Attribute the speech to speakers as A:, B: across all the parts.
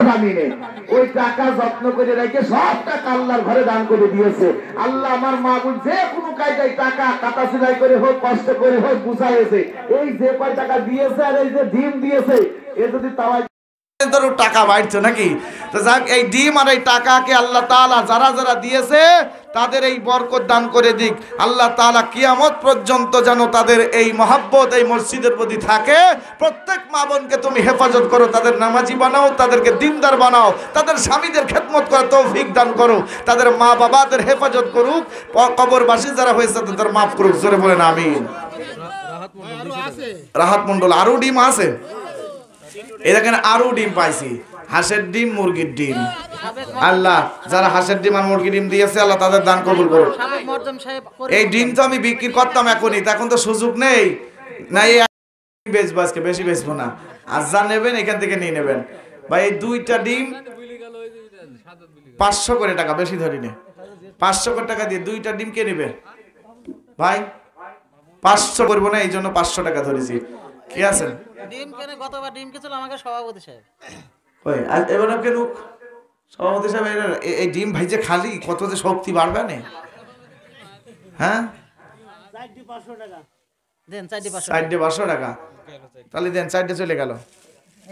A: জামিনে ওই টাকা যত্ন করে রেখে সব টাকা আল্লাহর ঘরে দান করে দিয়েছে। আল্লাহ আমার মাহবুব যে কোনো কায়দায় টাকা কাটা সেলাই করে হোক, কষ্ট করে হোক বুঝাইছে, এই যে কয় টাকা দিয়েছে আর এই যে ডিম দিয়েছে, এ যদি তাওয়াই টাকা বাড়ছে নাকি, তো যাক এই ডিম আর এই টাকাকে আল্লাহ তাআলা যারা যারা দিয়েছে তাদের এই বরকত দান করে দিক। আল্লাহ তাআলা কিয়ামত পর্যন্ত যেন তাদের এই মহব্বত এই মসজিদের প্রতি থাকে। প্রত্যেক মা বোনকে তুমি হেফাজত করো, তাদের নামাজি বানাও, তাদেরকে দিনদার বানাও, তাদের স্বামীদের খেদমত করার তৌফিক দান করো, তাদের মা বাবাদের হেফাজত করুক, কবরবাসী যারা হয়েছে তাদের মাফ করুক। জোরে বলেন আমিন। রাহাত মন্ডল আরো ডিম আছে, এই দেখেন আরো ডিম পাইছি, হাঁসের ডিম, মুরগির ডিম। আল্লাহ যারা হাঁসের ডিম আর মুরগির ডিম দিয়েছে আল্লাহ তাদের দান কবুল করুক। এই ডিম তো আমি বিক্রি করতাম এখনই, এখন তো সুযোগ নেই, না এই বেচবো আজকে, বেশি বেচবো না। আর যা নেবেন এখান থেকে নিয়ে নেবেন ভাই। এই দুইটা ডিম 500 করে টাকা, বেশি ধরি নে, 500 করে টাকা দিয়ে দুইটা ডিম কে নেবে ভাই? 500 করবো না, এই জন্য 500 টাকা ধরেছি। কি আছেন ডিম কেনে গতবার ডিম কে ছিল আমাকে সভাপতি সাহেব, ওই এবার কেন সভাপতি সাহেব এই ডিম ভাইজে খালি কত যে শক্তি বাড়বে না। হ্যাঁ 500 টাকা দেন, 500 টাকা তাহলে দেন, 4টে চলে গেল,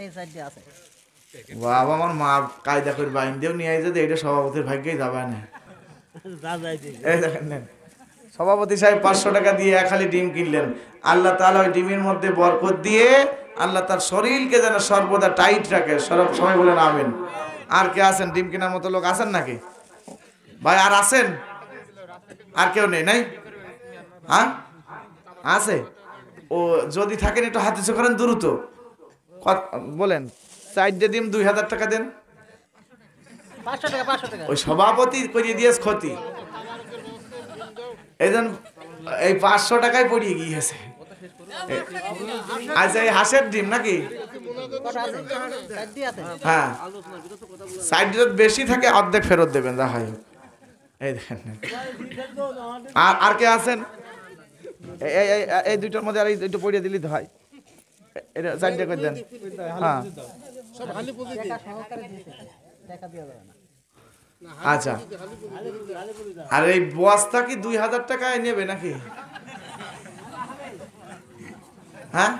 A: এই 4টে আছে। বাবা আমার মা কায়দা করে বাইন দেও নিয়ে আইছে, এটা সভাপতির ভাগ্যেই যাবে না। এই দেখেন নেন, সভাপতি সাহেব 500 টাকা দিয়ে খালি ডিম কিনলেন। আল্লাহ তাআলা ওই ডিমের মধ্যে বরকত দিয়ে আল্লাহ তার শরীরকে যেন সর্বদা টাইট রাখে। সবাই বলেন আমিন। আর কে আছেন ডিম কেনার মতো লোক আছেন নাকি ভাই? আর আছেন? আর কেউ নেই? নাই? হ্যাঁ আছে। ও যদি থাকেন একটু হাতে চোখ করেন দ্রুত বলেন। 4টে ডিম 2000 টাকা দেন। 500 টাকা ওই সভাপতি করিয়ে দিয়েছে ক্ষতি, এই জন্য এই 500 টাকায় পড়িয়ে গিয়েছে। আচ্ছা এই হাঁসের ডিম নাকি? হ্যাঁ 60 বেশি থাকে অর্ধেক ফেরত দেবেন, যা হয়। এই দেখেন আর কে আছেন? এই দুইটার মধ্যে আর এই দুটো পড়িয়ে দিলি তো হয়, এটা 4টে করে দেন। হ্যাঁ আচ্ছা, আর এই বস্তা কি 2000 টাকায় নেবে নাকি? হ্যাঁ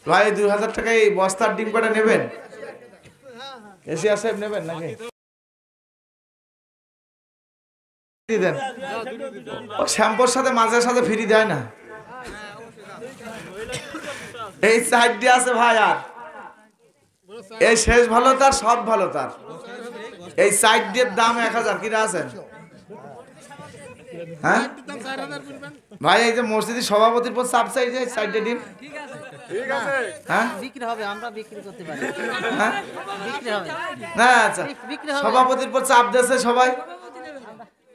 A: ভাই 2000 টাকায় এই বস্তার ডিম কটা নেবেন? এশিয়া সাহেব নেবেন নাকি? দেন, শ্যাম্পুর সাথে মাছের সাথে ফ্রি দেয় না? এই 4টে আছে ভাই, আর এই শেষ ভালো তার, সব ভালো তার। এই 4টের দাম 1000। কিরা আছেন? হ্যাঁ ভাই এই যে মসজিদের সভাপতির পর চাপ চাই যে 4টে ডিম, ঠিক আছে? হ্যাঁ বিক্রি হবে, আমরা বিক্রি করতে পারি। হ্যাঁ বিক্রি হবে না? আচ্ছা সভাপতির পর চাপ দিয়েছে সবাই,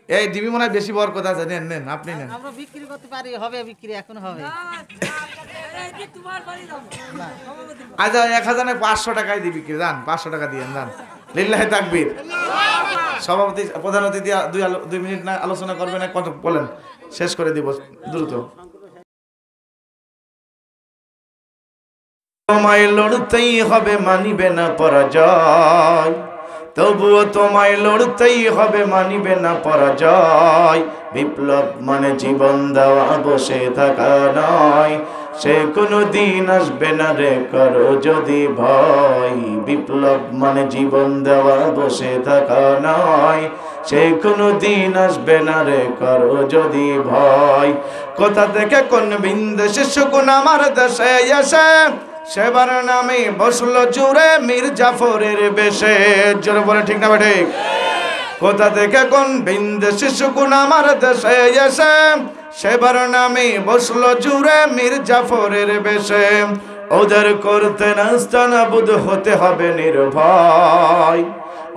A: এই ডিবি মনে হয় বেশি বরকত আছে, নেন নেন আপনি নেন। আমরা বিক্রি করতে পারি, হবে বিক্রি এখন হবে। আচ্ছা 1000 500 টাকায় দিবি বিক্রি, যান 500 টাকা দিয়ে যান। লিল্লাহি তাকবীর। সভাপতি প্রধান অতিথি 2 মিনিট না আলোচনা করবেন, কত বলেন, শেষ করে দিব দ্রুত। তোমায় লড়তেই হবে, মানিবে না পরাজয়, তবুও তোমায় লড়তেই হবে, মানিবে না পরাজয়। বিপ্লব মানে জীবন দেওয়া, বসে থাকা নয়, সে কোনো দিন আসবে না রে করো যদি ভয়। বিপ্লব মানে জীবন দেওয়া, বসে থাকা নয়, সে কোনো দিন আসবে না রে করো যদি ভয়। কোথা থেকে কোন বিন্দেশে শকুন আমার দেশে এসে, সেবার নামে বসলো জুড়ে মীর জাফরের বেশে। জোরে বলে ঠিক না ঠিক? কোথা থেকে কোন বিন্দেশে শকুন আমার দেশে এসে, সেবার নামে বসলো জুড়ে মীর জাফরের বেশে। ওদের করতে নাস্তানাবুদ হতে হবে নির্ভয়,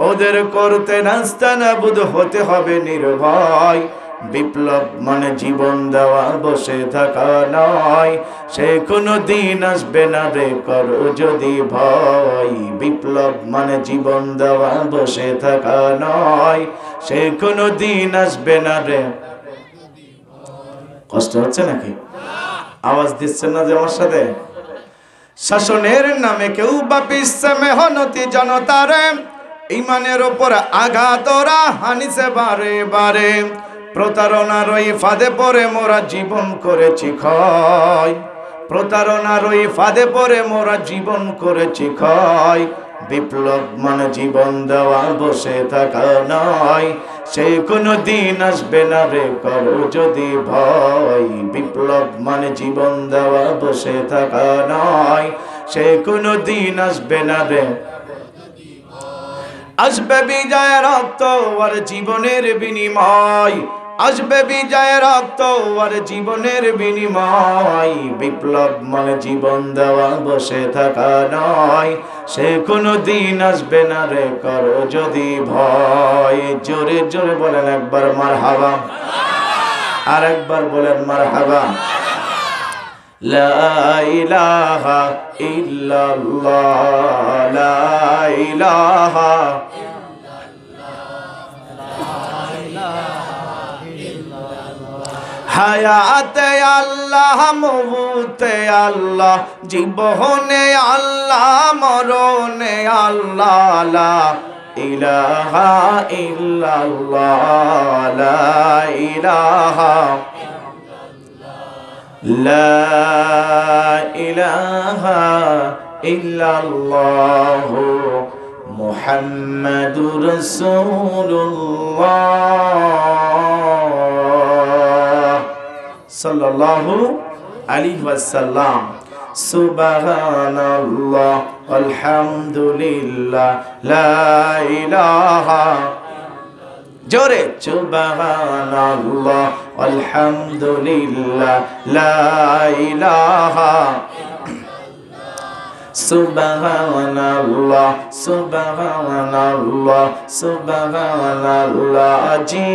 A: ওদের করতে নাস্তানাবুদ হতে হবে নির্ভয়। বিপ্লব মানে জীবন দেওয়া, বসে থাকা নয়, সে কোনো দিন আসবে না রে করো যদি ভয়। বিপ্লব মানে জীবন দেওয়া, বসে থাকা নয়, সে কোনো দিন আসবে না রে। কষ্ট হচ্ছে নাকি? আওয়াজ দিচ্ছেন না যে আমার সাথে? শাসনের নামে কেউ বা পিছে মেহনতি জনতারে ইমানের ওপর আঘাত ওরা হানিছে বারে বারে। প্রতারণার ওই ফাঁদে পড়ে মোরা জীবন করেছি ক্ষয়, প্রতারণার ওই ফাঁদে পড়ে মোরা জীবন করেছি ক্ষয়। বিপ্লব মানে জীবন দেওয়া, বসে থাকা নয়, সে কোনো দিন আসবে না রে করো যদি ভয়। বিপ্লব মানে জীবন দেওয়া, বসে থাকা নয়, সে কোনো দিন আসবে না রে। আসবে বিজয় রক্ত আর জীবনের বিনিময়, আসবে বিজয় রক্ত আর জীবনের বিনিময়। বিপ্লব মানে জীবন দেওয়া, বসে থাকা নয়, সে কোনো দিন আসবে না রে করো যদি ভয়। জোরে জোরে বলেন একবার মারহাবা, আর একবার বলেন মারহাবা। লা ইলাহা ইল্লাল্লাহ, লা ইলাহা হায়াতে আল্লাহ, মৌতে আল্লাহ, জীবনে আল্লাহ, মরণে আল্লাহ। লা ইলাহা ইল্লাল্লাহ, লা ইলাহা, লা ইলাহা ইল্লাল্লাহ মুহাম্মাদুর রাসূলুল্লাহ সাল্লাল্লাহু আলাইহি ওয়াসাল্লাম। সুবহানাল্লাহ আলহামদুলিল্লাহ লা ইলাহা, জোরে সুবহানাল্লাহ আলহামদুলিল্লাহ লা ইলাহা, সুবহানাল্লাহ সুবহানাল্লাহ সুবহানাল্লাহ। জি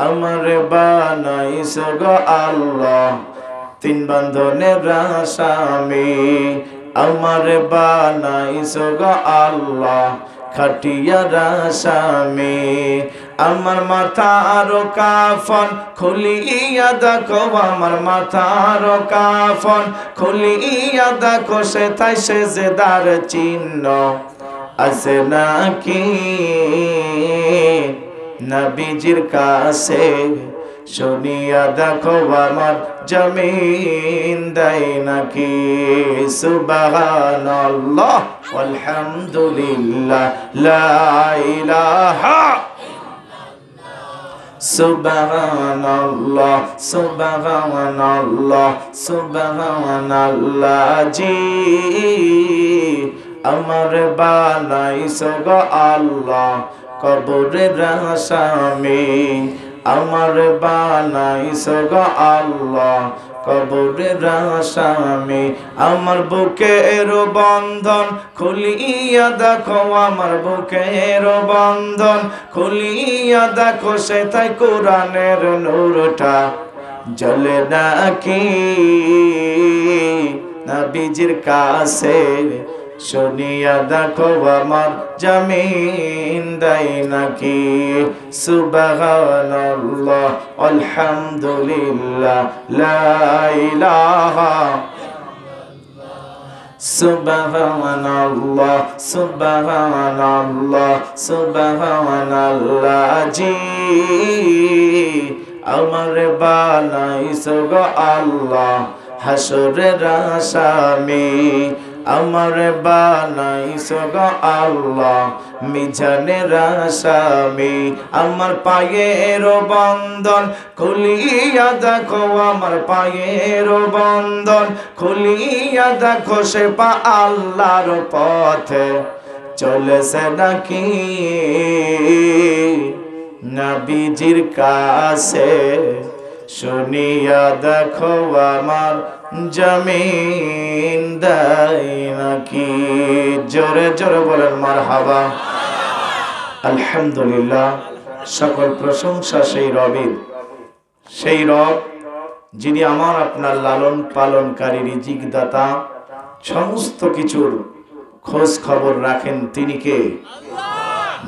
A: আমার বানাইছো গো আল্লাহ, তিন বন্ধনের আসামি। আমার বানাইছো গো আল্লাহ, খাটিয়ার আসামি। আমার মাথার কাফন খুলিয়া দেখো, আমার মাথার কাফন খুলিয়া দেখো, সেথায় সেজদার চিহ্ন আছে নাকি নবীজির কাছে? শুনিয়া দেখো আমার জমিন দেয় নাকি? সুবহানাল্লাহ আলহামদুলিল্লাহ লা ইলাহা, সুবহানাল্লাহ সুবহানাল্লাহ সুবহানাল্লাহ। জি আমার বানাইছো গো আল্লাহ, কবরের আসামি। আমার বানাইছো গো আল্লাহ, কবরের আসামি। আমার বুকের বন্ধন খুলিয়া দেখো, আমার বুকের বন্ধন খুলিয়া দেখো, সেথায় কোরআনের নূরটা জ্বলে নাকি নবীজির কাছে? শুনিয়া দেখো আমার জমিন দেয় নাকি? সুবহানাল্লাহ আলহামদুলিল্লাহ লা ইলাহা, সুবহানাল্লাহ সুবহানাল্লাহ সুবহানাল্লাহ। জি আমার বানাইছো গো আল্লাহ, হাসরের আসামি। আমার বানাইছো গো আল্লাহ, মিজানের আসামি। আমার পায়ের বন্ধন খুলিয়া দেখো, আমার পায়ের বন্ধন খুলিয়া দেখো, সে পা আল্লাহর পথে চলেছে নাকি নবীজির কাছে? শুনিয়া দেখো আমার জমিন দেয় নাকি? জোরে জোরে বলেন মারহাবা। আলহামদুলিল্লাহ, সকল প্রশংসা সেই রবের, সেই রব যিনি আমার আপনার লালন পালনকারী, রিজিক দাতা, সমস্ত কিছুর খোঁজ খবর রাখেন। তিনি কে?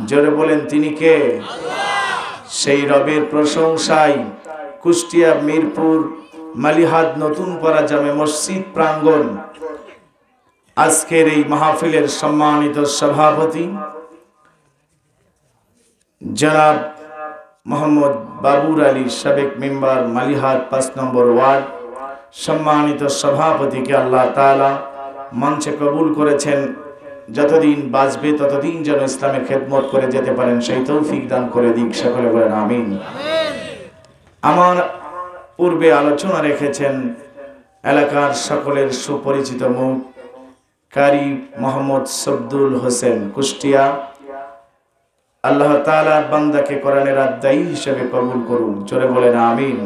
A: জোরে বলেন তিনি কে? সেই রবের প্রশংসায় কুষ্টিয়া, মিরপুর, মালিহাত নতুন পাড়া জামে মসজিদ প্রাঙ্গণ আজকের এই মাহফিলের সম্মানিত সভাপতি জনাব মোহাম্মদ বাবুর আলী, সাবেক মেম্বার মালিহাত 5 নম্বর ওয়ার্ড, সম্মানিত সভাপতিকে আল্লাহ তাআলা মঞ্চে কবুল করেছেন। যতদিন বাঁচবে ততদিন যেন ইসলামের খেদমত করে যেতে পারেন সেই তৌফিক দান করে দিক, সকলে বলেন আমিন। আমার পূর্বে আলোচনা রেখেছেন এলাকার সকলের সুপরিচিত মুখ কারি মোহাম্মদ সবদুল হোসেন কুষ্টিয়া। আল্লাহ তাআলার বান্দাকে কোরআনের আদায়ী হিসেবে কবুল করুন, জোরে বলেন আমিন।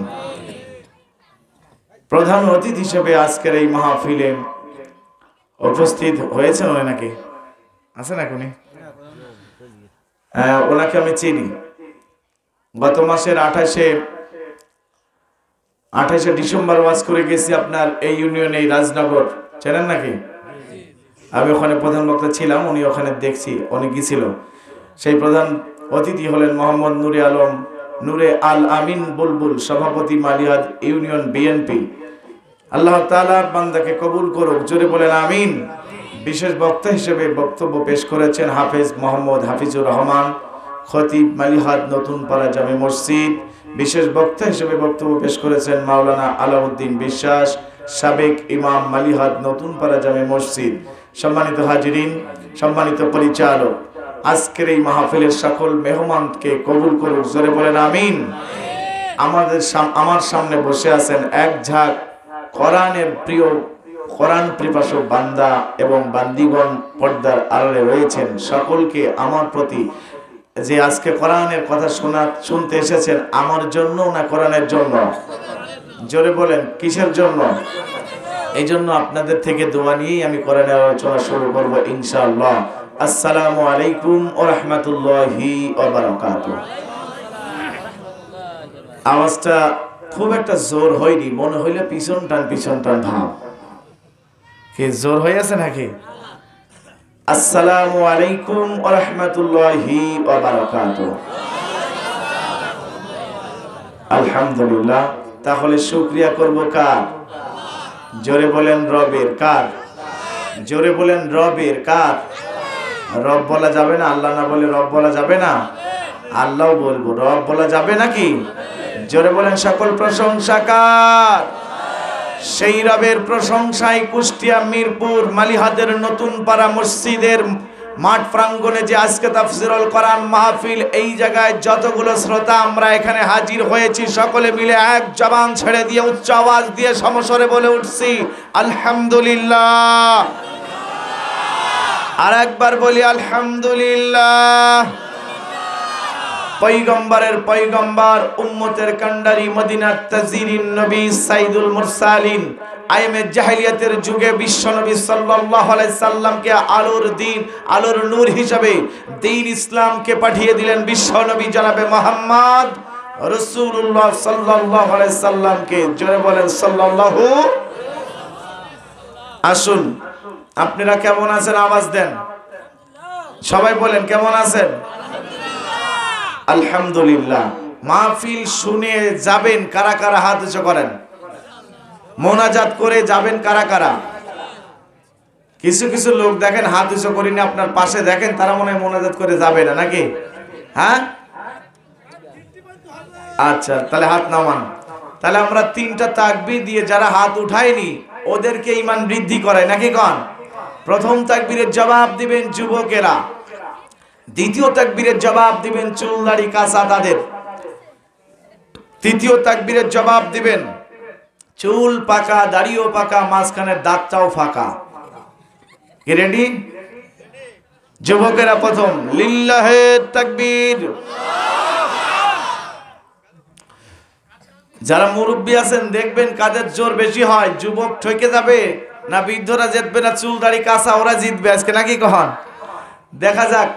A: প্রধান অতিথি হিসেবে আজকের এই মাহফিলে উপস্থিত হয়েছেন উনি, নাকি আছেন এখনই? হ্যাঁ, ওনাকে আমি চিনি। গত মাসের 28শে ডিসেম্বর ওয়াজ করে গেছি আপনার এই ইউনিয়নে, রাজনগর, চেনেন নাকি? আমি ওখানে প্রধান বক্তা ছিলাম, উনি ওখানে দেখছি উনি গিয়েছিল। সেই প্রধান অতিথি হলেন মোহাম্মদ নূরে আল আমিন বুলবুল, সভাপতি মালিহাত ইউনিয়ন বিএনপি। আল্লাহ তাআলার বান্দাকে কবুল করুক, জোরে বলেন আমিন। বিশেষ বক্তা হিসেবে বক্তব্য পেশ করেছেন হাফেজ মোহাম্মদ হাফিজুর রহমান, খতিব মালিহাত নতুন পাড়া জামে মসজিদ। বিশেষ বক্তা হিসেবে বক্তব্য পেশ করেছেন মাওলানা আলাউদ্দিন বিশ্বাস, সাবেক ইমাম মালিহাত নতুন পাড়া জামে মসজিদ। সম্মানিত হাজিরিন, সম্মানিত পরিচালক, আজকের এই মাহফিলের সকল মেহমানকে কবুল করুক, জোরে বলেন আমিন। আমার সামনে বসে আছেন এক ঝাঁক কোরআনের প্রিয়, কোরআন পিপাসু বান্দা এবং বান্দিগণ পর্দার আড়ালে রয়েছেন। সকলকে আমার প্রতি যে আজকে কোরআনের কথা শুনতে এসেছেন, আমার জন্য না কোরআনের জন্য? জোরে বলেন কিসের জন্য? এই জন্য আপনাদের থেকে দোয়া নিয়েই আমি কোরআনের আলোচনা শুরু করব ইনশাআল্লাহ। আসসালামু আলাইকুম ওয়া রাহমাতুল্লাহি ওয়া বারাকাতুহু। আওয়াজটা খুব একটা জোর হয়নি, মনে হইলে পিছন টান ভাব। কি জোর হয়ে আছে নাকি? আসসালামু আলাইকুম ওয়া রাহমাতুল্লাহি ওয়া বারাকাতুহু। আলহামদুলিল্লাহ। তাহলে শুকরিয়া করব কার? জোরে বলেন রবের। কার? জোরে বলেন রবের। কার? রব বলা যাবে না? আল্লাহ না বলে রব বলা যাবে না? আল্লাহও বলবো, রব বলা যাবে নাকি? জোরে বলেন সকল প্রশংসা কার? সেই রবের প্রশংসায় কুষ্টিয়া মিরপুর মালিহাতের নতুন পাড়া মসজিদের মাঠ প্রাঙ্গণে যে আজকে তাফসীরুল কোরআন মাহফিল, এই জায়গায় যতগুলো শ্রোতা আমরা এখানে হাজির হয়েছি, সকলে মিলে এক জবান ছেড়ে দিয়ে উচ্চ আওয়াজ দিয়ে সমস্বরে বলে উঠছি আলহামদুলিল্লাহ। আর একবার বলি আলহামদুলিল্লাহ। পয়গম্বরের পয়গম্বর, উম্মতের কান্ডারি, মদিনার তাজিরিন নবী, সাইদুল মুরসালিন, আইমে জাহেলিয়াতের যুগে বিশ্বনবী সাল্লাল্লাহু আলাইহি সাল্লামকে আলোর দিন, আলোর নূর হিসাবে দ্বীন ইসলামকে পাঠিয়ে দিলেন বিশ্বনবী জনাবে মুহাম্মদ রাসূলুল্লাহ সাল্লাল্লাহু আলাইহি সাল্লামকে। জোরে বলেন সাল্লাল্লাহু। আসুন, আপনারা কেমন আছেন? আওয়াজ দেন, সবাই বলেন কেমন আছেন? আলহামদুলিল্লাহ। মাহফিল শুনে যাবেন কারা কারা? হাত উঁচু করেন। মোনাজাত করে যাবেন কারা কারা? কিছু কিছু লোক দেখেন হাত উঁচু করিনি, আপনার পাশে দেখেন তারা মনে হয় মোনাজাত করে যাবে না, নাকি? হ্যাঁ, আচ্ছা, তাহলে হাত নামান। তাহলে আমরা 3টা তাকবীর দিয়ে যারা হাত উঠায়নি ওদেরকে ঈমান বৃদ্ধি করায়, নাকি কন? প্রথম তাকবীরের জবাব দিবেন যুবকেরা, দ্বিতীয় তাকবীরের জবাব দিবেন চুল দাড়ি কাঁচা তাদের, তৃতীয় তাকবীরের জবাব দিবেন চুল পাকা, দাড়িও পাকা, মাঝখানের দাঁতটাও ফাঁকা। কি রেডি? যুবকেরা প্রথম লিল্লাহে তাকবীর। যারা মুরব্বী আছেন দেখবেন কাদের জোর বেশি হয়, যুবক ঠকে যাবে না বৃদ্ধরা জিতবে না চুল দাড়ি কাঁচা ওরা জিতবে আজকে, নাকি কখন? দেখা যাক।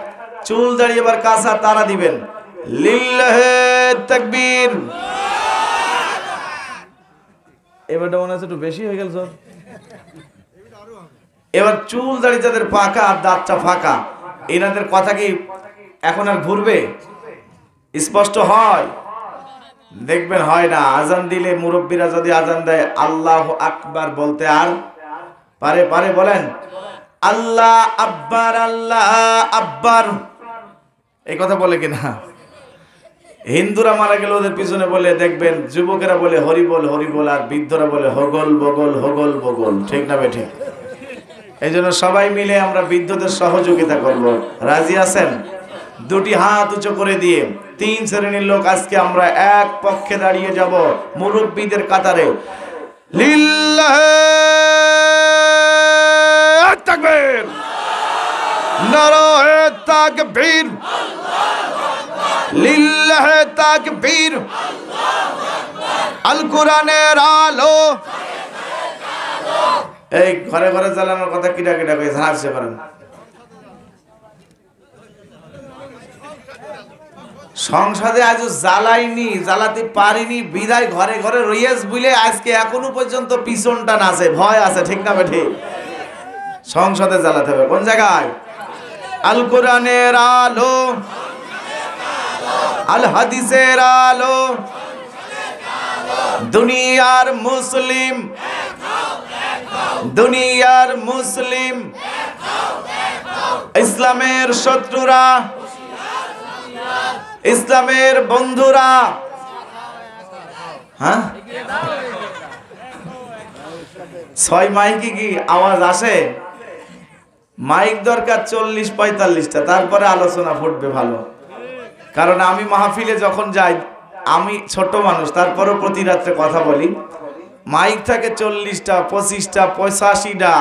A: চুল দাড়ি এবার কাঁচা তারা দিবেন লিল্লাহে তাকবীর। এবারটা মনে হচ্ছে একটু বেশি হয়ে গেল। এবার চুল দাড়ি যাদের পাকা আর দাঁতটা ফাঁকা, এনাদের কথা কি এখন আর ঘুরবে? স্পষ্ট হয়? দেখবেন হয় না, আজান দিলে মুরব্বীরা যদি আজান দেয় আল্লাহু আকবার বলতে আর পারে? পারে বলেন? আল্লাহ আকবার, আল্লাহ আকবার, এই কথা বলে কিনা? হিন্দুরা মারা গেলে ওদের পিছনে বলে, দেখবেন যুবকেরা বলে হরিবল হরিবল, আর বৃদ্ধরা বলে হগল বগল হগল বগল। ঠিক না বেঠিক? এই জন্য সবাই মিলে আমরা বৃদ্ধদের সহযোগিতা করব। রাজি আছেন? দুটি হাত উঁচু করে দিয়ে 3 শ্রেণীর লোক আজকে আমরা এক পক্ষে দাঁড়িয়ে যাব মুরব্বীদের কাতারে। লিল্লাহি তাকবীর, নারায়ে তাকবীর, লিল্লাহি তাকবীর, আল কোরআনের আলো। এই ঘরে ঘরে জ্বালানোর কথা কিটা কিটা কই হাসতে পারেন? সংসদে আজ জ্বালাইনি, জ্বালাতে পারিনি বিদায় ঘরে ঘরে রইয়াস বলে আজকে এখনো পর্যন্ত পিছনটা নাচে, ভয় আছে। ঠিক না বেঠিক? সংসদে জ্বালাতে হবে কোন জায়গায়? আল কোরআনের আলো, আল হাদিসের আলো, দুনিয়ার মুসলিম, দুনিয়ার মুসলিম, ইসলামের শত্রুরা, ইসলামের বন্ধুরা। হ্যাঁ, 6 মাইকে কি আওয়াজ আসে? মাইক দরকার 40-45টা, তারপরে আলোচনা ফুটবে ভালো। কারণ আমি মাহফিলে যখন যাই, আমি ছোট মানুষ, তারপরেও প্রতি রাত্রে কথা বলি। মাইক থাকে 40টা, 25টা, 85টা,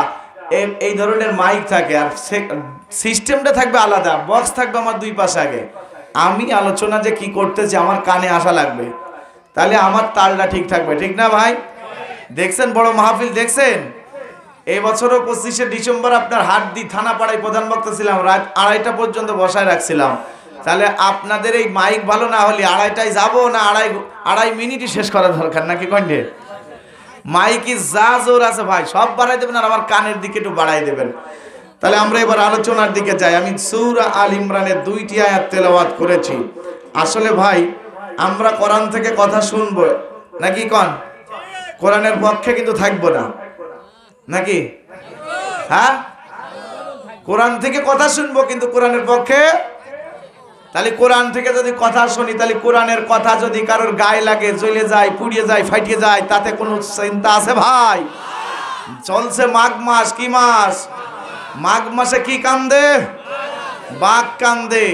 A: এই ধরনের মাইক থাকে। আর সিস্টেমটা থাকবে আলাদা, বক্স থাকবে আমার 2 পাশ আগে। আমি আলোচনা যে কি করতেছি আমার কানে আসা লাগবে, তাহলে আমার তালটা ঠিক থাকবে। ঠিক না ভাই? দেখছেন বড় মাহফিল দেখছেন? এই বছরও 25শে ডিসেম্বর আপনার হাটদি থানাপাড়ায় প্রধান বক্তা ছিলাম, রাত 2:30 পর্যন্ত বসায় রাখছিলাম। তাহলে আপনাদের এই মাইক ভালো না হলে 2:30টায় যাবো না, আড়াই মিনিটই শেষ করা দরকার নাকি কন্ডে? মাইকি যা জোর আছে ভাই সব বাড়াই দেবেন, আর আমার কানের দিকে একটু বাড়াই দেবেন। তাহলে আমরা এবার আলোচনার দিকে যাই। আমি সূরা আল ইমরানের 2টি আয়াত তেলাওয়াত করেছি। আসলে ভাই আমরা কোরআন থেকে কথা শুনবো নাকি কোন? কোরআনের পক্ষে কিন্তু থাকবো না নাকি? হ্যাঁ, কোরআন থেকে কথা শুনবো কিন্তু কোরআনের পক্ষে। তাহলে কোরআন থেকে যদি কথা শুনি, তাহলে কোরআনের কথা যদি কারোর গায়ে লাগে, জ্বলে যায়, পুড়িয়ে যায়, ফাটিয়ে যায়, তাতে কোনো চিন্তা আছে ভাই? চলছে মাঘ মাস। কি মাস? মাঘ মাসে কি কান্দে? বাঘ কান্দে।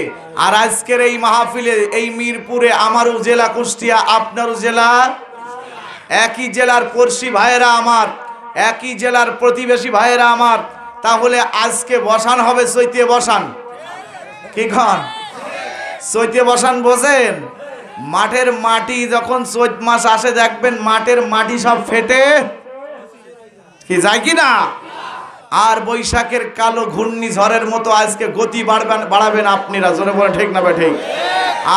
A: আর আজকের এই মাহফিলে এই মিরপুরে, আমারও জেলা কুষ্টিয়া, আপনারও জেলা, একই জেলার পড়শি ভাইয়েরা আমার, একই জেলার প্রতিবেশী ভাইয়েরা আমার। তাহলে আজকে বসান হবে চৈতে বসান। কি খান? চৈতে বসান বোঝেন? মাঠের মাটি যখন চৈত মাস আসে দেখবেন মাঠের মাটি সব ফেটে কি যায় কিনা? আর বৈশাখের কালো ঘূর্ণিঝড়ের মতো আজকে গতি বাড়াবেন আপনারা, জোরে বলে ঠিক না ঠিক?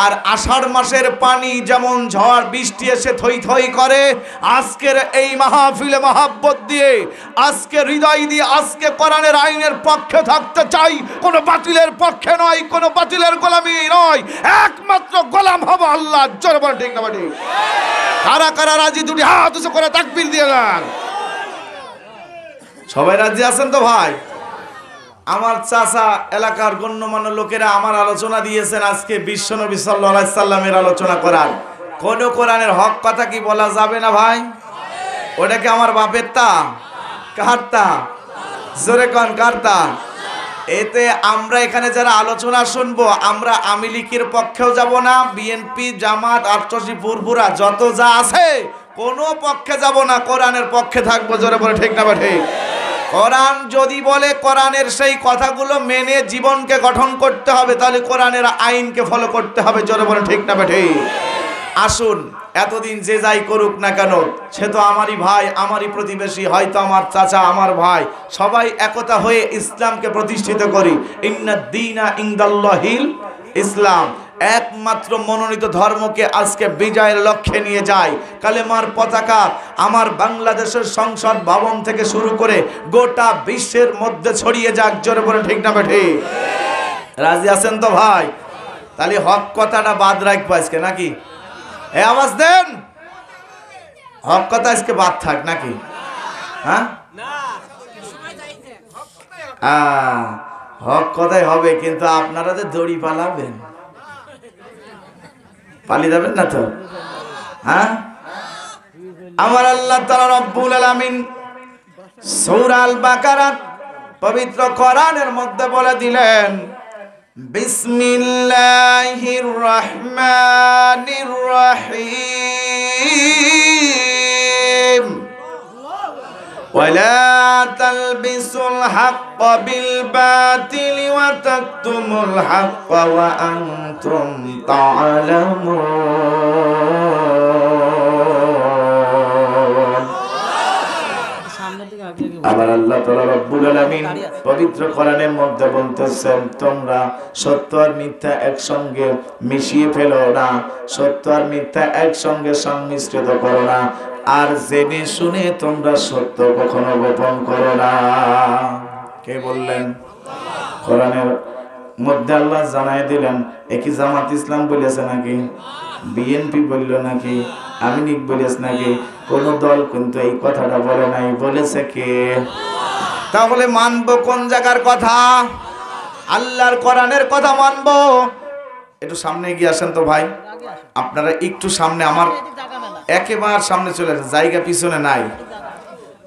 A: আর আষাঢ় মাসের পানি যেমন ঝড় বৃষ্টি এসে থই থই করে, আজকের এই মাহফিলে মহাব্বত দিয়ে, আজকে হৃদয় দিয়ে, আজকে কোরআনের আইনের পক্ষে থাকতে চাই। কোনো বাতিলের পক্ষে নয়, কোনো বাতিলের গোলামি নয়, একমাত্র গোলাম হবো আল্লাহ। জোরে বলে ঠিক না ঠিক? কারা কারা রাজি? দুটি হাত উঁচু করে তাকবীর দিয়ে দেন। সবাই রাজি আছেন তো ভাই? আমার চাচা, এলাকার গণ্যমান্য লোকেরা আমার আলোচনা দিয়েছেন আজকে বিশ্বনবী সাল্লাল্লাহু আলাইহি সাল্লামের আলোচনা করার। কোন কোরআনের হক কথা কি বলা যাবে না ভাই? ওটা কি আমার বাপের তা? কার তা? জোরে কোন কার তা? এতে আমরা এখানে যারা আলোচনা শুনবো, আমরা আওয়ামী লীগের পক্ষেও যাব না, বিএনপি, জামাত, আটশি ফুরফুরা যত যা আছে কোনো পক্ষে যাব না, কোরআনের পক্ষে থাকবো। জোরে বলে ঠিক না ঠিক? কোরআন যদি বলে কোরআনের সেই কথাগুলো মেনে জীবনকে গঠন করতে হবে, তাহলে কোরআনের আইনকে ফলো করতে হবে। জোরে বলে ঠিক না ঠিক? আসুন, এতদিন যে যাই করুক না কেন, সে তো আমারই ভাই, আমারই প্রতিবেশী, হয়তো আমার চাচা, আমার ভাই, সবাই একতা হয়ে ইসলামকে প্রতিষ্ঠিত করি। ইন্নাদ-দীনা ইনদাল্লাহিল ইসলাম। একমাত্র মনোনীত ধর্মকে আজকে বিজয়ের লক্ষ্যে নিয়ে যায়। কালেমার পতাকা আমার বাংলাদেশের সংসদ ভবন থেকে শুরু করে গোটা বিশ্বের মধ্যে ছড়িয়ে যাক। জোরে বলে ঠিক না ঠিক? রাজি আছেন তো ভাই? তাহলে হক কথাটা বাদ রাখবো আজকে নাকি? এ আওয়াজ দেন, হক কথা আজকে বাদ থাক নাকি? হ্যাঁ, হক কথাই হবে, কিন্তু আপনারা যে দড়ি পালাবেন, পালিয়ে যাবেন না তো? হ্যাঁ, আমার আল্লাহ তাআলা রব্বুল আলামিন সূরা আল বাকারা পবিত্র কোরআনের মধ্যে বলে দিলেন, বিসমিল্লাহির রহমানির রহিম, ওয়ালা তালবিসুল হাক্কা বিল বাতিলি ওয়া তাকতুমুল হাক্কা ওয়া আনতুম তা'লামুন। আবার আল্লাহ তাআলা রব্বুল আলামিন পবিত্র কোরআনের মধ্যে বলতেছেন, তোমরা সত্য আর মিথ্যা একসঙ্গে মিশিয়ে ফেলো না, সত্য আর মিথ্যা একসঙ্গে সংমিশ্রিত করো না, আর জেনে শুনে তোমরা সত্য কখনো গোপন করো না। কে বললেন? কোরআনের মধ্যে আল্লাহ জানাই দিলেন। একই জামাত ইসলাম বলেছে নাকি? বিএনপি বলল নাকি? আমিনিক বলেছে নাকি? কোন দল কিন্তু এই কথাটা বলে নাই। বলেছে কে? তাহলে মানবো কোন জায়গার কথা? আল্লাহর কোরআনের কথা মানবো। একটু সামনে গিয়ে আসেন তো ভাই, আপনারা একটু সামনে, আমার একেবারে সামনে চলে আসেন, জায়গা পিছনে নাই,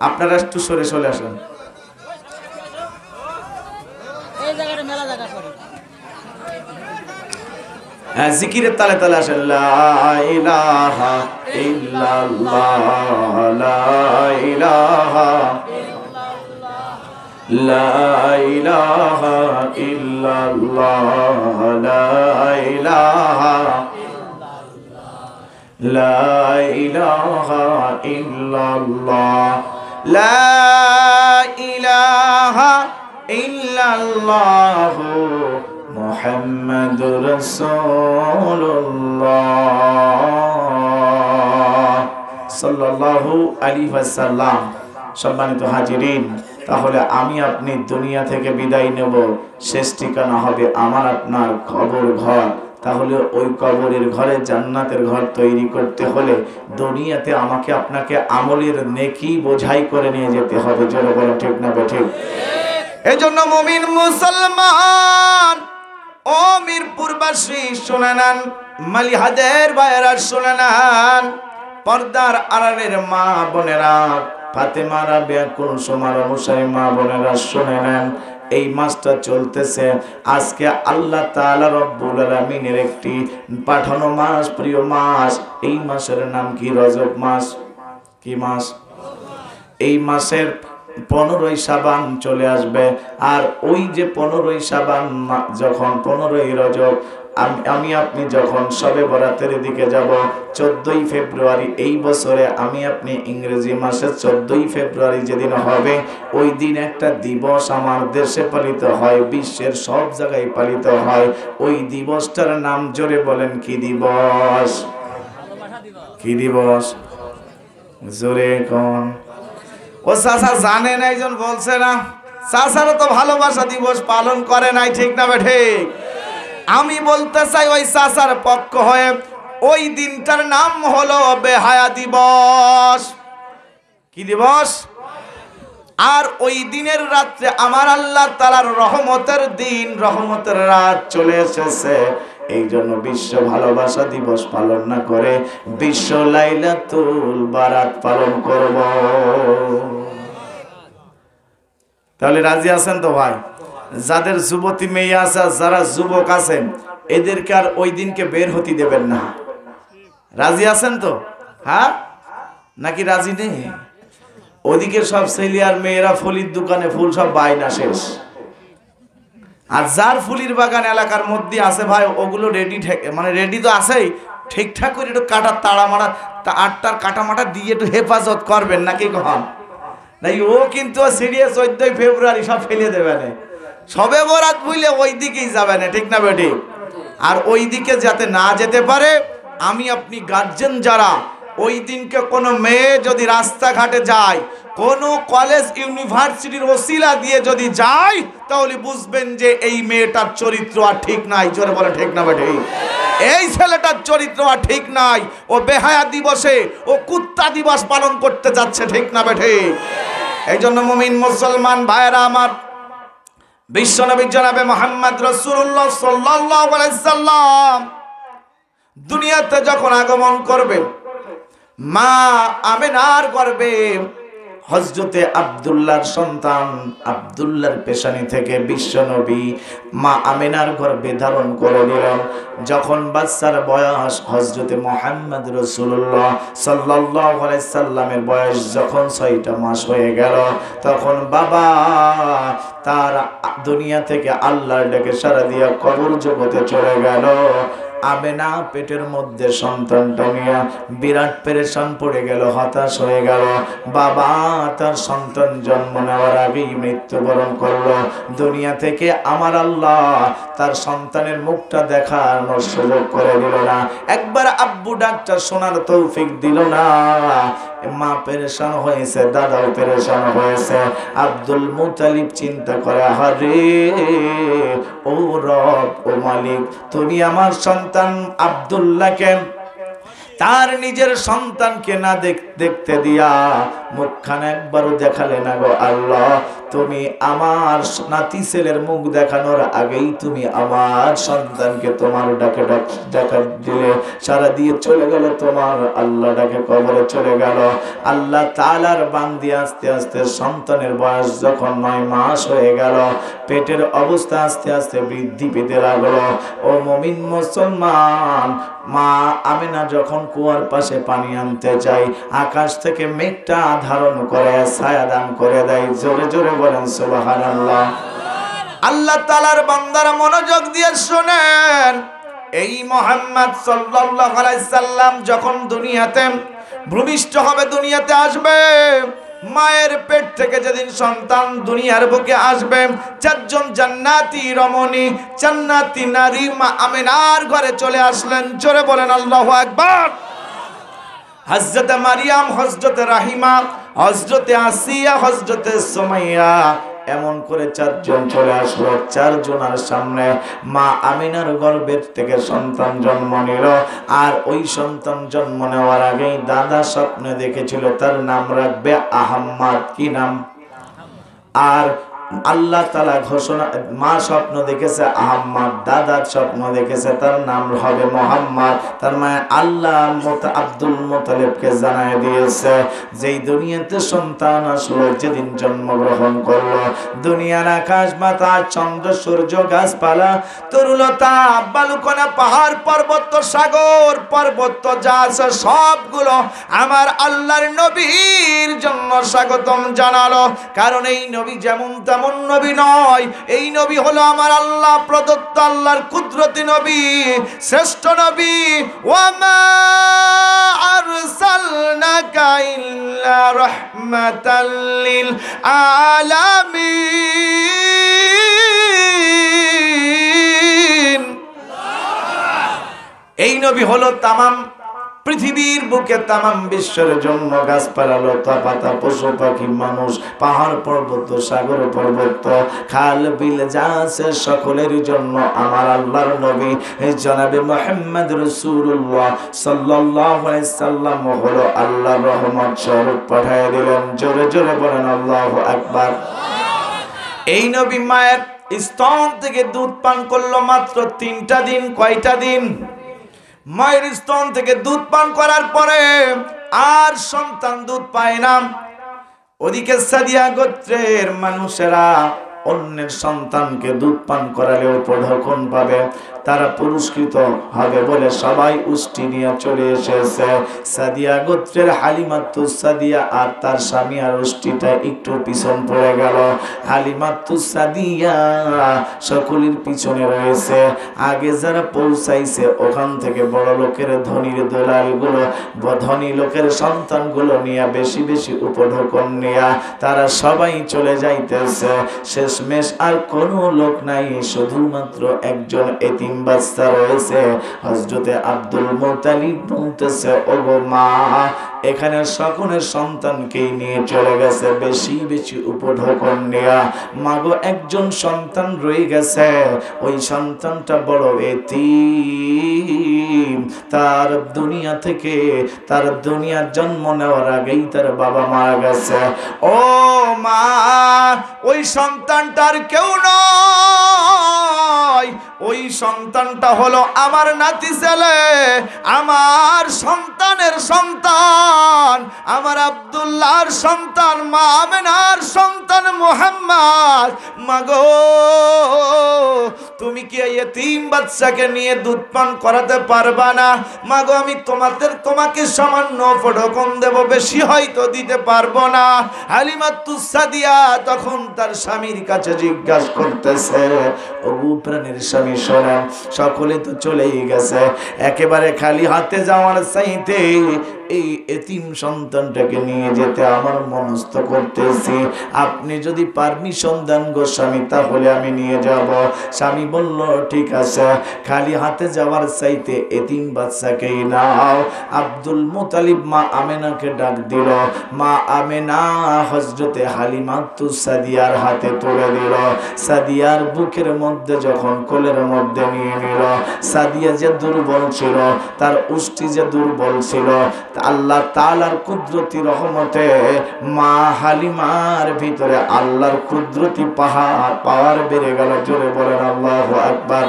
A: আপনারা একটু সরে চলে আসেন। জিকিরের তালে তালে আসেন। লা ইলাহা ইল্লাল্লাহ, লা ইলাহা, লা ইলাহা ইল্লাল্লাহ, লা ইলাহা, লা ইলাহা ইল্লাল্লাহ, লা ইলাহা ইল্লাল্লাহ মুহাম্মাদুর রাসূলুল্লাহ সাল্লাল্লাহু আলাইহি ওয়াসাল্লাম। সম্মানিত হাজিরিন, তাহলে আমি আপনি দুনিয়া থেকে বিদায় নেব, শেষ ঠিকানা হবে আমার আপনার কবর ঘর। তাহলে ওই কবরের ঘরে জান্নাতের ঘর তৈরি করতে হলে দুনিয়াতে আমাকে আপনাকে আমলের নেকি বোঝাই করে নিয়ে যেতে হবে। জোরে বলো ঠিক না বেঠিক? এই জন্য মুমিন মুসলমান ও মিরপুরবাসী শুনে নেন, মালিহাদের ভাইয়েরা শুনে নেন, পর্দার আড়ালের মা বোনেরা, ফাতেমা রাবিয়া কুলসুমার অনুসারী মা বোনেরা শুনে নেন, এই মাসটা চলতেছে আজকে আল্লাহ তাআলা রব্বুল আলামিনের একটি পাঠানো মাস, প্রিয় মাস। এই মাসের নাম কি? রজব মাস। কি মাস? এই মাসের 15ই শাবান চলে আসবে। আর ওই যে 15ই শাবান যখন 15ই রজব, আমি আপনি যখন শবে বরাতের দিকে যাব, 14ই ফেব্রুয়ারি এই বছরে আমি আপনি ইংরেজি মাসের 14ই ফেব্রুয়ারি যেদিন হবে, ওই দিন একটা দিবস আমার দেশে পালিত হয়, বিশ্বের সব জায়গায় পালিত হয়। ওই দিবসটার নাম জোরে বলেন, কি দিবস? কি দিবস? জোরে কোন? ও চাচা জানে না, একজন বলছে না, চাচারা তো ভালোবাসা দিবস পালন করে নাই, ঠিক না বেঠে? আমি বলতে চাই ওই চাচার পক্ষ হয়ে, ওই দিনটার নাম হলো বেহায়া দিবস। কি দিবস? আর ওই দিনের রাত্রে আমার আল্লাহ তাআলার রহমতের দিন, রহমতের রাত চলে এসেছে। এই জন্য বিশ্ব ভালোবাসা দিবস পালন না করে বিশ্ব লাইলাতুল বারাত পালন করব। তাহলে রাজি আছেন তো ভাই? যাদের যুবতী মেয়ে আছে, যারা যুবক আছেন, এদেরকে আর ওই দিনকে বের হতে দেবেন না। রাজি আছেন তো? হ্যাঁ নাকি রাজি নেই? ওদিকে সব ছেলে আর মেয়েরা ফুলির দোকানে ফুল সব বায়না শেষ। আর যার ফুলির বাগান এলাকার মধ্যে আছে ভাই, ওগুলো রেডি, মানে রেডি তো আছেই, ঠিকঠাক করে একটু কাটার তাড়া মারা, আটটার কাটা মাটা দিয়ে একটু হেফাজত করবেন নাকি কখন? নাই ও কিন্তু সিরিয়াস 14ই ফেব্রুয়ারি সব ফেলে দেবে না, সবে বরাত বুঝলে ওই দিকেই যাবে না, ঠিক না বেটি? আর ওই দিকে যাতে না যেতে পারে, আমি আপনি গার্জেন যারা ওই দিনকে কোনো মেয়ে যদি রাস্তাঘাটে যায়, কোনো কলেজ ইউনিভার্সিটির ওসিলা দিয়ে যদি যায়, তাহলে বুঝবেন যে এই মেয়েটার চরিত্র আর ঠিক নাই। জোরে বলে ঠিক না বেঠে? এই ছেলেটার চরিত্র আর ঠিক নাই, ও বেহায়া দিবসে ও কুত্তা দিবস পালন করতে যাচ্ছে, ঠিক না বেঠে? এই জন্য মুমিন মুসলমান ভাইয়েরা আমার, বিশ্বনবী জনাবে মুহাম্মদ রাসূলুল্লাহ সাল্লাল্লাহু আলাইহি সাল্লাম দুনিয়াতে যখন আগমন করবে, মা আমিনার গর্ভে হযরতে আব্দুল্লাহর সন্তান আব্দুল্লাহর পেশানি থেকে বিশ্বনবী মা আমিনার গর্ভে ধারণ করে দিলেন। যখন বাচ্চার বয়স হযরতে মুহাম্মদ রাসূলুল্লাহ সাল্লাল্লাহু আলাইহি সাল্লামের বয়স যখন 6টা মাস হয়ে গেল, তখন বাবা তার দুনিয়া থেকে আল্লাহর ডাকে সাড়া দিয়ে কবর জগতে চলে গেল। আমেনা পেটের মধ্যে সন্তানটা নিয়ে বিরাট পেরেশান পড়ে গেল, হতাশ হয়ে গেল। বাবা তার সন্তান জন্ম নেওয়ার আগেই মৃত্যুবরণ করলো। দুনিয়া থেকে আমার আল্লাহ তার সন্তানের মুখটা দেখানোর সুযোগ করে দিল না, একবার আব্বু ডাকটা শোনার তৌফিক দিল না। মা পেরেশান হয়েছে, দাদাও পেরেশান হয়েছে। আব্দুল মুতালিব চিন্তা করে, আরে ও রব, ও মালিক, তুমি আমার সন্তান আব্দুল্লাহকে তার নিজের সন্তানকে না দেখতে দিয়া মুখখানা একবারও দেখালে না গো আল্লাহ। তুমি আমার নাতি ছেলের মুখ দেখানোর আগেই তুমি আমার সন্তানকে তোমার ডাকে দেখা দিলে, সারা দিয়ে চলে গেল তোমার আল্লাহ ডাকে কবরে চলে গেল। আল্লাহ তাআলার বান্দি আস্তে আস্তে সন্তানের বয়স যখন 9 মাস হয়ে গেল, পেটের অবস্থা আস্তে আস্তে বৃদ্ধি পেতে লাগলো। ও মুমিন মুসলমান, মা আমিনা যখন কুয়ার পাশে পানি আনতে যায়, আকাশ থেকে মেঘটা ধারণ করে ছায়া দান করে দেয়। জোরে জোরে বলেন সুবহানাল্লাহ। আল্লাহ তাআলার বান্দারা মনোযোগ দিয়ে শুনেন, এই মুহাম্মদ সাল্লাল্লাহু আলাইহি সাল্লাম যখন দুনিয়াতে ভূমিষ্ঠ হবে, দুনিয়াতে আসবে, মায়ের পেট থেকে যেদিন সন্তান দুনিয়ার বুকে আসবে, 4 জন জান্নাতি রমণী, জান্নাতি নারী মা আমিনার ঘরে চলে আসলেন। জোরে বলেন আল্লাহু আকবার। হযরতে মারিয়াম, হযরতে রাহিমা, হযরতে আসিয়া, হযরতে সুমাইয়া, এমন করে 4 জন চলে আসলো। 4 জনের সামনে মা আমিনার গর্ভের থেকে সন্তান জন্ম নিল। আর ওই সন্তান জন্ম নেওয়ার আগেই দাদা স্বপ্নে দেখেছিল তার নাম রাখবে আহম্মদ। কি নাম? আর আল্লাহ তাআলা ঘোষণা, মা স্বপ্ন দেখেছে আহম্মদ, দাদা স্বপ্ন দেখেছে তার নাম হবে মুহাম্মদ। তার মানে আল্লাহ আব্দুল মুতালিবকে জানায় দিয়েছে, যেই দুনিয়াতে সন্তান আসলো, যেদিন জন্মগ্রহণ করলো, দুনিয়ার আকাশ বাতাস চন্দ্র সূর্য গাছপালা তরুলতা বালুকণা পাহাড় পর্বত সাগর পর্বত যা আছে সবগুলো আমার আল্লাহর নবীর জন্য স্বাগতম জানালো। কারণ এই নবী যেমন তেমন নবী নয়, এই নবী হলো আমার আল্লাহ প্রদত্ত, আল্লাহর কুদরতি নবী, শ্রেষ্ঠ নবী। ওয়ামা আরসালনাকা ইল্লা রাহমাতাল লিল আলামিন। এই নবী হলো তামাম পৃথিবীর বুকে, তামাম বিশ্বের জন্য গাছপালা লতা পাতা পশু পাখি মানুষ পাহাড় পর্বত সাগর পর্বত খাল বিল যা আছে সকলের জন্য আমার আল্লাহর নবী জনাবে মুহাম্মদ রাসূলুল্লাহ সাল্লাল্লাহু আলাইহি সাল্লাম হলো আল্লাহর রহমত স্বরূপ পাঠিয়ে দিলেন। জোরে জোরে বলেন আল্লাহু আকবার। এই নবী মায়ের স্তন থেকে দুধ পান করলো মাত্র 3টা দিন। কয়টা দিন? মায়ের স্তন থেকে দুধ পান করার পরে আর সন্তান দুধ পায় না। ওদিকে সাদিয়া গোত্রের মানুষেরা অন্যের সন্তানকে দুধ পান করালেও প্রঢকন পাবে, তারা পুরস্কৃত হবে বলে সবাই উষ্টি নিয়ে চলে এসেছে। সাদিয়া গোত্রের হালিমাতুস সাদিয়া আর তার স্বামী আর উষ্টিটা একটু পিছন পড়ে গেল। হালিমাতুস সাদিয়া সকলের পিছনে রয়েছে। আগে যারা পৌঁছাইছে ওখান থেকে বড় লোকের ধনীর দলালগুলো, ধনী লোকের সন্তানগুলো নিয়ে বেশি বেশি উপঢকন নিয়ে তারা সবাই চলে যাইতেছে। শেষ শেষমেশ আর কোনো লোক নাই, শুধুমাত্র একজন এতিম বাচ্চা রয়েছে। হযরতে আব্দুল মুত্তালিব বলতেছে, ওগো মা, এখানে সকলের সন্তানকেই নিয়ে চলে গেছে বেশি বেশি উপঢৌকন নেয়া। মাগো একজন সন্তান রয়ে গেছে, ওই সন্তানটা বড় এতিম। তার দুনিয়া থেকে, তার দুনিয়ার জন্ম নেওয়ার আগেই তার বাবা মারা গেছে। ও মা, ওই সন্তানটার কেউ নয়, ওই সন্তানটা হলো আমার নাতি ছেলে, আমার সন্তানের সন্তান, আমার আব্দুল্লাহর সন্তান, মা আমেনার সন্তান মুহাম্মদ। মাগো, তুমি কি এই এতিম বাচ্চাকে নিয়ে দুধ পান করাতে পারবা না? মাগো, আমি তোমাকে সামান্য উপঢৌকন দেব, বেশি হয়তো দিতে পারবো না। হালিমাতুস সাদিয়া তখন তার স্বামীর কাছে জিজ্ঞাসা করতেছে, ওগো প্রাণের স্বামী শোনেন, সকলে তো চলেই গেছে, একেবারে খালি হাতে যাওয়ার চাইতে এই এতিম সন্তানটাকে নিয়ে যেতে আমার মনস্থ করতেছি। আপনি যদি পারমিশন দেন গো স্বামী, তাহলে আমি নিয়ে যাব। স্বামী বলল, ঠিক আছে, খালি হাতে যাওয়ার চাইতে এতিম বাচ্চাকেই নাও। আব্দুল মুত্তালিব মা আমেনাকে ডাক দিল। মা আমেনা হযরতে হালিমাতুস সাদিয়ার হাতে তুলে দিল। সাদিয়ার বুকের মধ্যে যখন কোলের মধ্যে নিয়ে নিল, সাদিয়া যে দুর্বল ছিল, তার উষ্টি যে দুর্বল ছিল, আল্লাহ তাআলার কুদরতি রহমতে মা হালিমার ভিতরে আল্লাহর কুদরতি পাওয়ার বেড়ে গেল। জোরে বলেন আল্লাহু আকবার।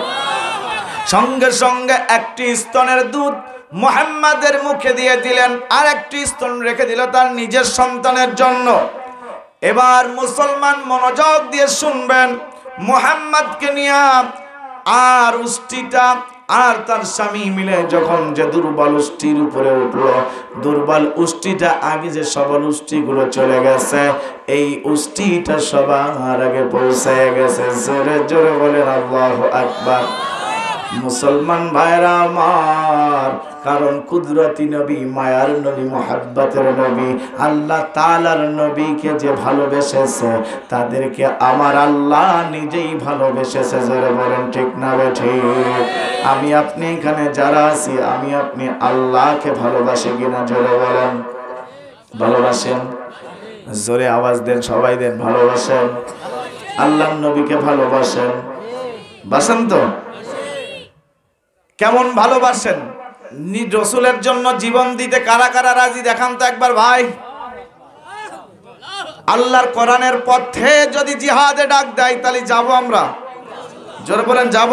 A: সঙ্গে সঙ্গে একটি স্তনের দুধ মুহাম্মাদের মুখে দিয়ে দিলেন, আর একটি স্তন রেখে দিল তার নিজের সন্তানের জন্য। এবার মুসলমান মনোযোগ দিয়ে শুনবেন, মুহাম্মাদকে নিয়ে আর উষ্টিটা আর তার স্বামী মিলে যখন যে দুর্বল উষ্টির উপরে উঠলো, দুর্বল উষ্টিটা আগে যে সবল উষ্টিগুলো চলে গেছে, এই উষ্টিটা সবার আগে পৌঁছায় গেছে। জোরে জোরে বলেন আল্লাহু আকবার। মুসলমান ভাইরা আমার, কারণ কুদরতি নবী, মায়ার নবী, মুহাব্বতের নবী, আল্লাহ তাআলার নবীকে যে ভালোবেসেছে, তাদেরকে আমার আল্লাহ নিজেই ভালোবেসেছে। জোরে বলেন ঠিক না ঠিক? আমি আপনি এখানে যারা আছি, আমি আপনি আল্লাহকে ভালোবাসি কিনা? জোরে বলেন। ভালোবাসেন? জোরে আওয়াজ দেন, সবাই দেন। ভালোবাসেন? আল্লাহর নবীকে ভালোবাসেন? বাসেন তো? কেমন ভালোবাসেন? রাসূলের জন্য জীবন দিতে কারা কারা রাজি দেখান তো একবার ভাই। আল্লাহর কোরআনের পথে যদি জিহাদে ডাক দেয়, তাহলে যাব আমরা। জোরে বলেন, যাব।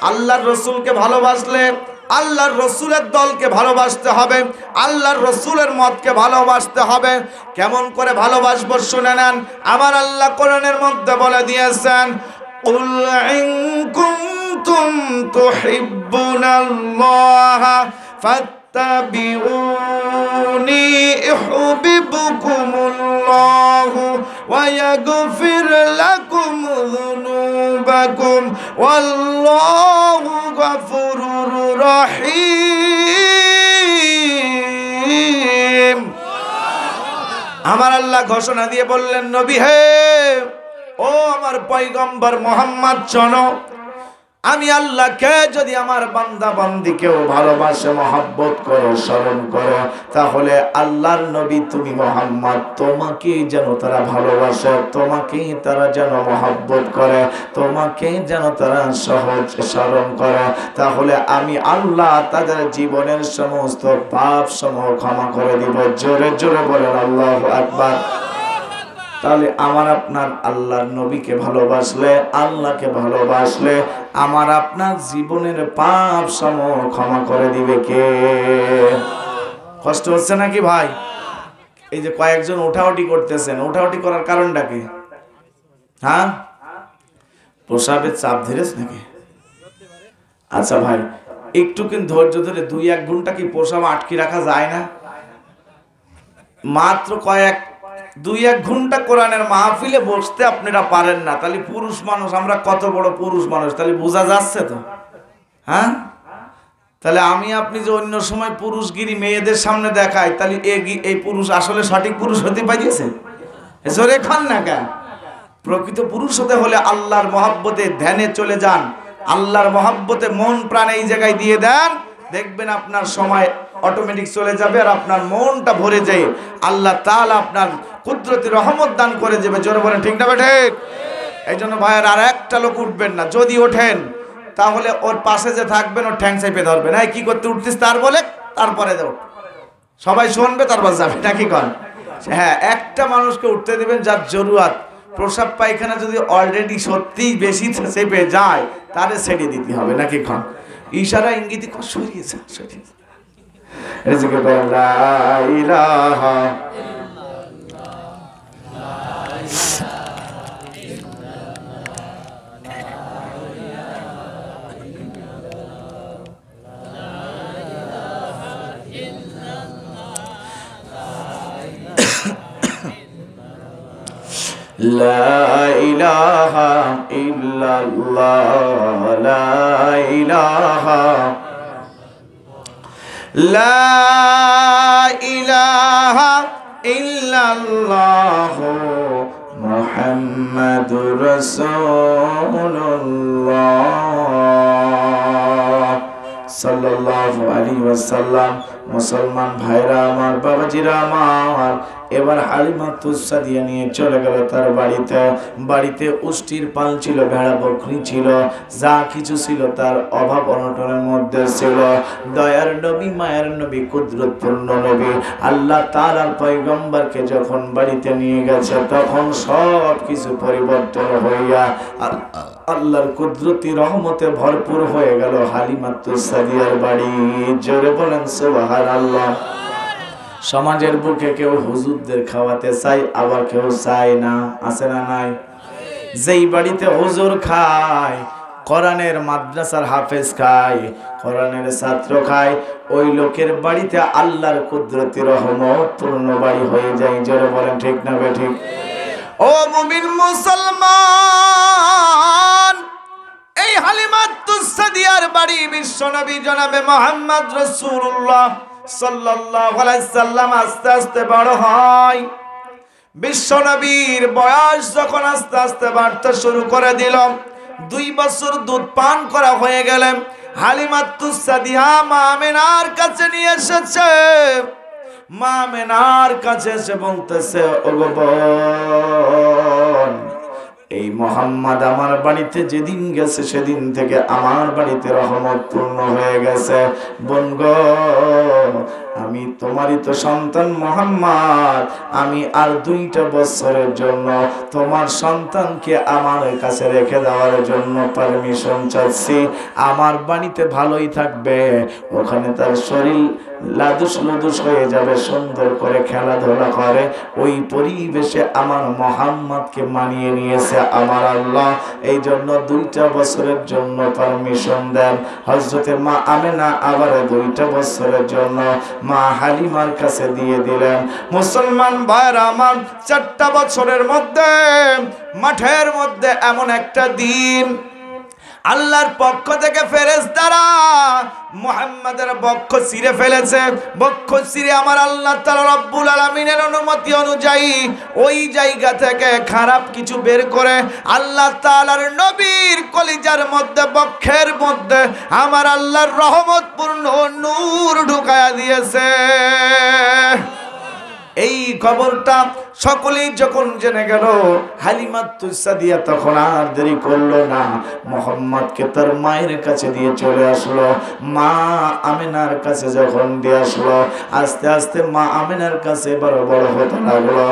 A: আল্লাহর রাসূলকে ভালোবাসলে আল্লাহর রাসূলের দলকে ভালোবাসতে হবে, আল্লাহর রাসূলের মতকে ভালোবাসতে হবে। কেমন করে ভালোবাসবো শুনে নেন। আমার আল্লাহ কোরআনের মধ্যে বলে দিয়েছেন, قل إن كنتم تحبون الله فاتبعوني يحببكم الله ويغفر لكم ذنوبكم والله غفور رحيم। আমার আল্লাহ ঘোষণা দিয়ে বললেন, নবী হে, ও আমার পয়গম্বর মুহাম্মদ, শোনো, আমি আল্লাহকে যদি আমার বান্দা বান্দীকেও ভালোবাসে, মহব্বত করে, স্মরণ করে, তাহলে আল্লাহর নবী তুমি মুহাম্মদ, তোমাকে যেন তারা ভালোবাসে, তোমাকে তারা যেন মহব্বত করে, তোমাকে যেন তারা সহজ স্মরণ করে, তাহলে আমি আল্লাহ তাদের জীবনের সমস্ত পাপ সমূহ ক্ষমা করে দিব। জোরে জোরে বলেন আল্লাহু আকবার। তাহলে আমার আপনার আল্লাহর নবীকে ভালোবাসলে, আল্লাহকে ভালোবাসলে, আমার আপনার জীবনের পাপ সমূহ ক্ষমা করে দিবে কে? কষ্ট হচ্ছে নাকি ভাই? এই যে কয়েকজন ওঠাউঠি করতেছেন, ওঠাউঠি করার কারণটা কি? হ্যাঁ, প্রসাবের চাপ ধরেছে নাকি? আচ্ছা ভাই, একটু কিন্তু ধৈর্য ধরে 2-1 ঘন্টা কি প্রসাব আটকে রাখা যায় না? মাত্র 2-1 ঘন্টা কোরআনের মাহফিলে বসতে আপনারা পারেন না, তাহলে পুরুষ মানুষ, আমরা কত বড় পুরুষ মানুষ, তাহলে বোঝা যাচ্ছে তো? হ্যাঁ, তাহলে আমি আপনি যে অন্য সময় পুরুষগিরি মেয়েদের সামনে দেখাই, তাহলে এই পুরুষ আসলে সঠিক পুরুষ হতে পারিয়েছে? জোরে খান না কেন? প্রকৃত পুরুষ হতে হলে আল্লাহর মহব্বতে ধ্যানে চলে যান, আল্লাহর মহব্বতে মন প্রাণ এই জায়গায় দিয়ে দেন, দেখবেন আপনার সময় অটোমেটিক চলে যাবে আর আপনার মনটা ভরে যায়, আল্লাহ তাআলা আপনার কুদরতি রহমত দান করে যাবে। জোরে বলেন ঠিক না ঠিক? এই জন্য ভাইয়ের আর একটা লোক উঠবেন না, যদি ওঠেন তাহলে ওর পাশে যে থাকবেন ওর ঠ্যাং চেপে ধরবেন, হ্যাঁ কি করতে উঠতিস তার বলে, তারপরে দেব সবাই শুনবে তারপর যাবে নাকি কন? হ্যাঁ, একটা মানুষকে উঠতে দেবেন যার জরুরত, প্রসাব পায়খানা যদি অলরেডি সত্যিই বেশি চেপে যায় তাহলে ছেড়ে দিতে হবে নাকি কন? ইশারা ইঙ্গিতে সরিয়েছে সরিয়েছে। লা ইলাহা লা ইলাহা ইল্লাল্লাহ লা ইলাহা লা ইলাহা ইল্লাল্লাহ মুহাম্মাদুর রাসূলুল্লাহ সাল্লাল্লাহু আলাইহি ওয়াসাল্লাম। মুসলমান ভাইরা আমার, বাবাজিরা আমার, এবার হালিমা তুসাদিয়া নিয়ে চলে গেল তার বাড়িতে। বাড়িতে উষ্টির পাল ছিল, ভেড়া বকরি ছিল, যা কিছু ছিল তার অভাব অনটনের মধ্যে ছিল। দয়ার নবী, মায়ের নবী, কুদরতপূর্ণ নবী আল্লাহ তাআলার পয়গম্বরকে যখন বাড়িতে নিয়ে গেছে তখন সব কিছু পরিবর্তন হইয়া আল্লাহর কুদরতি রহমতে ভরপুর হয়ে গেল হালিমা তুসাদিয়ার বাড়ি। জোরে বলেন সুবহানাল্লাহ। সমাজের বুকে কেউ হুজুরদের খাওয়াতে চাই, আবার কেউ চায় না, আছে না নাই? যেই বাড়িতে হুজুর খায়, কোরআনের মাদ্রাসার হাফেজ খায়, কোরআনের ছাত্র খায়, ওই লোকের বাড়িতে আল্লাহর কুদরতি রহমত পূর্ণ বাড়ি হয়ে যায়। জোরে বলেন ঠিক না বেঠিক? ও মুমিন মুসলমান, এই হালিমা তুসাদিয়ার বাড়ি বিশ্বনবী জনাবে মুহাম্মদ রাসূলুল্লাহ সাল্লাল্লাহু আলাইহি সাল্লাম আস্তে আস্তে বড় হয়। বিশ্বনবীর বয়স যখন আস্তে আস্তে বাড়তে শুরু করে দিল, 2 বছর দুধ পান করা হয়ে গেলেন, হালিমা তুসাদিয়া মা আমিনার কাছে নিয়ে এসেছে। মা আমিনার কাছে এসে বলতেছে, ওগো বোন, এই মোহাম্মদ আমার বাড়িতে যেদিন গেছে সেদিন থেকে আমার বাড়িতে রহমত পূর্ণ হয়ে গেছে। বোন গো, আমি তোমারই তো সন্তান মোহাম্মদ, আমি আর 2টা বছরের জন্য তোমার সন্তানকে আমার কাছে রেখে দেওয়ার জন্য পারমিশন চাচ্ছি। আমার বাড়িতে ভালোই থাকবে, ওখানে তার শরীর লাদুস লুদুস হয়ে যাবে, সুন্দর করে খেলাধুলা করে, ওই পরিবেশে আমার মোহাম্মদকে মানিয়ে নিয়েছে আমার আল্লাহ। এই জন্য 2টা বছরের জন্য পারমিশন দেন। হযরতে মা আমেনা আবার 2টা বছরের জন্য মা হালিমার কাছে দিয়ে দিলেন। মুসলমান ভাইরা আমার, 4টা বছরের মধ্যে মাঠের মধ্যে এমন একটা দিন আল্লাহর পক্ষ থেকে ফেরেশতারা মুহাম্মাদের বক্ষ ছিঁড়ে ফেলেছে। বক্ষ ছিঁড়ে আমার আল্লাহ তাআলা রব্বুল আলামিনের অনুমতি অনুযায়ী ওই জায়গা থেকে খারাপ কিছু বের করে আল্লাহ তাআলার নবীর কলিজার মধ্যে, বক্ষের মধ্যে আমার আল্লাহর রহমতপূর্ণ নূর ঢুকায়া দিয়েছে। এই খবরটা সকলেই যখন জেনে গেল, হালিমা তুসাদিয়া তখন আর দেরি করলো না, মুহাম্মদকে তার মায়ের কাছে দিয়ে চলে আসলো। মা আমিনার কাছে যখন দিয়ে আসলো, আস্তে আস্তে মা আমিনার কাছে বড় বড় হতে লাগলো।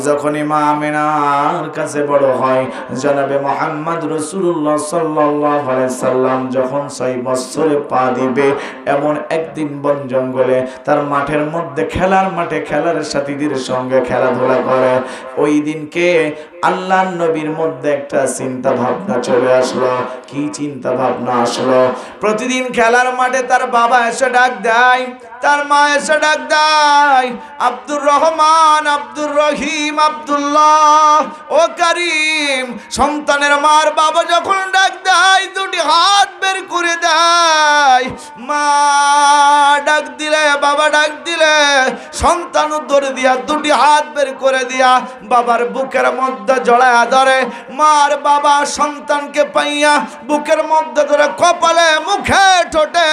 A: যখনই মা আমিনার কাছে বড় হয়, জনাবে মুহাম্মদ রাসূলুল্লাহ সাল্লাল্লাহু আলাইহি সাল্লাম যখন 6 বছরে পা দিবে, এমন একদিন বন জঙ্গলে তার মাঠের মধ্যে, খেলার মাঠে খেলার সাথীদের সঙ্গে খেলাধুলা করে। ওই দিনকে আল্লাহর নবীর মধ্যে একটা চিন্তা ভাবনা চলে আসলো। কি চিন্তা ভাবনা আসলো? প্রতিদিন খেলার মাঠে তার বাবা এসে ডাক দেয়, তার মা এসে ডাক দেয়, আব্দুর রহমান, আব্দুর রহিম, আব্দুল্লাহ, ও করিম। সন্তানের মার বাবা যখন ডাক দেয়, 2টি হাত বের করে দেয়। মা ডাক দিলে, বাবা ডাক দিলে, সন্তান উত্তর দিয়া 2টি হাত বের করে দিয়া বাবার বুকের মধ্যে মধ্যে জড়ায়া ধরে। মার বাবা সন্তানকে পাইয়া বুকের মধ্যে ধরে কপালে মুখে ঠোঁটে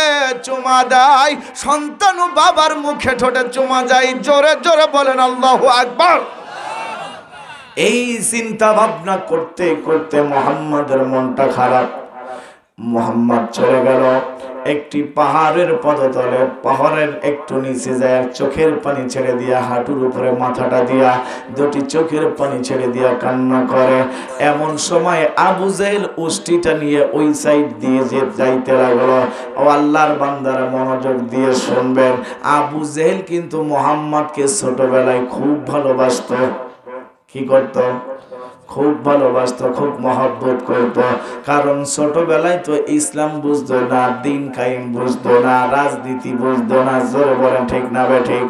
A: চুমা দেয়, সন্তানও বাবার মুখে ঠোঁটে চুমা যায়। জোরে জোরে বলেন আল্লাহু আকবার। এই চিন্তা ভাবনা করতে করতে মুহাম্মাদের মনটা খারাপ। মুহাম্মদ চলে গেল একটি পাহাড়ের পদতলে, পাহাড়ের একটু নিচে যায়, চোখের পানি ছেড়ে দিয়া, হাঁটুর উপরে মাথাটা দিয়া, দুটি চোখের পানি ছেড়ে দিয়া কান্না করে। এমন সময় আবু জেহেল উষ্টিটা নিয়ে ওই সাইড দিয়ে যে যাইতে লাগলো। ও আল্লাহর বান্দারা মনোযোগ দিয়ে শুনবেন, আবু জেহেল কিন্তু মুহাম্মদকে ছোটবেলায় খুব ভালোবাসতো। কি করত? খুব ভালোবাসত, খুব মহব্বত করত। কারণ ছোটবেলায় তো ইসলাম বুঝতো না, দিন কায়েম বুঝতো না, রাজনীতি বুঝতো না। জোরে বলেন ঠিক না বেঠিক?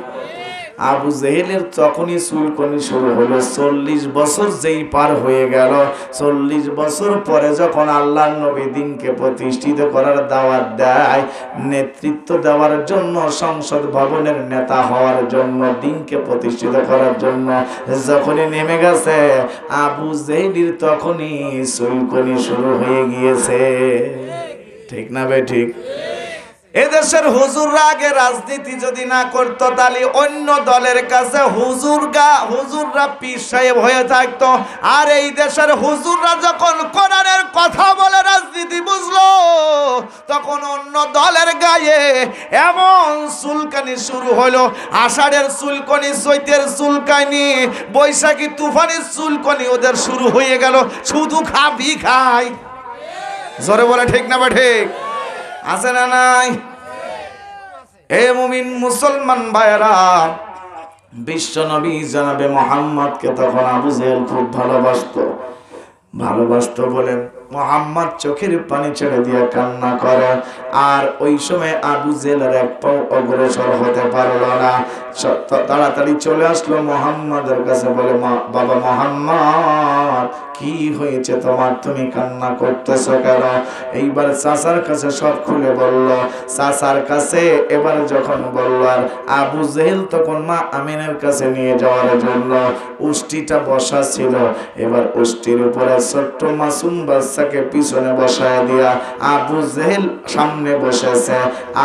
A: আবু জেহেলের তখনই চুলকনি শুরু হলো। 40 বছর যেই পার হয়ে গেল, 40 বছর পরে যখন আল্লাহর নবী দিনকে প্রতিষ্ঠিত করার দাওয়াত দেয়, নেতৃত্ব দেওয়ার জন্য, সংসদ ভবনের নেতা হওয়ার জন্য, দিনকে প্রতিষ্ঠিত করার জন্য যখনই নেমে গেছে, আবু জেহেলের তখনই চুলকনি শুরু হয়ে গিয়েছে। ঠিক না বে ঠিক? এদেশের হুজুররা আগে রাজনীতি যদি না করত, তাহলে অন্য দলের কাছে হুজুররা পীর সাহেব হয়ে থাকতো। আর এই দেশের হুজুররা যখন কোরআনের কথা বলে রাজনীতি বুঝলো, তখন অন্য দলের গায়ে এমন চুলকানি শুরু হলো। আষাঢ়ের চুলকানি, চৈতের চুলকানি, বৈশাখী তুফানের চুলকানি ওদের শুরু হয়ে গেল। শুধু খাবি খাই। জোরে বলে ঠিক না বা ঠিক? আছে না নাই? এ মুমিন মুসলমান ভাইরা, বিশ্ব নবী জনাবে মুহাম্মদকে তখন আবু জেহেল খুব ভালোবাসতো বলে মুহাম্মদ চোখের পানি ছেড়ে দিয়ে কান্না করে। আর ওই সময় আবু জেহেলের এক পাও অগ্রসর হতে পারলো না। তাড়াতাড়ি চলে আসলো মুহাম্মাদের কাছে, বলে বাবা মুহাম্মদ, কি হয়েছে তোমার? তুমি কান্না করতেছো কেন? এইবার চাচার কাছে সব খুলে বলল। চাচার কাছে এবার যখন বলল, আর আবু জেহেল তখন মা আমিনের কাছে নিয়ে যাওয়ার জন্য উষ্টিটা বসা ছিল। এবার উষ্টির উপরে ছোট্ট মাসুম বাচ্চাকে পিছনে বসায় দিয়া আবু জেহেল সামনে বসেছে।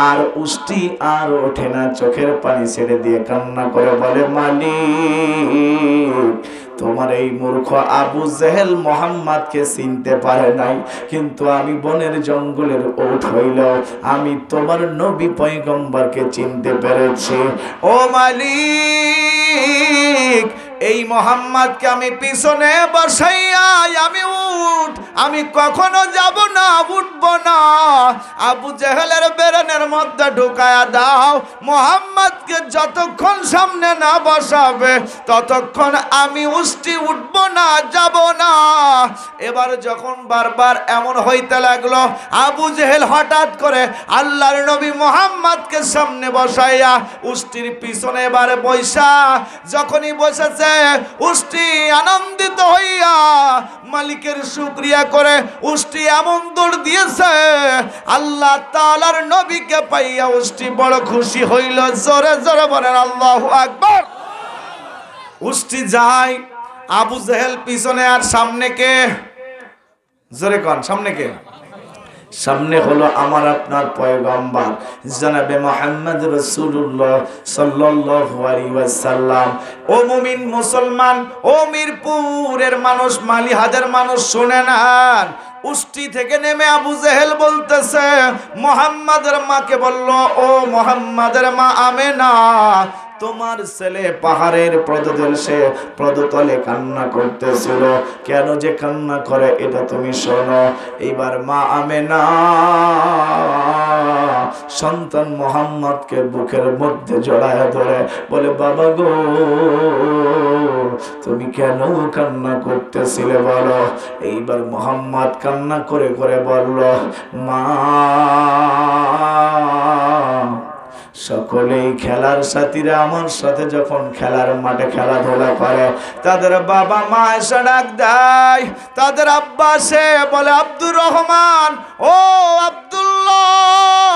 A: আর উষ্টি আর ওঠে না, চোখের পানি ছেড়ে দিয়ে কান্না করে বলে, মালিক, তোমার এই মূর্খ আবু জেহেল মুহাম্মদকে চিনতে পারে নাই, কিন্তু আমি বনের জঙ্গলের ওট হইলেও আমি তোমার নবী পয়গম্বরকে চিনতে পেরেছি। ও মালিক, এই মুহাম্মদকে আমি পিছনে বসাইয়া আমি কখনো যাব না, উঠব না। আবু জেহেলের বেরেনের মধ্যে ঢুকায়া দাও। মুহাম্মদকে যতক্ষণ সামনে না বসাবে ততক্ষণ আমি উষ্টি উঠব না, যাব না। এবার যখন বারবার এমন হইতে লাগলো, আবু জেহেল হঠাৎ করে আল্লাহর নবী মুহাম্মদকে সামনে বসাইয়া উষ্টির পিছনে এবারে বৈশা, যখনই বসেছে উষ্টি আনন্দিত হইয়া মালিকের শুকরিয়া করে উষ্টি এমন দৌড় দিয়েছে, আল্লাহ তাআলার নবীকে পাইয়া উষ্টি বড় খুশি হইল। জোরে জোরে বলেন আল্লাহু আকবার। উষ্টি যায়, আবু জেহেল পিছনে, আর সামনে কে? জোরে কোন, সামনে কে? সামনে হলো আমার আপনার পয়গম্বর জনাবে মুহাম্মদ রাসূলুল্লাহ সাল্লাল্লাহু আলাইহি ওয়াসাল্লাম। ও মুমিন মুসলমান, ও মিরপুরের মানুষ, মালিহাদের মানুষ, শুনে নেন। উষ্টি থেকে নেমে আবু জেহেল বলতেছে, মুহাম্মাদের মাকে বলল, ও মুহাম্মাদের মা আমেনা, তোমার ছেলে পাহাড়ের পদতলে কান্না করতেছিল, কেন যে কান্না করে এটা তুমি শোনো। এইবার মা আমেনা সন্তান মুহাম্মদকে বুকের মধ্যে জড়ায় ধরে বলে, বাবা গো, তুমি কেন কান্না করতেছিলে বলো। এইবার মুহাম্মদ কান্না করে করে বলল, মা, সকলেই খেলার সাথীরা আমার সাথে যখন খেলার মাঠে খেলাধুলা করে, তাদের বাবা মা এসে ডাক দেয়, তাদের আব্বা সে বলে, আব্দুর রহমান, ও আব্দুল্লাহ,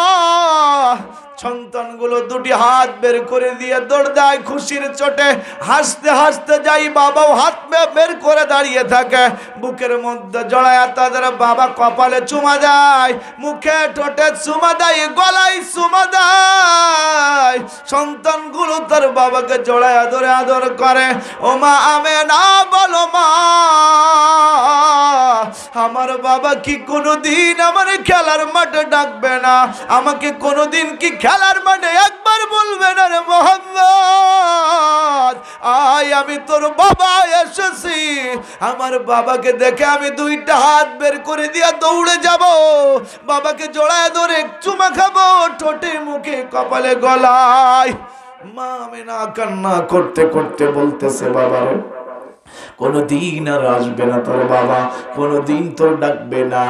A: সন্তানগুলো দুটি হাত বের করে দিয়ে দৌড় দেয় খুশির চোটে, হাসতে হাসতে যাই বাবাও হাত বের করে দাঁড়িয়ে থাকে, বুকের মধ্যে জড়ায়া তাদের বাবা কপালে চুমা দেয়, মুখে ঠোঁটে চুমা দেয়, গলায় চুমা দেয়। সন্তানগুলো তার বাবাকে জড়ায়া ধরে আদর করে। ও মা আমেনা বলো মা, আমার বাবা কি কোনোদিন আমার খেলার মাঠে ডাকবে না? আমাকে কোনোদিন কি খেলার মাঠে একবার বলবে না রে মোহাম্মদ, আয় আমি তোর বাবা এসেছি। আমার বাবাকে দেখে আমি দুইটা হাত বের করে দিয়া দৌড়ে যাব, বাবাকে জড়ায় ধরে চুমা খাবো, ঠোঁটে মুখে কপালে গলায়। মা আমেনা কান্না করতে করতে বলতেছে, বাবারে কোনদিন আর আসবে না তোর বাবা, কোনদিন তোর ডাকবে না।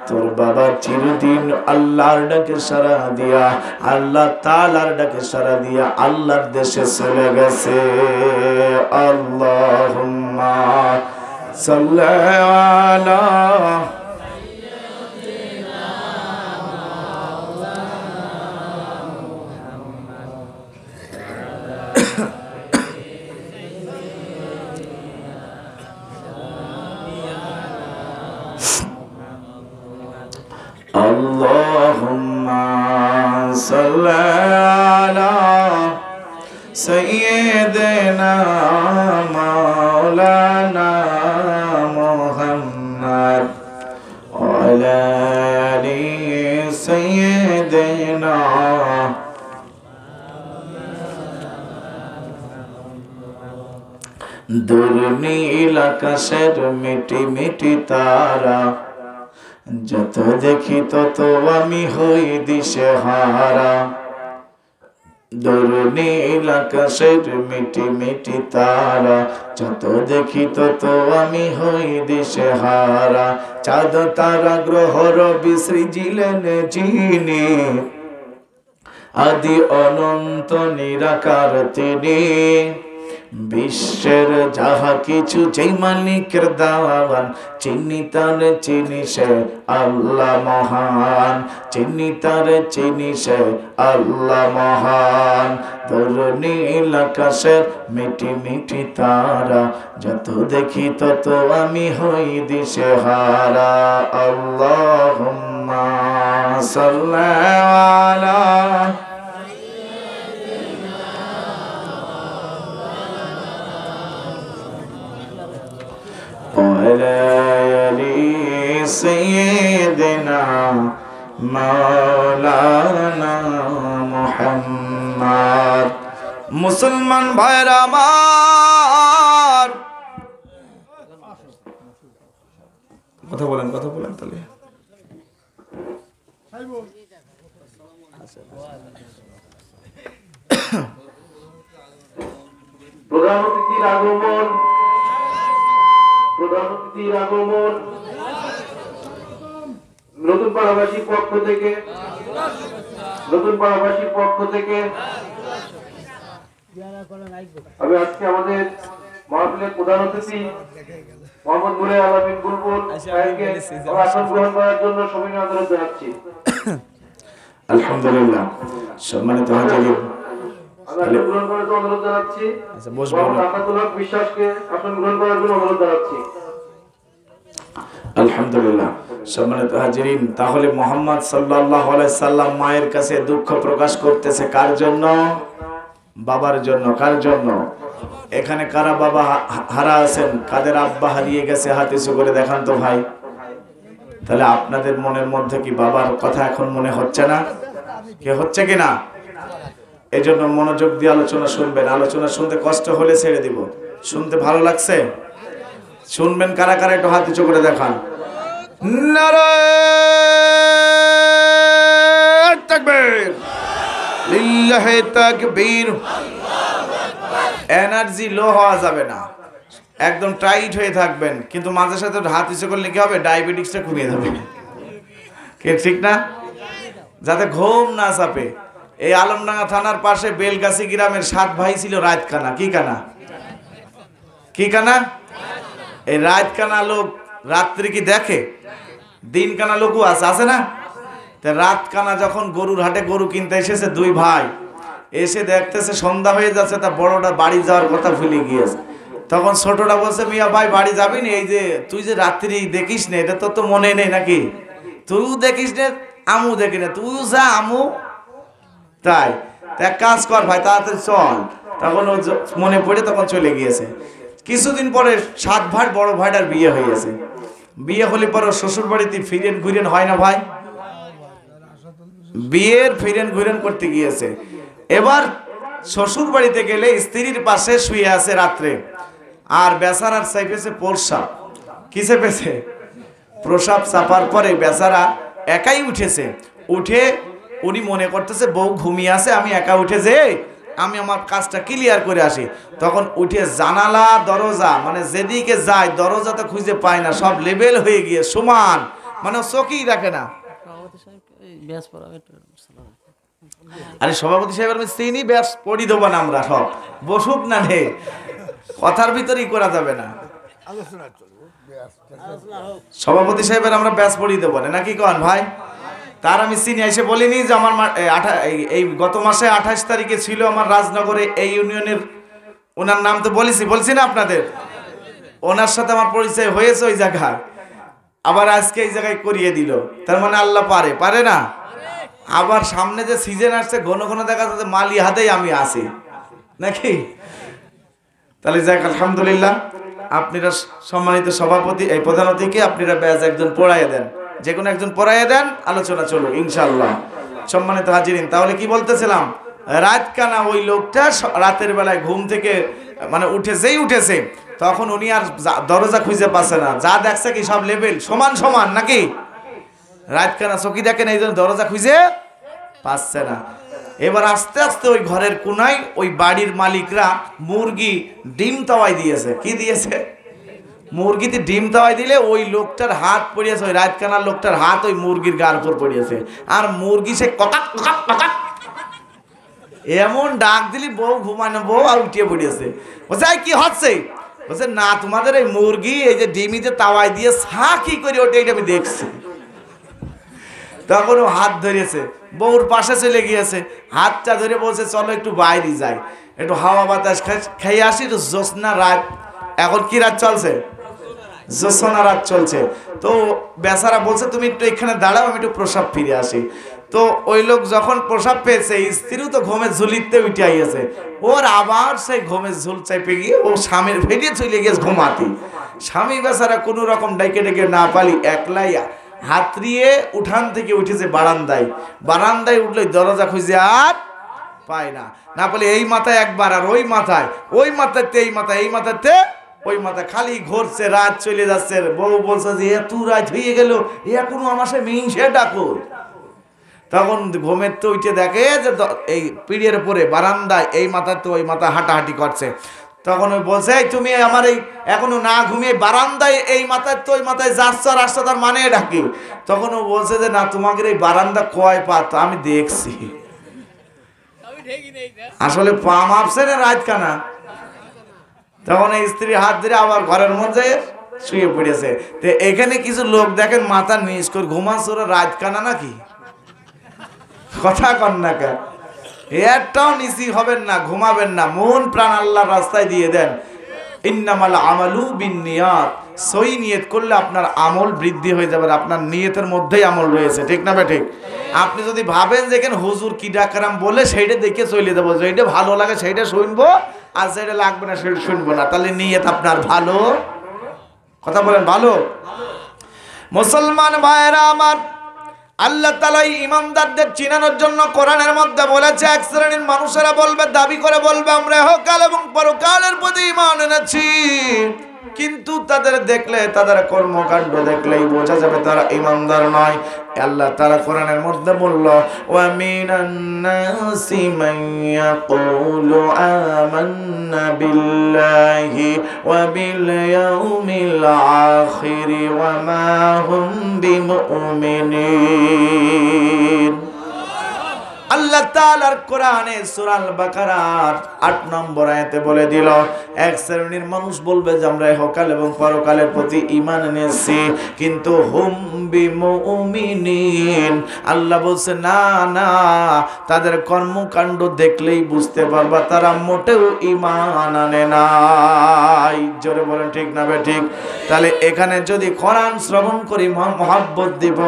A: তোর বাবা চিরদিন আল্লাহর ডাকে সাড়া দিয়া, আল্লাহ তাআলার ডাকে সাড়া দিয়া আল্লাহর দেশে চলে গেছে। আল্লাহুম্মা সাল্লি আলা Allahumma salli ala sayyidina maulana Muhammad wa ala ali sayyidina দুর্নীল আকাশের মিটি মিটি তারা, যত দেখি তত আমি হই দিশেহারা। দুর্নীল আকাশের মিটি মিটি তারা, যত দেখি তত আমি হই দিশেহারা। চাঁদ তারা গ্রহ রবি সৃজিলেন যিনি, আদি অনন্ত নিরাকার তিনি। বিশ্বের যাহা কিছু যেই মালিকের দাওয়ান, চিনি তার চিনি সে আল্লাহ মহান, চিনি তার চিনি সে আল্লাহ মহান। দুর্নীল আকাশের মিটি মিটি তারা, যত দেখি তত আমি হই দিশেহারা। আল্লাহুম্মা সাল্লি আলা সাইয়্যিদিনা মাওলানা মুহাম্মদ। মুসলমান ভাইরা আমার, কথা বলেন তাহলে। প্রধান অতিথির আগমন, প্রধান অতিথির আগমন নতুন পাড়াবাসীর পক্ষ থেকে, নতুন পাড়াবাসীর পক্ষ থেকে আমি আজকে আমাদের মাহফিলের প্রধান অতিথি মোহাম্মদ মুরে আলামিন বুলবুল সাহেবকে আসন গ্রহণ করার জন্য সবিনয় অনুরোধ জানাচ্ছি। আলহামদুলিল্লাহ। সম্মানিত হাজিরিন, আমি আসন গ্রহণ করার জন্য অনুরোধ জানাচ্ছি। আচ্ছা বসবো। আব্দুল্লাহ বিশ্বাসকে আসন গ্রহণ করার জন্য অনুরোধ জানাচ্ছি। আলহামদুলিল্লাহ। সম্মানিত হাজিরিন, তাহলে মুহাম্মদ সাল্লাল্লাহু আলাইহি সাল্লাম মায়ের কাছে দুঃখ প্রকাশ করতেছে কার জন্য? বাবার জন্য। কার জন্য? এখানে কারা বাবা হারা আছেন? কাদের আব্বা হারিয়ে গেছে? হাত উঁচু করে দেখান তো ভাই। তাহলে আপনাদের মনের মধ্যে কি বাবার কথা এখন মনে হচ্ছে না? কে হচ্ছে কিনা? এই জন্য মনোযোগ দিয়ে আলোচনা শুনবেন। আলোচনা শুনতে কষ্ট হলে ছেড়ে দিব, শুনতে ভালো লাগছে শুনবেন। কারা কারা একটু হাত উঁচু করে দেখান। নারায়ে তাকবীর, লিল্লাহি তাকবীর। এনার্জি লো হওয়া যাবে না, একদম টাইট হয়ে থাকবেন, কিন্তু মাঝে সাথে হাত উঁচু করলে কি হবে? ডায়াবেটিসটা কমিয়ে যাবে। ঠিক না? যাতে ঘুম না চাপে। এই আলমডাঙ্গা থানার পাশে বেলগাছি গ্রামের 7 ভাই ছিল রাতকানা। কি কানা? কি কানা? এই রাতকানা লোক রাত্রি কি দেখে? দিন কানা লোকও আছে, আছে না? তা রাত কানা যখন গরুর হাটে গরু কিনতে এসেছে দুই ভাই, এসে দেখতেছে সন্ধ্যা হয়ে যাচ্ছে, তা বড়টা বাড়ি যাওয়ার কথা ভুলে গিয়েছে। তখন ছোটটা বলছে, মিয়া ভাই বাড়ি যাবি না? এই যে তুই যে রাত্রি দেখিস না, এটা তোর তো মনে নেই নাকি? তুইও দেখিস না, আমু দেখি না, তুইও যা আমু তাই। এক কাজ কর ভাই, তাড়াতাড়ি চল। তখন ও মনে পড়ে তখন চলে গিয়েছে। কিছুদিন পরে 7 ভাই বড় ভাইটার বিয়ে হয়ে গেছে। বিয়ে হলে পরে শ্বশুর বাড়িতে ফিরেন ঘুরেন হয় না ভাই, বিয়ের ফিরেন ঘুরেন করতে গিয়েছে। এবার শ্বশুর বাড়িতে গেলে স্ত্রীর পাশে শুয়ে আছে রাত্রে, আর বেচারার চাইপেছে প্রসাব। কি চেপেছে? প্রসাব চাপার পরে বেচারা একাই উঠেছে। উঠে উনি মনে করতেছে বউ ঘুমিয়ে আছে, আমি একা উঠে যে আমি আমার কাজটা ক্লিয়ার করে আসি। তখন উঠে জানালা দরজা মানে যেদিকে যায় দরজা তো খুঁজে পায় না, সব লেবেল হয়ে গিয়ে সমান, মানে চোখেই রাখে না। আরে সভাপতি সাহেবের চিনি ব্যাস পড়ি দেবো না আমরা, সব বসুক না নে, কথার ভিতরেই করা যাবে না। সভাপতি সাহেবের আমরা ব্যাস পড়ি দেবো না, নাকি কন ভাই? তার আমি চিনি এসে বলিনি যে আমার এই গত মাসে 28 তারিখে ছিল আমার রাজনগরে এই ইউনিয়নের, ওনার নাম তো বলছি না আপনাদের, ওনার সাথে আমার পরিচয় হয়েছে ওই জায়গায়। আবার আজকে এই জায়গায় করিয়ে দিল, তার মানে আল্লাহ পারে না। আবার সামনে যে সিজন আসছে ঘন ঘন দেখা যাচ্ছে মালি হাতেই আমি আসি নাকি। তাহলে যাক আলহামদুলিল্লাহ, আপনারা সম্মানিত সভাপতি এই প্রধান অতিথিকে আপনারা ব্যাজ একজন পড়াইয়া দেন, যে কোনো একজন পড়াইয়া দেন, আলোচনা চলুক ইনশাআল্লাহ। সম্মানিত হাজিরিন, তাহলে কি বলতেছিলাম, রাত কানা ওই লোকটা রাতের বেলায় ঘুম থেকে মানে উঠেছে তখন উনি আর দরজা খুঁজে পাচ্ছে না, যা দেখছে কি সব লেভেল সমান সমান নাকি। রাত কানা চকি দেখেন, এই জন্য দরজা খুঁজে পাচ্ছে না। এবার আস্তে আস্তে ওই ঘরের কোনায় ওই বাড়ির মালিকরা মুরগি ডিম তাওয়াই দিয়েছে। কি দিয়েছে? মুরগিতে ডিম তাওয়াই দিলে ওই লোকটার হাত পড়িয়েছে, ওই রাত কানার লোকটার হাত ওই মুরগির গার উপর পড়িয়েছে, আর মুরগি সে ককাক ককাক ককাক এমন ডাক দিলি বউ ঘুমানো বউ আর উঠিয়ে পড়িয়েছে। বলছে কি হচ্ছে? বলছে না, তোমাদের এই মুরগি এই যে ডিমিতে তাওয়াই দিয়ে ছা কি করে ওটা এটা আমি দেখছি। তখন ও হাত ধরেছে, বউর পাশে চলে গিয়েছে, হাতটা ধরে বলছে চলো একটু বাইরে যাই, একটু হাওয়া বাতাস খেয়ে আসি। তো জ্যোৎস্না রাত, এখন কি রাত চলছে? জ্যোৎস্না রাত চলছে। তো বেচারা বলছে তুমি একটু এখানে দাঁড়াও, আমি একটু প্রসাব ফিরে আসি। তো ওই লোক যখন প্রসাব পেয়েছে, স্ত্রীও তো ঘুমের ঝুলিতে উঠে আইয়াছে, ওর আবার সেই ঘুমের ঝুল চাইপে গিয়ে ও স্বামীর ফেরিয়ে চলে গিয়েছে ঘুমাতে। স্বামী বেচারা কোনো রকম ডাইকে ডেকে না পালি একলাই হাতড়িয়ে উঠান থেকে উঠেছে বারান্দায় উঠলে দরজা খুঁজে আর পায় না। না পেলে এই মাথায় একবার, আর ওই মাথাতে এই মাথায়, এই মাথাতে ওই মাথা, খালি ঘুরছে, রাত চলে যাচ্ছে। বউ বলছে যে এত রাত হয়ে গেল, এখনো আমার সে মিংসে ডাকো। তখন ঘুমের তো উঠে দেখে যে এই পিড়ের উপরে বারান্দায় এই মাথা তো ওই মাথা হাঁটাহাঁটি করছে। তখন ওই বলছে তুমি আমার এই এখনো না ঘুমিয়ে বারান্দায় এই মাথায় তো ওই মাথায় যাচ্ছ রাস্তা, তার মানে ডাকি। তখন ও বলছে যে না, তোমাদের এই বারান্দা কয় পা? তো আমি দেখছি, আসলে পা মাপছে না রাত কানা। তখন এই স্ত্রী হাত ধরে আবার ঘরের মধ্যে শুয়ে পড়েছে। তো এখানে কিছু লোক দেখেন মাথা নিচ করে ঘুমাচ্ছে, ওরা রাত কানা নাকি? কথা কন না কেন? একটাও নিচি হবেন না, ঘুমাবেন না, মন প্রাণ আল্লাহর রাস্তায় দিয়ে দেন। ইন্নামাল আমালু বিন্নিয়াত, সই নিয়ত করলে আপনার আমল বৃদ্ধি হয়ে যাবে, আপনার নিয়তের মধ্যেই আমল রয়েছে, ঠিক না ঠিক? আপনি যদি ভাবেন যে এখানে হুজুর কি ডাকরাম বলে সেইটা দেখে চলে যাবো, যেটা ভালো লাগে সেইটা শুনবো, আর যেটা লাগবে না সেটা শুনবো না, তাহলে নিয়ত আপনার ভালো। কথা বলেন ভালো। মুসলমান ভাইয়েরা আমার, আল্লাহ তাআলা ইমানদারদের চিনানোর জন্য কোরআনের মধ্যে বলেছে, এক শ্রেণীর মানুষেরা বলবে, দাবি করে বলবে আমরা ইহকাল এবং পরকালের প্রতি ঈমান এনেছি, কিন্তু তাদের দেখলে, তাদের কর্মকাণ্ড দেখলেই বোঝা যাবে তারা ঈমানদার নয়। আল্লাহ তাআলা কোরআনের মধ্যে বলল, ওয়া মিনান নাসি মান ইয়াকুলু আমান্না বিল্লাহি ওয়া বিল ইয়াউমিল আখির ওয়া মা হুম বিমুমিনিন। আল্লাহ তাআলার কোরআনে সূরা আল বাকারার ৮ নম্বর আয়াতে বলে দিল, এক শ্রেণীর মানুষ বলবে যে আমরা ইহকাল এবং পরকালের প্রতি ঈমান এনেছি, কিন্তু হুম বিমুমিনিন, আল্লাহ বলছে না না, তাদের কর্মকাণ্ড দেখলেই বুঝতে পারবা তারা মোটেও ঈমান আনে নাই। জোরে বলেন ঠিক না ঠিক? তাহলে এখানে যদি কোরআন শ্রবণ করি, মহব্বত দিব,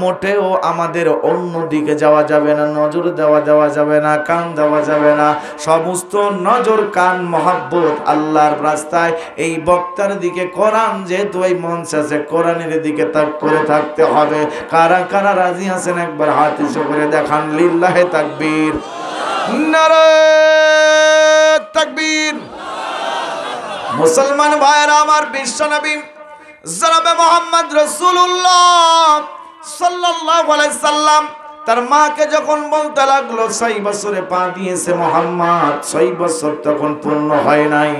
A: মোটেও আমাদের অন্য দিকে যাওয়া যাবে না, নজর দেওয়া যাবে না, কান দেওয়া যাবে না। সমস্ত নজর কান মহব্বত আল্লাহর রাস্তায়, এই বক্তার দিকে। কোরআন যেহেতু এই মঞ্চ আছে, কোরআনের দিকে তাক করে থাকতে হবে। কারা কারা রাজি আছেন একবার হাত উঁচু করে দেখান। লিল্লাহে তাকবীর, নারে তাকবীর। মুসলমান ভাইরা আমার, বিশ্বনবী জনাবে মুহাম্মদ রাসূলুল্লাহ সাল্লাল্লাহু আলাইহি সাল্লাম তার মাকে যখন বলতে লাগলো 6 বছরে পা দিয়েছে মুহাম্মদ, 6 বছর তখন পূর্ণ হয় নাই।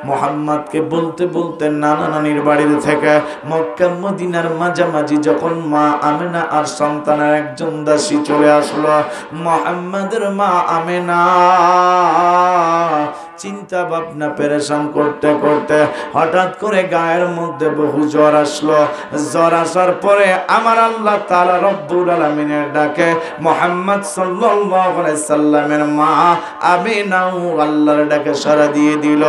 A: মুহাম্মদকে বলতে বলতে নানা নানির বাড়ির থেকে মক্কা মদিনার মাঝামাঝি যখন মা আমেনা আর সন্তানের একজন দাসী চলে আসলো, মুহাম্মদের মা আমেনা চিন্তা ভাবনা পেরেশান করতে করতে হঠাৎ করে গায়ের মধ্যে বহু জ্বর আসলো। জ্বর আসার পরে আমার আল্লাহ তাআলা রব্বুল আলামিনের ডাকে মুহাম্মদ সাল্লাল্লাহু আলাইহি সাল্লামের মা আমিনাও আল্লাহর ডাকে সাড়া দিয়ে দিল।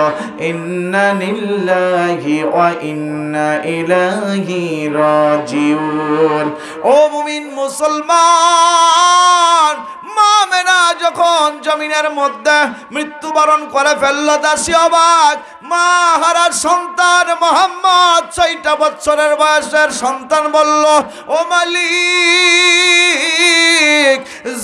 A: ইন্না লিল্লাহি ওয়া ইন্না ইলাইহি রাজিউন। ও মুমিন মুসলমান, মা আমেনা যখন জমিনের মধ্যে মৃত্যুবরণ করে ফেলল, দাসী অবাক। মা হারার সন্তান মুহাম্মদ 6টা বছরের বয়সের সন্তান বলল, ও মালিক,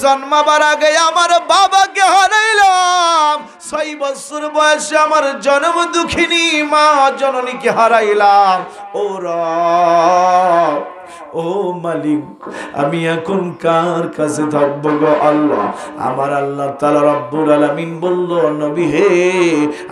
A: জন্মাবার আগে আমার বাবাকে হারাইলাম, 6 বছর বয়সে আমার জন্ম দুঃখিনী মা জননীকে হারাইলাম। ও রব, ও মালিক, আমি এখন কার কাছে থাকবো গো আল্লাহ? আমার আল্লাহ তাআলা রব্বুল আলামিন বলল, নবী হে,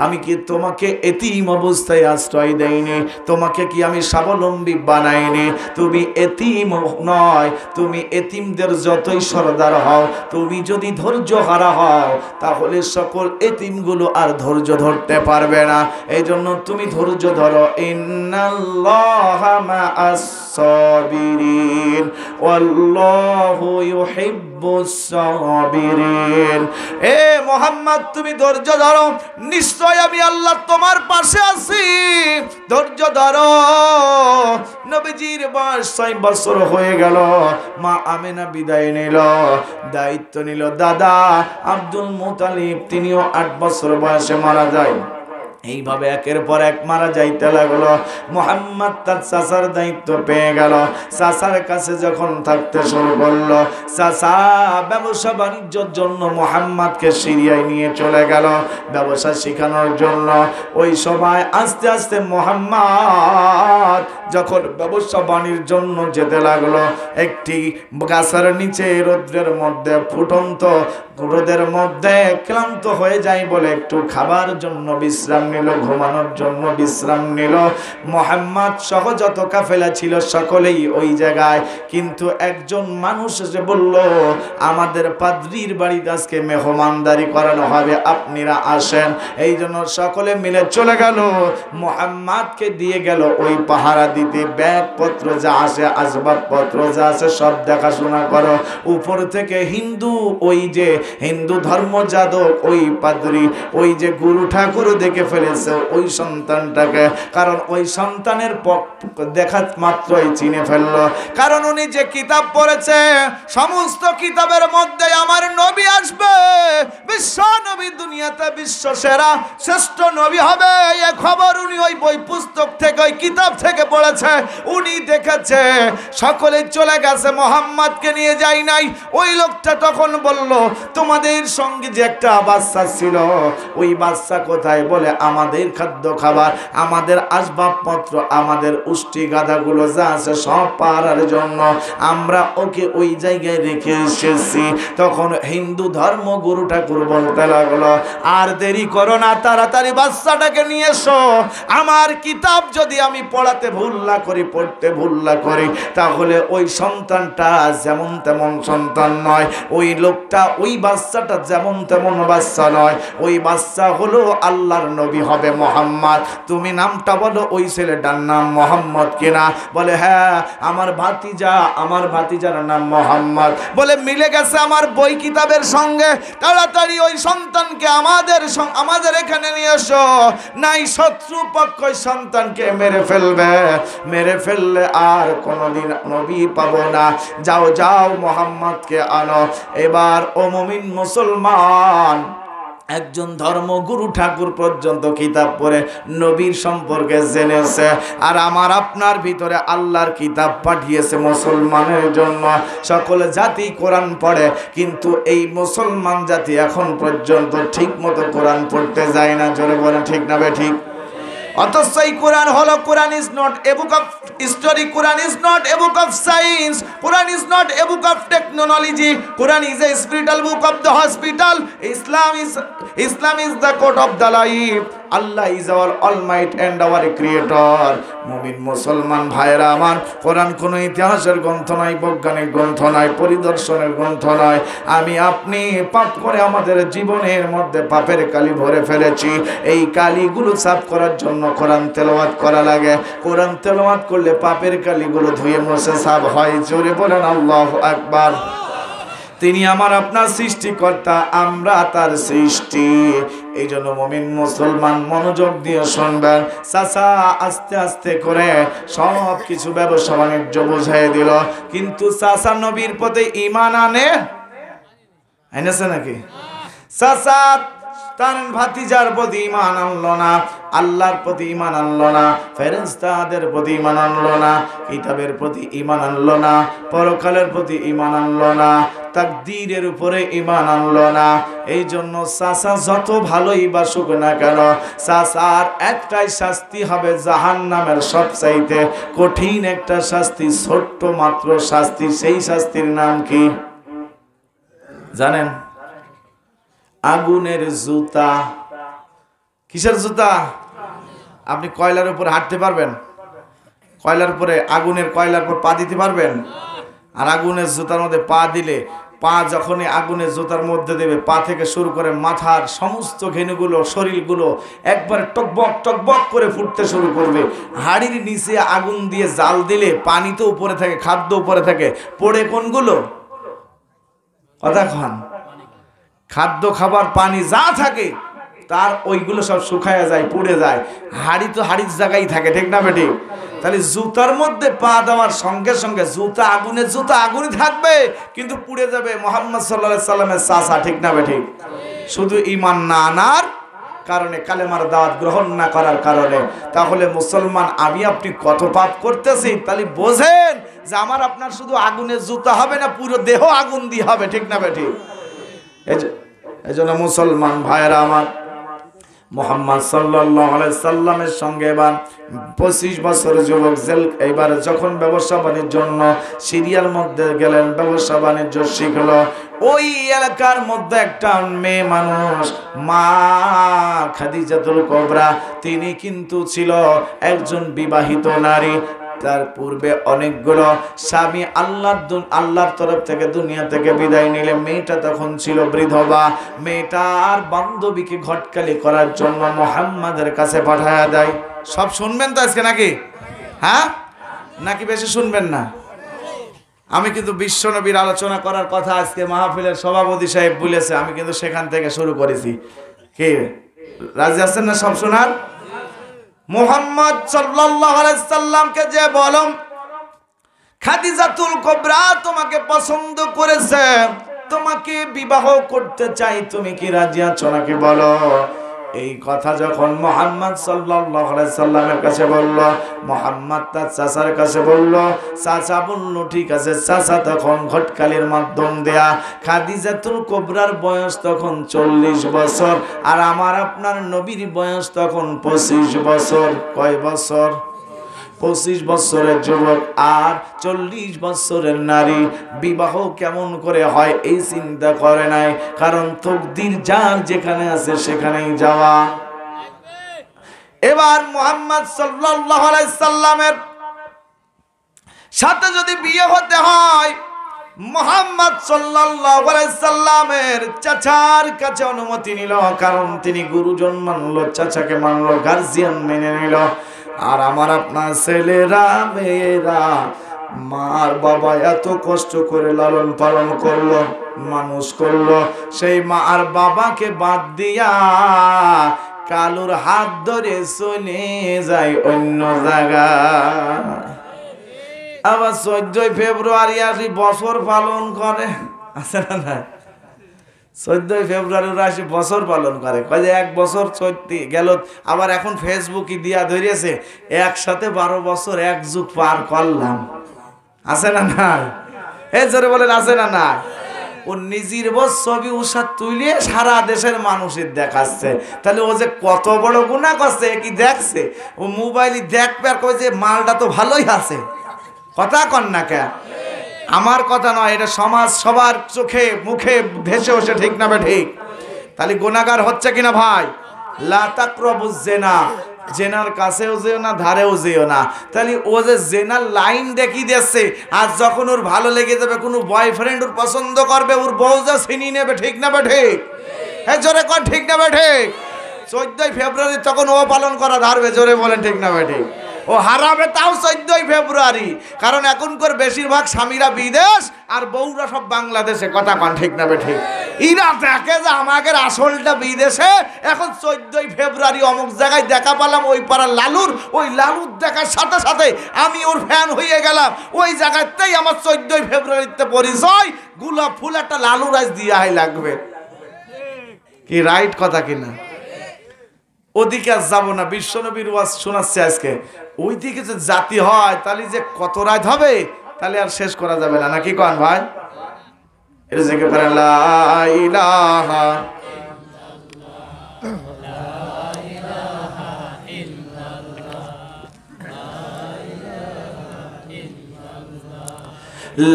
A: আমি কি তোমাকে এতিম অবস্থায় আশ্রয় দেইনি? তোমাকে কি আমি স্বাবলম্বী বানাইনি? তুমি এতিম নয়, তুমি এতিমদের যতই সরদার হও, তুমি যদি ধৈর্য হারা হও তাহলে সকল এতিমগুলো আর ধৈর্য ধরতে পারবে না। এই জন্য তুমি ধৈর্য ধরো। ইন্নাল্লাহা মা'আস সাবিরিন ওয়াল্লাহু ইউহিব্বুস সাবিরিন। এ মুহাম্মদ, তুমি ধৈর্য ধরো, নিশ্চয় আমি আল্লাহ তোমার পাশে আছি। ধৈর্য ধরো। নবীজির বয়স 6 বছর হয়ে গেল। মা আমেনা বিদায় নিল, দায়িত্ব নিল দাদা আব্দুল মুতালিব, তিনিও 8 বছর বয়সে মারা যায়। এইভাবে একের পর এক মারা যাইতে লাগলো। মুহাম্মদ তার চাচার দায়িত্ব পেয়ে গেল। চাচার কাছে যখন থাকতে শুরু করলো, চাচা ব্যবসা বাণিজ্যের জন্য মুহাম্মদকে সিরিয়ায় নিয়ে চলে গেল ব্যবসা শেখানোর জন্য। ওই সময় আস্তে আস্তে মুহাম্মদ যখন ব্যবসা বাণিজ্যের জন্য যেতে লাগলো, একটি গাছের নিচে রৌদ্রের মধ্যে, ফুটন্ত রোদের মধ্যে ক্লান্ত হয়ে যায় বলে একটু খাবার জন্য বিশ্রাম নিল, ঘুমানোর জন্য বিশ্রাম নিল। মুহাম্মদ সহ যত কাফেলা ছিল সকলেই ওই জায়গায়। কিন্তু একজন মানুষ এসে বলল, আমাদের পাদ্রীর বাড়িতে আজকে মেহমানদারি করানো হবে, আপনারা আসেন। এই জন্য সকলে মিলে চলে গেল, মুহাম্মদকে দিয়ে গেল ওই পাহারা দিতে। ব্যাগপত্র যা আছে, আসবাবপত্র যা আছে সব দেখাশোনা করো। উপর থেকে ওই যে হিন্দু ধর্ম যাদব, ওই পাদ্রী, ওই যে গুরু ঠাকুর দেখে ফেলেছে ওই সন্তানটাকে। কারণ ওই সন্তানের দেখা মাত্রই চিনে ফেললো। কারণ উনি যে কিতাব পড়েছে, সমস্ত কিতাবের মধ্যে আমার নবী আসবে, বিশ্ব নবী, দুনিয়াতে বিশ্ব সেরা শ্রেষ্ঠ নবী হবে, এ খবর উনি ওই বই পুস্তক থেকে, ওই কিতাব থেকে পড়েছে। উনি দেখেছে। সকলে চলে গেছে, মুহাম্মদকে নিয়ে যায় নাই। ওই লোকটা তখন বলল, তোমাদের সঙ্গে যে একটা বাচ্চা ছিল, ওই বাচ্চা কোথায়? বলে আমাদের খাদ্য খাবার, আমাদের আসবাবপত্র, আমাদের উষ্টি গাদাগুলো যা আছে সব পাহারার জন্য আমরা ওকে ওই জায়গায় রেখে এসেছি। তখন হিন্দু ধর্ম গুরু ঠাকুর বলতে লাগলো, আর দেরি করো না, তাড়াতাড়ি বাচ্চাটাকে নিয়ে এসো। আমার কিতাব যদি আমি পড়াতে ভুল ভুল না করি, পড়তে ভুল না করি, তাহলে ওই সন্তানটা যেমন তেমন সন্তান নয়, ওই লোকটা, ওই বাচ্চাটা যেমন তেমন বাচ্চা নয়, ওই বাচ্চা হলো আল্লাহর নবী হবে মুহাম্মদ। তুমি নামটা বলো, ওই ছেলেটার নাম মোহাম্মদ কিনা? বলে হ্যাঁ, আমার ভাতিজার নাম মোহাম্মদ। বলে মিলে গেছে আমার বই কিতাবের সঙ্গে, তাড়াতাড়ি ওই সন্তানকে আমাদের এখানে নিয়ে এসো, নাই শত্রুপক্ষ সন্তানকে মেরে ফেললে আর কোনোদিন নবী পাবো না। যাও মোহাম্মদকে আনো। এবার ও মুমিন মুসলমান, একজন ধর্মগুরু ঠাকুর পর্যন্ত কিতাব পড়ে নবীর সম্পর্কে জেনেছে, আর আমার আপনার ভিতরে আল্লাহর কিতাব পাঠিয়েছে মুসলমানের জন্য। সকল জাতি কোরআন পড়ে, কিন্তু এই মুসলমান জাতি এখন পর্যন্ত ঠিক মতো কোরআন পড়তে যায় না। জোরে বলেন ঠিক না বেঠিক? অথচ এই কোরআন হলো, Quran is not a book of history, Quran is not a book of science, Quran is not a book of technology, Quran is a spiritual book of the hospital, Islam is the code of the life, Allah is our almighty and our creator. মুমিন মুসলমান ভাইরা আমার, কোরআন কোনো ইতিহাসের গ্রন্থ নয়, বৈজ্ঞানিক গ্রন্থ নয়, পরিদর্শনের গ্রন্থ নয়। আমি আপনি পাপ করে আমাদের জীবনের মধ্যে পাপের কালি ভরে ফেলেছি, এই কালিগুলো সাফ করার জন্য কোরআন তেলাওয়াত করা লাগে। কোরআন তেলাওয়াত করলে পাপের কালিগুলো ধুয়ে মুছে সাফ হয়। জোরে বলেন আল্লাহু আকবার। তিনি আমার আপনার সৃষ্টিকর্তা, আমরা তার সৃষ্টি। এই জন্য মুমিন মুসলমান মনোযোগ দিয়ে শুনবেন। চাচা আস্তে আস্তে করে সব কিছু ব্যবসা বাণিজ্য বুঝাই দিল, কিন্তু চাচা নবীর প্রতি ঈমান আনেছে নাকি? চাচা তার ভাতিজার প্রতি ঈমান আনলো না, আল্লাহর প্রতি ঈমান আনলো না, ফেরেশতাদের প্রতি ঈমান আনলো না, কিতাবের প্রতি ঈমান আনলো না, পরকালের প্রতি ঈমান আনলো না, তাকদীরের উপরে ঈমান আনলো না। এই জন্য চাচা যত ভালোই বাসুক না কেন, চাচার একটাই শাস্তি হবে জাহান্নামের সবচাইতে কঠিন একটা শাস্তি, ছোট্ট মাত্র শাস্তি। সেই শাস্তির নাম কি জানেন? আগুনের জুতা। কিসের জুতা? আপনি কয়লার উপরে হাঁটতে পারবেন? কয়লার উপরে, কয়লার উপর পা দিতে পারবেন? আর আগুনের জুতার মধ্যে পা দিলে, পা যখনই আগুনের জুতার মধ্যে দেবে, পা থেকে শুরু করে মাথার সমস্ত ঘেনুগুলো, শরীরগুলো একবারে টকবক টকবক করে ফুটতে শুরু করবে। হাড়ির নিচে আগুন দিয়ে জাল দিলে পানি তো উপরে থাকে, খাদ্য উপরে থাকে, পড়ে কোনগুলো? কথা খান। খাদ্য, খাবার, পানি যা থাকে তার ওইগুলো সব শুকায়া যায়, পুড়ে যায়। হাড়ি তো হাড়ির জায়গায় থাকে, ঠিক না বেটি? তাহলে জুতার মধ্যে পা দেওয়ার সঙ্গে সঙ্গে জুতা আগুনই থাকবে, কিন্তু পুড়ে যাবে। মুহাম্মদ সাল্লাল্লাহু আলাইহি সাল্লামের চাচা, ঠিক না বেটি? শুধু ঈমান না আনার কারণে, কালেমার দাওয়াত গ্রহণ না করার কারণে। তাহলে মুসলমান আমি আপনি কত পাপ করতেছি, তাহলে বোঝেন যে আমার আপনার শুধু আগুনের জুতা হবে না, পুরো দেহ আগুন দিয়ে হবে, ঠিক না বেটি? এই জন্য মুসলমান ভাইয়েরা আমার, মুহাম্মদ সাল্লাল্লাহু আলাইহি সাল্লামের সঙ্গে এবার 25 বছরের যুবক এইবার যখন ব্যবসা বাণিজ্যের জন্য সিরিয়ার মধ্যে গেলেন, ব্যবসা বাণিজ্য শিখলো। ওই এলাকার মধ্যে একটা মেয়ে মানুষ, মা খাদিজাতুল কুবরা, তিনি কিন্তু ছিল একজন বিবাহিত নারী। তার পূর্বে অনেকগুলো স্বামী আল্লাহর তরফ থেকে দুনিয়া থেকে বিদায় নিলে মেয়েটা তখন ছিল বিধবা। মেয়েটার বান্ধবীকে ঘটকালি করার জন্য মুহাম্মাদের কাছে পাঠায়া দেয়। সব শুনবেন তো আজকে নাকি? হ্যাঁ, নাকি বেশি শুনবেন না? আমি কিন্তু বিশ্বনবীর আলোচনা করার কথা আজকে মাহফিলের সভাপতি সাহেব বলেছে, আমি কিন্তু সেখান থেকে শুরু করেছি। কি রাজি আছেন না সব শোনার? মুহাম্মদ সাল্লাল্লাহু আলাইহি সাল্লামকে যে বলম খাদিজাতুল কুবরা তোমাকে পছন্দ করেছে, তোমাকে বিবাহ করতে চাই, তুমি কি রাজি আছো নাকি বলো? এই কথা যখন মুহাম্মদ সাল্লাল্লাহু আলাইহি সাল্লামের কাছে বলল, মুহাম্মদ তার চাচার কাছে বলল, চাচা বলল ঠিক আছে। চাচা তখন ঘটকালির মাধ্যম দেয়া খাদিজাতুল কুবরার বয়স তখন 40 বছর, আর আমার আপনার নবীর বয়স তখন 25 বছর। কয় বছর? 25 বছরের যুবক আর 40 বছরের নারী, বিবাহ কেমন করে হয় এই চিন্তা করে নাই, কারণ তকদির যার যেখানে আছে সেখানেই যাওয়া। এবার মুহাম্মদ সাল্লাল্লাহু আলাইহি সাল্লামের সাথে যদি বিয়ে হতে হয় মুহাম্মদ সাল্লাল্লাহু আলাইহি সাল্লামের চাচার কাছে অনুমতি নিল, কারণ তিনি গুরুজন মানলো, চাচাকে মানলো, গার্জিয়ান মেনে নিল। আর আমার আপনার ছেলেরা মেয়েরা মার বাবা এত কষ্ট করে লালন পালন করলো, মানুষ করলো, সেই মা আর বাবাকে বাদ দিয়া কালুর হাত ধরে চলে যায় অন্য জায়গায়। আবার 14 ফেব্রুয়ারি আসি বছর পালন করে, আছে না না? 14 ফেব্রুয়ারি আসি বছর পালন করে, কয়ে 1 বছর চলতে গেল। আবার এখন ফেসবুকে দিয়া ধরিয়েছে একসাথে 12 বছর এক যুগ পার করলাম, আছে না না? এই জোরে বলেন আছে না না? ও নিজের ছবি উষা তুলে সারা দেশের মানুষের দেখাচ্ছে। তাহলে ও যে কত বড় গুনাহ করছে কি দেখছে? ও মোবাইলে দেখবে আর কয় যে মালটা তো ভালোই আছে। কথা কন না কে? আমার কথা নয়, এটা সমাজ সবার চোখে মুখে ভেসে ওঠে, ঠিক না ঠিক? তাহলে গুনাহগার হচ্ছে কিনা ভাই? লা তাকরাবুজ জিনা, জেনার কাছেও যেও না, ধারেও যেও না। তাহলে ও যে জেনার লাইন দেখিয়ে দিচ্ছে, আর যখন ওর ভালো লেগে যাবে, কোনো বয়ফ্রেন্ড ওর পছন্দ করবে, ওর বউ যা ছিনিয়ে নেবে, ঠিক না ঠিক? হ্যাঁ জোরে কর, ঠিক না ঠিক? 14 ফেব্রুয়ারি তখন ও পালন করা ধারবে, জোরে বলেন ঠিক না ঠিক? ও হারাবে তাও 14 ফেব্রুয়ারি, কারণ এখনকার বেশিরভাগ স্বামীরা বিদেশ আর বউরা সব বাংলাদেশে। কথা কন ঠিক না ঠিক? ইরা দেখে যে আমাদের আসলটা বিদেশে। এখন 14 ফেব্রুয়ারি অমুক জায়গায় দেখা পেলাম, ওই পাড়ার লালুর, ওই লালুর দেখার সাথে সাথে আমি ওর ফ্যান হয়ে গেলাম। ওই জায়গাতেই আমার 14 ফেব্রুয়ারিতে পরিচয়, গোলাপ ফুল একটা লালুর আজ দিয়া লাগবে। কি রাইট কথা কিনা? ওদিকে আর যাবো না, বিশ্বনবীর ওয়াজ শোনাচ্ছে আজকে। ওইদিকে যে জাতি হয় তাহলে যে কত রাত হবে, তাহলে আর শেষ করা যাবে না, নাকি কন ভাই? এটা জিকির করে লা ইলাহা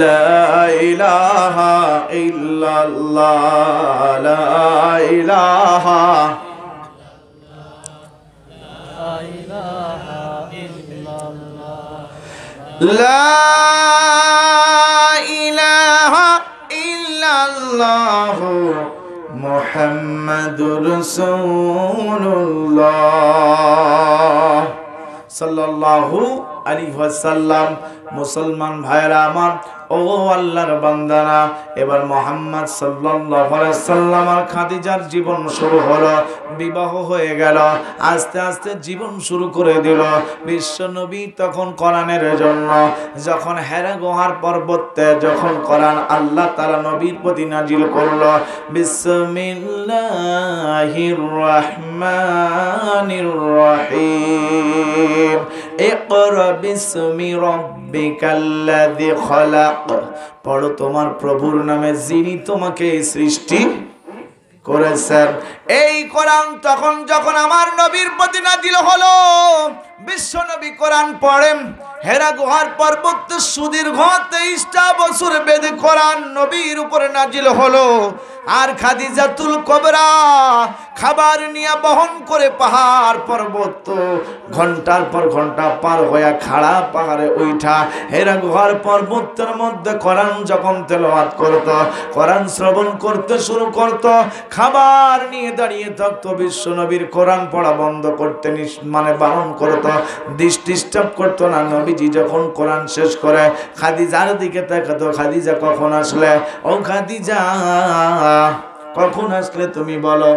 A: লা ইলাহা ইল্লাল্লাহ, লা ইলাহা লা ইলাহা ইল্লাল্লাহু মুহাম্মাদুর রাসূলুল্লাহ সাল্লাল্লাহু আলাইহি ওয়াসাল্লাম। মুসলমান ভাইরা আমার, ও আল্লাহর বান্দারা, এবার মুহাম্মদ সাল্লাল্লাহু আলাইহি ওয়াসাল্লাম আর খাদিজার জীবন শুরু হলো। বিবাহ হয়ে গেল, আস্তে আস্তে জীবন শুরু করে দিল বিশ্বনবী। তখন কোরআনের জন্য যখন হেরা গুহার পর্বতে যখন কোরআন আল্লাহ তাআলা নবীর প্রতি নাজিল করলো, বিসমিল্লাহির রহমানির রহিম, ইকরা বিসমি রাব্বিকাল্লাযী খালাক, পড়ো তোমার প্রভুর নামে যিনি তোমাকে সৃষ্টি করেছেন। এই কোরআন তখন যখন আমার নবীর প্রতি নাজিল হলো, বিশ্ব নবী কোরআন পড়েন। হেরা গুহার পর্বত সুদীর্ঘ 23টা বছর বেদে কোরআন নবীর উপরে নাজিল হলো। আর খাদিজাতুল কুবরা খাবার নিয়ে বহন করে পাহাড় পর্বত ঘন্টার পর ঘন্টা পার হয়ে খাড়া পাহাড়ে উঠা হেরা গুহার পর্বতের মধ্যে কোরআন যখন তেলাওয়াত করত, কোরআন শ্রবণ করতে শুরু করত, খাবার নিয়ে দাঁড়িয়ে থাকতো। বিশ্ব নবীর কোরআন পড়া বন্ধ করতে মানে বারণ করত, ডিস্টার্ব করতো না। নবীজি যখন কোরআন শেষ করে খাদিজার দিকে তাকাতো, খাদিজা কখন আসলে? ও খাদিজা কখন আসলে তুমি বলো?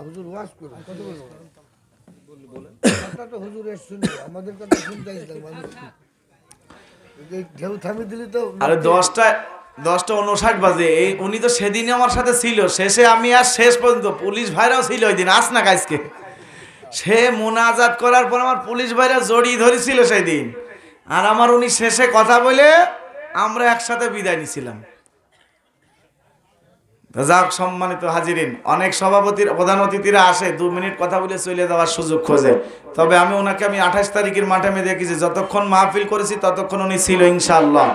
B: হুজুর ওয়াজ করে কথা বলবো, কথাটা হুজুর শুনবে, আমাদের কথা শুনতে আসলে মানুষ ঢেউ থামিয়ে দিলে তো।
A: আরে 10:59 বাজে। এই উনি তো সেদিনই আমার সাথে ছিল, শেষে আমি আর শেষ পর্যন্ত পুলিশ ভাইরাও ছিল ওই দিন, আস না কাজকে। সে মোনাজাত করার পর আমার পুলিশ ভাইরা জড়িয়ে ধরেছিল সেই দিন, আর আমার উনি শেষে কথা বলে আমরা একসাথে বিদায় নিছিলাম। যাক সম্মানিত হাজিরিন, অনেক সভাপতির প্রধান অতিথিরা আসে 2 মিনিট কথা বলে চলে যাওয়ার সুযোগ খোঁজে। তবে আমি 28 তারিখের মাঠে আমি দেখেছি, যতক্ষণ মাহফিল করেছি ততক্ষণ উনি ছিল ইনশাআল্লাহ।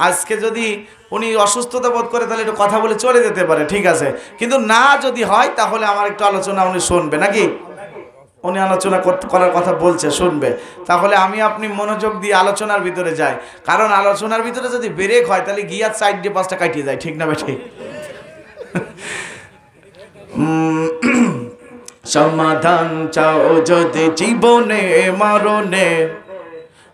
A: আজকে যদি উনি অসুস্থতা বোধ করে তাহলে একটু কথা বলে চলে যেতে পারে, ঠিক আছে। কিন্তু না যদি হয় তাহলে আমার একটু আলোচনা উনি শুনবে নাকি? উনি আলোচনা করার কথা বলছে, শুনবে। তাহলে আমি আপনি মনোযোগ দিয়ে আলোচনার ভিতরে যাই, কারণ আলোচনার ভিতরে যদি ব্রেক হয় তাহলে গিয়ার সাইড দিয়ে 5টা কাটিয়ে যায়, ঠিক না বেঠিক? সমাধান চাও যদি জীবনে মরণে,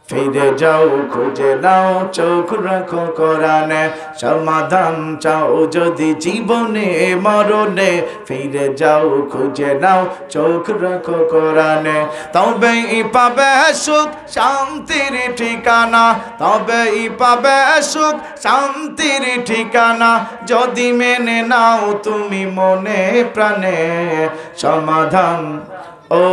A: ফিরে যাও খুঁজে নাও চোখ রাখো কোরআনে। সমাধান চাও যদি জীবনে মরণে, ফিরে যাও খুঁজে নাও চোখ রাখো কোরআনে। তবেই পাবে সুখ শান্তির ঠিকানা, তবেই পাবে সুখ শান্তির ঠিকানা, যদি মেনে নাও তুমি মনে প্রাণে। সমাধান ও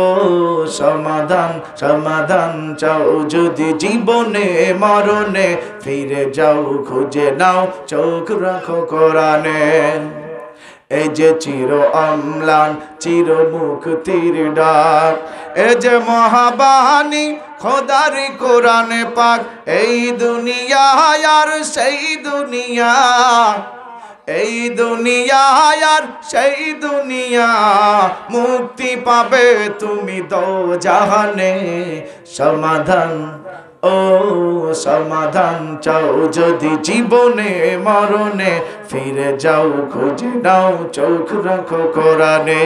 A: সমাধান, সমাধান চাও যদি জীবনে মরণে, ফিরে যাও খুঁজে নাও চোখ রাখো কোরআনে। এই যে চির অম্লান চির মুক্তির ডাক, এই যে মহাবাণী খোদার কোরআনে পাক, এই দুনিয়া আর সেই দুনিয়া, এই দুনিয়া আর সেই দুনিয়া, মুক্তি পাবে তুমি দোজাহানে। সমাধান ও সমাধান চাও যদি জীবনে মরণে, ফিরে যাও খুঁজে নাও চোখ রাখো কোরআনে।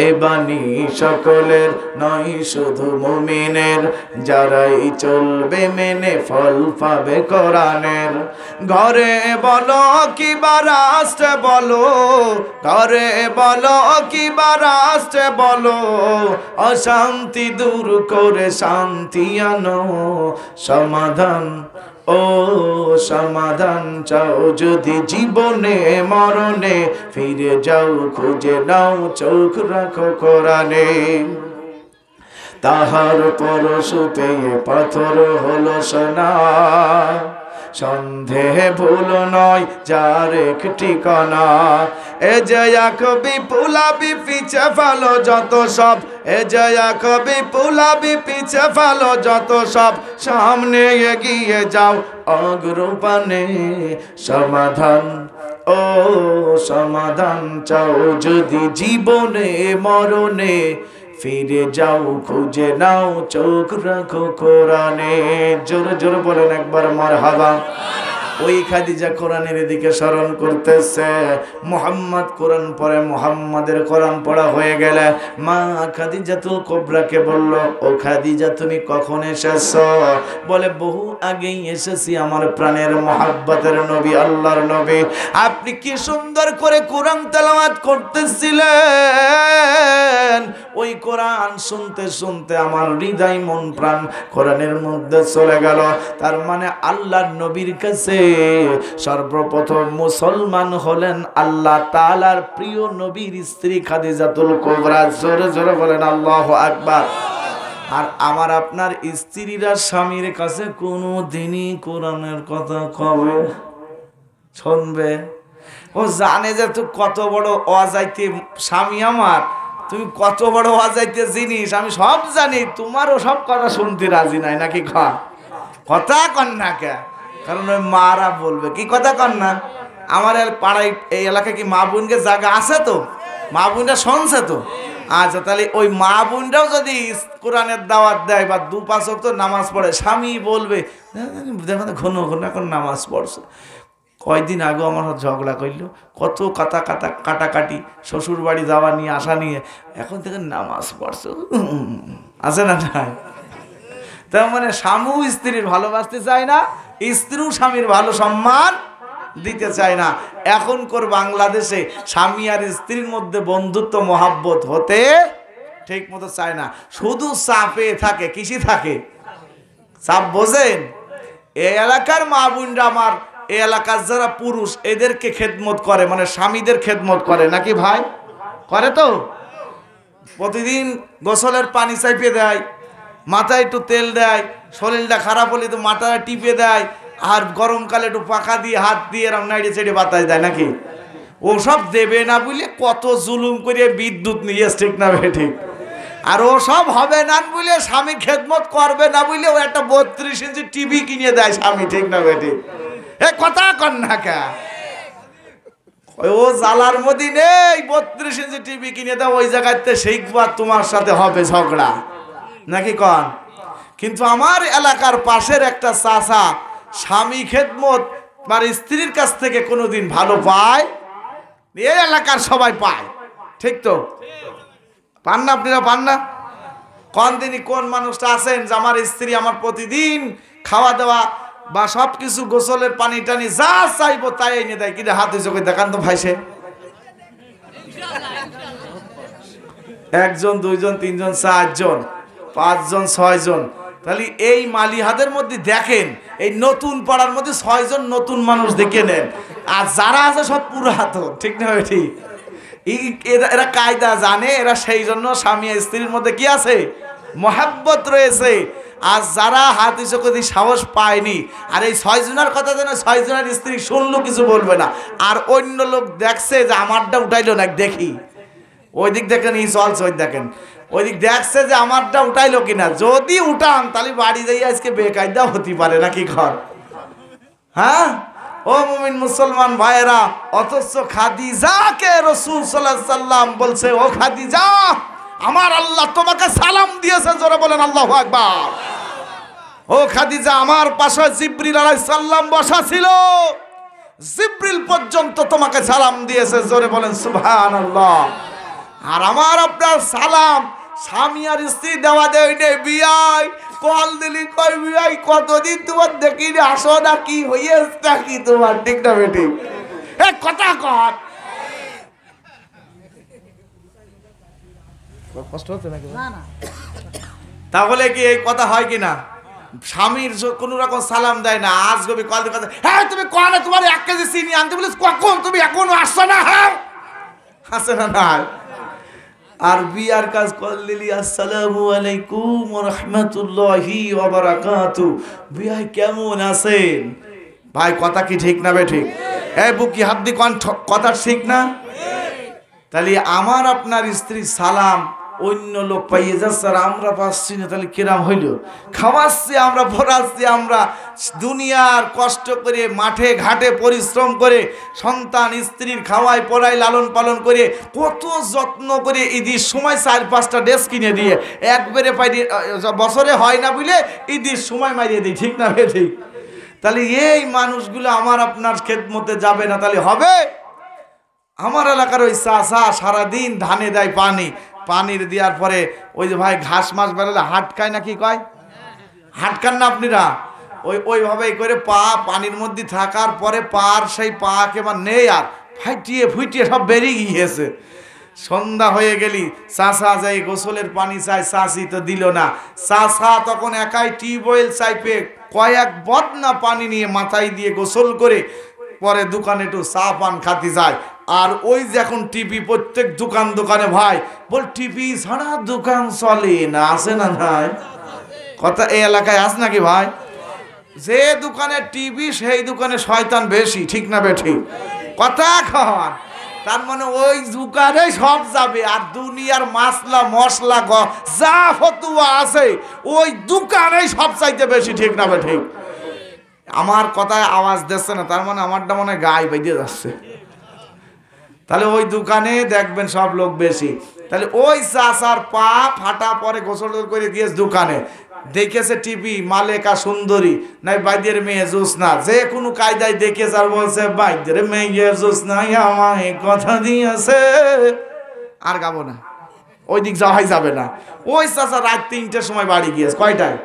A: এ বাণী সকলের নয় শুধু মুমিনের, যারাই চলবে মেনে ফল পাবে কোরআনের। ঘরে বলো কিবা রাষ্ট্রে বলো, ঘরে বলো কিবা রাষ্ট্রে বলো, অশান্তি দূর করে শান্তি আনো। সমাধান ও সমাধান চাও যদি জীবনে মরণে, ফিরে যাও খুঁজে নাও চোখ রাখো কোরআনে। তাহার পরশুতে পাথর হলো সোনা, সন্দেহে ভুল নয় যার এক ঠিকানা। এ জয়া কবি পুলাবি পিছে ফেলো যত সব, এ জয়া কবি পুলাবি পিছে ফেলো যত সব, সামনে এগিয়ে যাও অগ্রপানে। সমাধান ও সমাধান চাও যদি জীবনে মরণে, ফিরে যাও খুঁজে নাও চোখ রাখো কোরআনে। জোরে জোরে বলেন একবার মারহাবা। ওই খাদিজা কোরআনের দিকে স্মরণ করতেছে, মুহাম্মদ কোরআন পড়ে, মুহাম্মাদের কোরআন পড়া হয়ে গেলে মা খাদিজাতুল কুবরাকে বলল, ও খাদিজা তুমি কখন এসেছো? বলে বহু আগেই এসেছি আমার প্রাণের মুহাব্বতের নবী, আল্লাহর নবী। আপনি কি সুন্দর করে কোরআন তেলাওয়াত করতেছিলেন, ওই কোরআন শুনতে শুনতে আমার হৃদয় মন প্রাণ কোরআনের মধ্যে চলে গেল। তার মানে আল্লাহর নবীর কাছে সর্বপ্রথম মুসলমান হলেন আল্লাহ তাআলার প্রিয় নবীর স্ত্রী খাদিজাতুল কুবরা। জোরে জোরে বলেন আল্লাহু আকবার। আর আমার আপনার স্ত্রীরা স্বামীর কাছে কোনো দিনই কোরআনের কথা কবে শুনবে? ও জানে যে তুই কত বড় অজাইতে স্বামী আমার, তুমি কত বড় অজাইতে জিনিস, আমি সব জানি, তোমারও সব কথা শুনতে রাজি নাই নাকি? কথা কন না কে? কারণ ওই মারা বলবে কি কথা কন না। আমার পাড়ায় এই এলাকায় কি মা বোনকে জায়গা আছে? তো মা বোনরা শুনছে তো। আচ্ছা, তাহলে ওই মা বোনরাও যদি কোরআনের দাওয়াত দেয় বা 2-5 ওয়াক্ত নামাজ পড়ে, স্বামী বলবে দেখো ঘন ঘন এখন নামাজ পড়ছে। কয়দিন আগে আমার ঝগড়া করলো, কত কাটাকাটি, শ্বশুর বাড়ি যাওয়া নিয়ে আসা নিয়ে, এখন থেকে নামাজ পড়ছে। আছে না নাই? তার মানে স্বামী স্ত্রীর ভালোবাসতে চায় না, স্ত্রীও স্বামীর ভালো সম্মান দিতে চায় না। এখনকার বাংলাদেশে স্বামী আর স্ত্রীর মধ্যে বন্ধুত্ব মহাব্বত হতে ঠিক মতো চায় না, শুধু চাপে থাকে। কিসি থাকে? চাপ বোঝেন? এই এলাকার মা বোনরা আমার, এই এলাকার যারা পুরুষ এদেরকে খেদমত করে, মানে স্বামীদের খেদমত করে নাকি ভাই? করে তো। প্রতিদিন গোসলের পানি চাইপে দেয়, মাথায় একটু তেল দেয়, শরীরটা খারাপ হলে তো মাথাটা টিপে দেয়, আর গরমকালে একটু পাখা দিয়ে হাত দিয়ে এরম নাইড়ে চেড়ে বাতাস দেয় নাকি? ওসব দেবে না বলে কত জুলুম করে বিদ্যুৎ নিয়ে, ঠিক না ঠিক? আর ওসব হবে না বলে স্বামী খেদমত করবে না বলে ও একটা 32 ইঞ্চি টিভি কিনে দেয় স্বামী, ঠিক না ঠিক? এ কথা কন না কে? ও জালার মধ্যে নেই 32 ইঞ্চি টিভি কিনে দাও, ওই জায়গাতে শিখবা তোমার সাথে হবে ঝগড়া নাকি কন। কিন্তু আমার এলাকার পাশের একটা চাচা স্বামী খেদমত আর স্ত্রীর কাছ থেকে কোনোদিন ভালো পায়, এই এলাকার সবাই পায়, ঠিক তো পান না? আপনারা পান না? কোন দিনই কোন মানুষটা আছেন যে আমার স্ত্রী আমার প্রতিদিন খাওয়া দাওয়া বা সব কিছু গোসলের পানি টানি যা চাইবো তাই এনে দেয়, কিন্তু হাতে চোখে দেখান তো ভাইসে? একজন, দুইজন, তিনজন, চারজন, পাঁচজন, ছয়জন। তাহলে এই মালিহাদের মধ্যে দেখেন এই নতুন পাড়ার মধ্যে 6 জন নতুন মানুষ দেখে নেন, আর যারা আছে সব পুরাতন, ঠিক না? ঠিক। এরা কায়দা জানে, এরা সেই জন্য স্বামী স্ত্রীর মধ্যে কি আছে? মহাব্বত রয়েছে। আর যারা হাতে চোখে সাহস পায়নি, আর এই 6 জনের কথা যেন 6 জনের স্ত্রী শুনলো কিছু বলবে না, আর অন্য লোক দেখছে যে আমারটা উঠাইলো না, দেখি ওই দিক দেখেন, এই চলছে ওই দেখেন, ওই দিক দেখছে যে আমারটা উঠাইলো কিনা, যদি উঠান তাহলে বাড়ি যাই আজকে বেকায়দা হতে পারে নাকি ঘর। হ্যাঁ ও মুমিন মুসলমান ভাইয়েরা, অথচ খাদিজাকে রাসূল সাল্লাল্লাহু আলাইহি সাল্লাম বলছে, ও খাদিজা আমার আল্লাহ তোমাকে সালাম দিয়েছে, জোরে বলেন আল্লাহু আকবার। ও খাদিজা আমার পাশে জিবরিল আলাইহিস সালাম বসা ছিল, জিবরিল পর্যন্ত তোমাকে সালাম দিয়েছে, জোরে বলেন সুবহানাল্লাহ। আর আমার আপনার সালাম স্বামী আর স্ত্রী দেওয়া দেয় নেই। বিয়াই কল দিলি, কই বিয়াই কতদিন তোমার দেখিনি, আসো না, কি হইয়েছে কি তোমার, ঠিক না বেটি? এ কথা কর, কষ্ট হচ্ছে নাকি? তাহলে কি এই কথা হয় কিনা? স্বামীর কোন রকম সালাম দেয় না, আজ গবি কল দিয়ে কথা, হ্যাঁ তুমি কনে তোমার 1 কেজি চিনি আনতে বলিস, কখন তুমি এখনো আসছো না? হ্যাঁ আসে না না। আর বিয়ার কাজ করলি, আসসালামু আলাইকুম ওয়া রাহমাতুল্লাহি ওয়া বারাকাতুহু, বিয়াই কেমন আছেন? ভাই কথা কি ঠিক না বে ঠিক? এই বুকি হাত দি কোন কথা ঠিক না? তাহলে আমার আপনার স্ত্রী সালাম অন্য লোক পাইয়ে যাচ্ছে আর আমরা পাচ্ছি না, তাহলে কিরাম হইল? খাওয়াচ্ছি আমরা, পড়াচ্ছি আমরা, দুনিয়ার কষ্ট করে মাঠে ঘাটে পরিশ্রম করে সন্তান স্ত্রীর খাওয়াই পড়াই লালন পালন করে কত যত্ন করে ঈদের সময় 4-5টা ড্রেস কিনে দিয়ে একবারে পাই, বছরে হয় না বুঝলে ঈদের সময় মারিয়ে দিই, ঠিক না? ঠিক। তাহলে এই মানুষগুলো আমার আপনার খেদমতে যাবে না, তাহলে হবে? আমার এলাকার ওই চাচা সারাদিন ধানে দেয় পানি, পানির দেওয়ার পরে ওই যে ভাই ঘাস মাছ বেরোলে হাটকায় না, কি কয় হাটকান না আপনারা? ওইভাবেই করে পা পানির মধ্যে থাকার পরে পার সেই পা একেবার নেই, আর ফাইটিয়ে ফুইটিয়ে সব বেরিয়ে গিয়েছে। সন্ধ্যা হয়ে গেলি চাচা যাই গোসলের পানি চাই, চাচি তো দিল না। চাচা তখন একাই টিউবওয়েল চাইপে কয়েক বদনা পানি নিয়ে মাথায় দিয়ে গোসল করে পরে দোকানে একটু চা পান খাতে যায়। আর ওই যে এখন টিভি প্রত্যেক দোকানে ভাই বল, টিভি ছাড়া দোকান চলে না, আছে না নাই? কথা এই এলাকায় আছে নাকি ভাই? যে দোকানে টিভি সেই দোকানে শয়তান বেশি, ঠিক না বেঠি? কথা খাওয়ান, তার মানে ওই দোকানে সব যাবে, আর দুনিয়ার মাসলা মশলা যা ফতুয়া আছে ওই দোকানে সব চাইতে বেশি, ঠিক না বেঠি? আমার কথায় আওয়াজ দিচ্ছে না, তার মানে আমারটা মনে গায়ে বেঁধে যাচ্ছে। তাহলে ওই দোকানে দেখবেন সব লোক বেশি। তাহলে ওই চাচার পা ফাটা পরে গোসল করে গিয়েছে দোকানে, দেখেছে টিভি মালেকা সুন্দরী নাই বাইদের মেয়ে জোসনা, যে কোনো কায়দায় দেখেছে আর বলছে বাইদের মেয়ে জোসনাই আমায় কথা দিয়েছে, আর গাবো না, ওই দিক যাওয়াই যাবে না। ওই চাচা রাত 3টার সময় বাড়ি গিয়েছে, কয়টায়?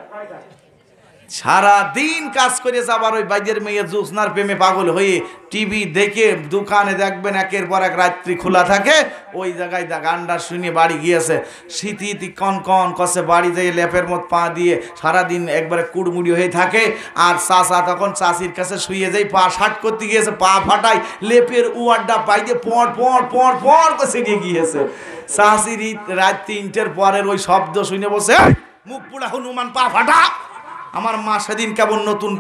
A: সারা দিন কাজ করে যাবার ওই বাইদের মেয়ে জোসনার প্রেমে পাগল হয়ে টিভি দেখে দোকানে দেখবেন একের পর এক রাত্রি খোলা থাকে, ওই জায়গায় গানটা শুনে বাড়ি গিয়েছে। শীতি কন কন কষে বাড়ি যেয়ে লেপের মত পা দিয়ে সারাদিন একবারে কুড়মুড়ি হয়ে থাকে। আর চাচা তখন চাষির কাছে শুয়ে যাই, পা শার্ট করতে গিয়েছে, পা ফাটাই লেপের উয়ারটা পাই দিয়ে পড় পড় পড় পড় করে ছিঁড়ে গিয়েছে। চাষির রাত 3টের পরের ওই শব্দ শুনে বসে, মুখ পুরা হনুমান পা ফাটা। আমার মা সেদিন কেমন নতুন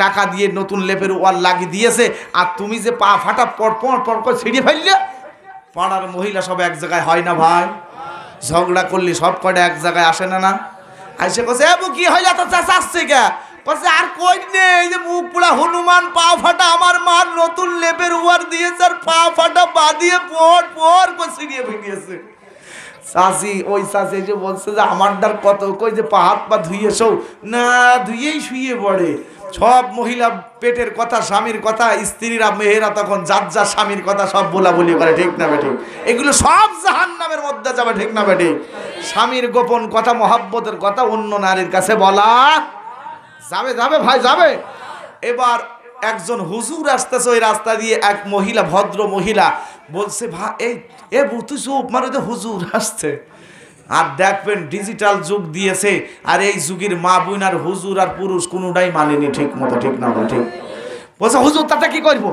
A: টাকা দিয়ে নতুন লেপের ওয়াল লাগিয়ে দিয়েছে, আর তুমি যে পা ফাটা পর পর পর করে ছিঁড়ে ফেললে। পাড়ার মহিলা সব এক জায়গায় হয় না ভাই? ঝগড়া করলে সব কটা এক জায়গায় আসে না? না আইসে কছে, এ কি হইলা তো চাচা আসছে কে? বলছে আর কই নেই, যে মুখ পোড়া হনুমান পা ফাটা আমার মার নতুন লেপের উয়ার দিয়েছে আর পা ফাটা পা দিয়ে পড় পড় করে ছিড়িয়ে ফেলিয়েছে। চাষি ওই চাষি যে বলছে যে আমার দ্বার কত, কই যে পা হাত পা ধুইয়েছো না, ধুইয়েই শুয়ে পড়ে। সব মহিলা পেটের কথা, স্বামীর কথা, স্ত্রীরা মেয়েরা তখন যার যা স্বামীর কথা সব বলা বলি করে, ঠিক না বেঠিক? এগুলো সব জাহান্নামের মধ্যে যাবে, ঠিক না বেঠিক? স্বামীর গোপন কথা, মহাব্বতের কথা অন্য নারীর কাছে বলা যাবে? যাবে ভাই, যাবে। এবার একজন হুজুর আসতেছে ওই রাস্তা দিয়ে, এক মহিলা, ভদ্র মহিলা বলছে ভাই এ তুই চুপ মারো, যে হুজুর আসছে। আর দেখবেন ডিজিটাল যুগ দিয়েছে, আর এই যুগের মা বোন আর হুজুর আর পুরুষ কোনোটাই মানেনি ঠিক মতো, ঠিক না? ঠিক বলছে হুজুর তাতে কি করবো,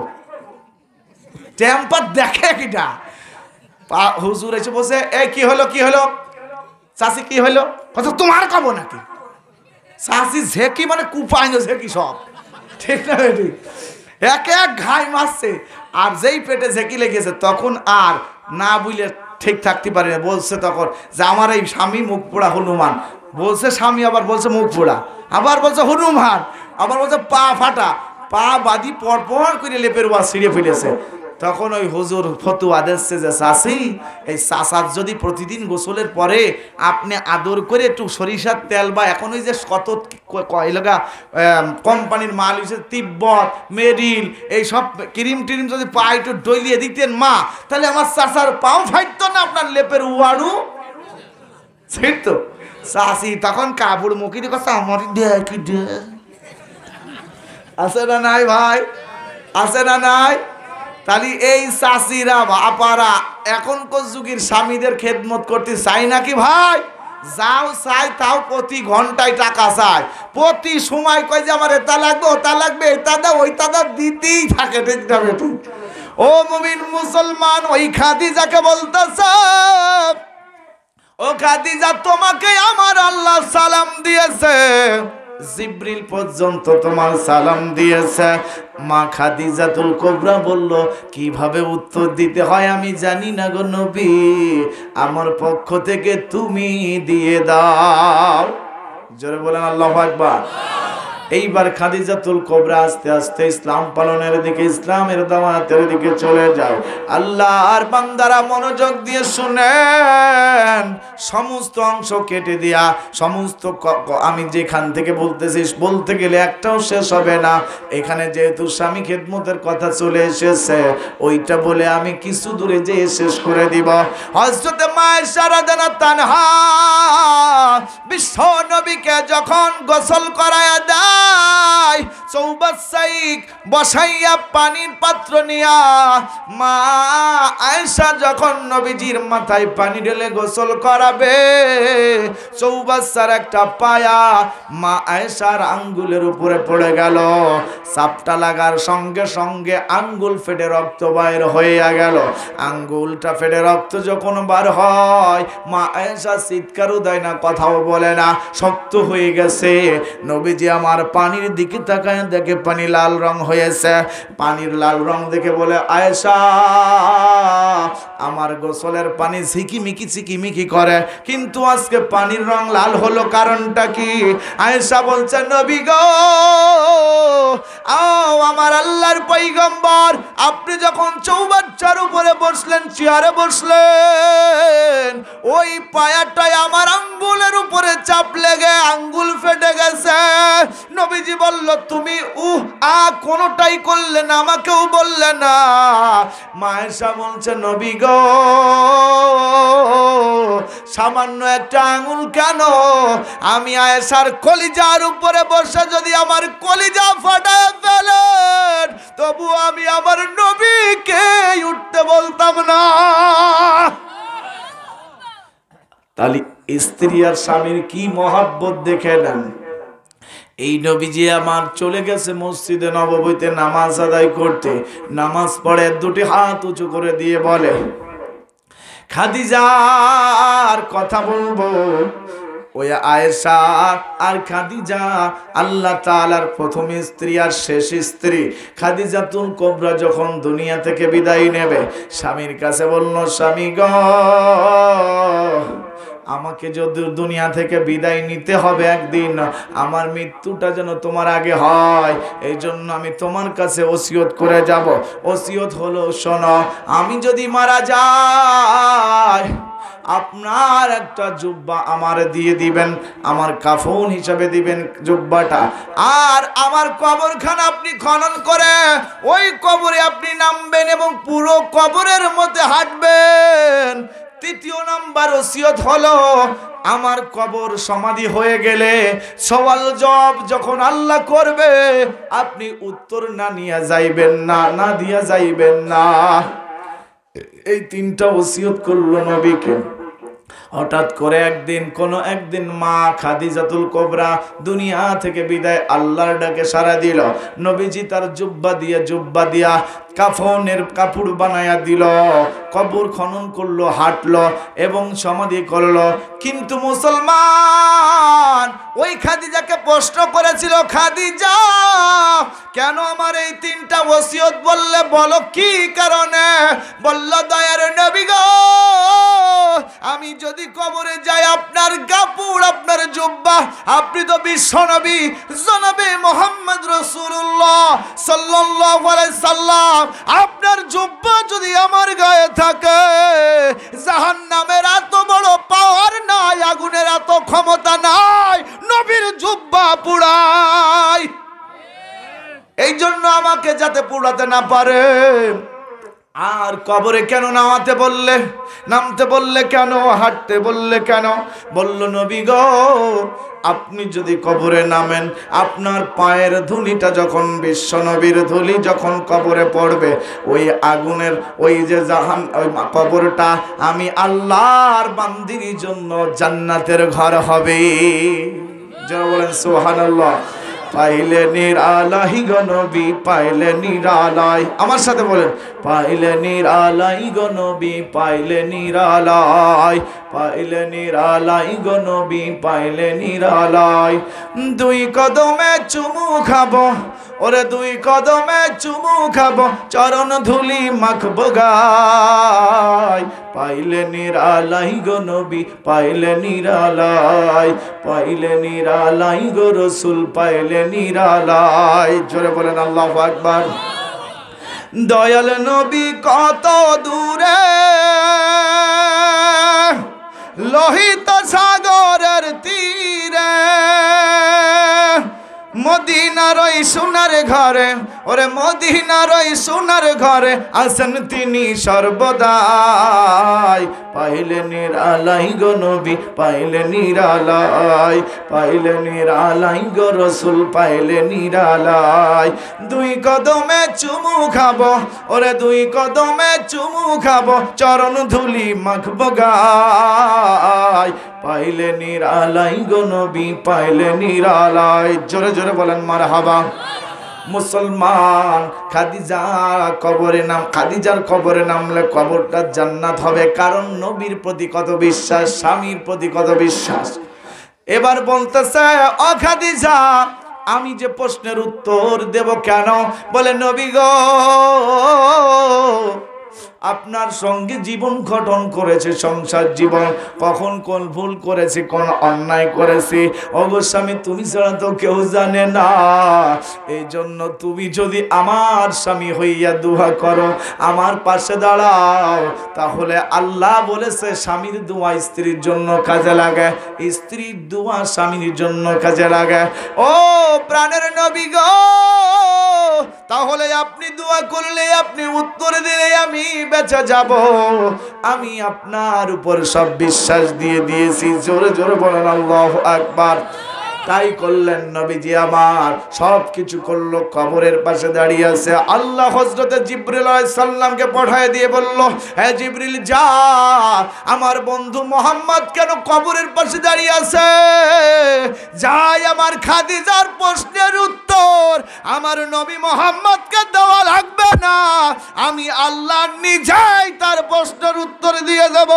A: টেম্পার দেখে কিটা। হুজুর এসে বলছে এই কি হলো, কি হলো চাষি, কি হলো? বলছে তোমার কব নাকি? চাষি ঝেঁকি মানে কুপাইনো ঝেঁকি সব, ঠিক না? ঠিক এক এক ঘাই মারছে, আর যেই পেটে ঝেঁকি লেগেছে তখন আর না বুঝলে ঠিক থাকতে পারে না। বলছে তখন যে আমার এই স্বামী মুখ পোড়া হনুমান। বলছে স্বামী, আবার বলছে মুখ পোড়া, আবার বলছে হনুমান, আবার বলছে পা ফাটা, পা বাদি পরপর করে লেপের ওয়া ছিঁড়ে ফেলেছে। তখন ওই হুজুর ফতুয়া দিচ্ছে যে চাষি, এই চাষার যদি প্রতিদিন গোসলের পরে আপনি আদর করে একটু সরিষার তেল বা এখন ওই যে কত এলাকা কোম্পানির মাল হয়েছে তিব্বত, মেরিল, এই সব ক্রিম টিরিম যদি পা একটু ডলিয়ে দিতেন মা, তাহলে আমার চাষার পাও ফাইতো না, আপনার লেপের উয়াড়ু ছিড়ত। চাষি তখন কাপড় মুখি কথা আমার দেখি দে, আছে না নাই ভাই, আছে না নাই? তাহলে এই চাষিরা বাপারা এখনকার যুগের স্বামীদের খেদমত করতে চাই নাকি ভাই? যাও চাই, তাও প্রতি ঘন্টায় টাকা চায়, প্রতি সময় কয় যে আমার এটা লাগবে, ওটা লাগবে, এটা দাও ওইটা দাও, দিতেই থাকে, ঠিক না বেঠিক? ও মুমিন মুসলমান, ওই খাদিজাকে বলতেছে ও খাদিজা, তোমাকে আমার আল্লাহ সালাম দিয়েছে, জিব্রিল পর্যন্ত তোমার সালাম দিয়েছে। মা খাদিজাতুল কুবরা বলল কিভাবে উত্তর দিতে হয় আমি জানি না গো নবী, আমার পক্ষ থেকে তুমি দিয়ে দাও। জোরে বলেন আল্লাহু আকবার। এইবার খাদিজাতুল কুবরা আস্তে আস্তে ইসলাম পালনের দিকে, ইসলামের দাওয়াতের দিকে চলে যায়। আল্লাহর বান্দারা মনোযোগ দিয়ে শুনেন, সমস্ত অংশ কেটে দিয়া সমস্ত আমি যেখান থেকে বলতেছি বলতে গেলে একটাও শেষ হবে না। এখানে যেহেতু স্বামী খেদমতের কথা চলে এসেছে, ওইটা বলে আমি কিছু দূরে যেয়ে শেষ করে দিব। হযরতে মায়েশা রাদিয়াল্লাহু তাআলা বিশ্ব নবীকে যখন গোসল করায়া দেয়, চৌবাচ্চায় বসাইয়া পানির পাত্র নিয়া মা আয়েশা যখন নবীজির মাথায় পানি ঢেলে গোসল করাবে, চৌবাচ্চার একটা পায়া মা আয়েশার আঙ্গুলের উপরে পড়ে গেল। চাপটা লাগার সঙ্গে সঙ্গে আঙ্গুল ফেটে রক্ত বাইর হয়ে গেল। আঙ্গুলটা ফেটে রক্ত যখন বার হয়, মা আয়েশা চিৎকারও দেয় না, কথাও বলে না, শক্ত হয়ে গেছে। নবীজি আমার পানির দিকে তাকায় দেখে পানি লাল রং হয়েছে। পানির লাল রং দেখে বলে আয়েশা, আমার গোসলের পানি ঝিকিমিকি চিকিমিকি করে, কিন্তু আজকে পানির রং লাল হলো, কারণটা কি? আয়েশা বলছে নবী গো, আমার আল্লাহর পয়গম্বর, আপনি যখন চৌবাচ্চার উপরে বসলেন, চেয়ারে বসলেন, ওই পায়াটায় আমার আঙ্গুলের উপরে চাপ লেগে আঙ্গুল ফেটে গেছে। নবীজি বলল তুমি কোনোটাই করলে না, আমাকেও বললে না। মায়েশা বলছে নবী গো, সামান্য একটা আঙ্গুল কেন, আমি আয়েশার কলিজার উপরে বসে যদি আমার কলিজা ফাটায় ফেলেন, তবু আমি আমার নবীকে উঠতে বলতাম না। তাহলে স্ত্রী আর স্বামীর কি মহাব্বত দেখে নেন। এই নবীজি আমার চলে গেছে মসজিদে নববীতে নামাজ আদায় করতে, নামাজ পড়ে দুটি হাত উঁচু করে দিয়ে বলে খাদিজার কথা বলবো। ওই আয়েশা আর খাদিজা আল্লাহ তাআলার প্রথম স্ত্রী আর শেষ স্ত্রী। খাদিজাতুল কুবরা যখন দুনিয়া থেকে বিদায় নেবে, স্বামীর কাছে বলল স্বামী গো, আমাকে যদি দুনিয়া থেকে বিদায় নিতে হবে একদিন, আমার মৃত্যুটা যেন তোমার আগে হয়, এই জন্য আমি তোমার কাছে ওসিয়ত করে যাব। ওসিয়ত হলো, শোনো, আমি যদি মারা যাই আপনার একটা জুব্বা আমার দিয়ে দিবেন, আমার কাফন হিসাবে দিবেন জুব্বাটা, আর আমার কবরখানা আপনি খনন করে ওই কবরে আপনি নামবেন এবং পুরো কবরের মধ্যে হাঁটবেন। তৃতীয় নাম্বার ওসিয়ত হলো, আমার কবর সমাধি হয়ে গেলে সওয়াল জবাব যখন আল্লাহ করবে আপনি উত্তর না নিয়ে যাইবেন না, না দিয়া যাইবেন না। এই তিনটা ওসিয়ত করলো নবীকে। হঠাৎ করে একদিন মা খাদিজাতুল কুবরা দুনিয়া থেকে বিদায় আল্লাহর ডাকে সাড়া দিল। নবীজি তার জুব্বা দিয়া কাফনের কাপড় বানায়া দিল, কবর খনন করলো, হাঁটলো এবং সমাধি করলো। কিন্তু মুসলমান ওই খাদিজাকে প্রশ্ন করেছিল, খাদিজা কেন আমার এই তিনটা ওসিয়ত বললে, বলো কি কারণে? বলল, দয়ার নবী গো, আমি যদি কবরে যাই আপনার কাপড় আপনার জুব্বা, আপনি তো বিশ্ব নবী জনাবে মুহাম্মদ রাসূলুল্লাহ সাল্লাল্লাহু আলাইহি সাল্লাম, আপনার জুব্বা যদি আমার গায়ে থাকে জাহান্নামের এত বড় পাওয়ার নাই, আগুনের এত ক্ষমতা নাই নবীর জুব্বা পুড়াই। এই জন্য আমাকে যাতে পুড়াতে না পারে। আর কবরে কেন নামতে বললে কেন, হাঁটতে বললে কেন? বলল, নবী গো, আপনি যদি কবরে নামেন আপনার পায়ের ধুলিটা যখন বিশ্ব নবীর ধুলি যখন কবরে পড়বে, ওই আগুনের ওই যে জাহান ওই কবরটা আমি আল্লাহর বান্দির জন্য জান্নাতের ঘর হবে। যারা বলেন সুবহানাল্লাহ। পাইলে নিরালাই গো নবী, পাইলে নিরালাই, আমার সাথে বলেন, পাইলে নিরালাই গো নবী, পাইলে নিরালাই, পাইলে নিরালাই গো নবী, পাইলে নিরালাই। দুই কদমে চুমু খাবো, ওরে দুই কদমে চুমু খাবো, চরণ ধুলি মাখবো গায়। পাইলে নিরালাই গো নবী, পাইলে নিরালাই, পাইলে নিরালাই গো রসুল, পাইলে নিরালাই। জোরে বলেন আল্লাহু আকবার। দয়াল নবী কত দূরে, লোহিত সাগরের তীরে, মদিনার ওই সোনার ঘরে, ওরে মদিনার ওই সোনার ঘরে আছেন তিনি সর্বদাই। পাইলে নিরালাই গো নবী, পাইলে নিরালাই, পাইলে নিরালাই গো রসুল, পাইলে নিরালাই। দুই কদমে চুমু খাবো, ওরে দুই কদমে চুমু খাবো, চরণ ধুলি মাখবো গায়। পাইলে নিরালাই গো নবী, পাইলে নিরালাই। জোরে জোরে বলেন মারহাবা। মুসলমান খাদিজার কবরে নামলে কবরটা জান্নাত হবে, কারণ নবীর প্রতি কত বিশ্বাস, স্বামীর প্রতি কত বিশ্বাস। এবার বলতেছে, ও খাদিজা, আমি যে প্রশ্নের উত্তর দেব কেন? বলে, নবী গো, আপনার সঙ্গে জীবন গঠন করেছে, সংসার জীবন, কখন কোন ভুল করেছি, কোন অন্যায় করেছি, অবশ্যই তুমি ছাড়া তো কেউ জানে না। এই জন্য তুমি যদি আমার স্বামী হইয়া দোয়া করো, আমার পাশে দাঁড়াও, তাহলে আল্লাহ বলেছে স্বামীর দোয়া স্ত্রীর জন্য কাজে লাগে, স্ত্রীর দোয়া স্বামীর জন্য কাজে লাগে। ও প্রাণের নবী গো, তাহলে আপনি দোয়া করলে, আপনি উত্তর দিলে আমি বেঁচে যাব। আমি আপনার উপর সব বিশ্বাস দিয়ে দিয়েছি। জোরে জোরে বলেন আল্লাহু আকবার। তাই করলেন নবীজি আমার, সব কিছু করলো, কবরের পাশে দাঁড়িয়ে আছে। আল্লাহ হযরতে জিবরিল আলাইহিস সালামকে পাঠিয়ে দিয়ে বলল, হে জিবরিল, যা, আমার বন্ধু মোহাম্মদ কেন কবরের পাশে দাঁড়িয়ে আছে, যাই আমার খাদিজার প্রশ্নের উত্তর আমার নবী মোহাম্মদকে দেওয়া লাগবে না, আমি আল্লাহ নিজেই তার প্রশ্নের উত্তর দিয়ে দেব।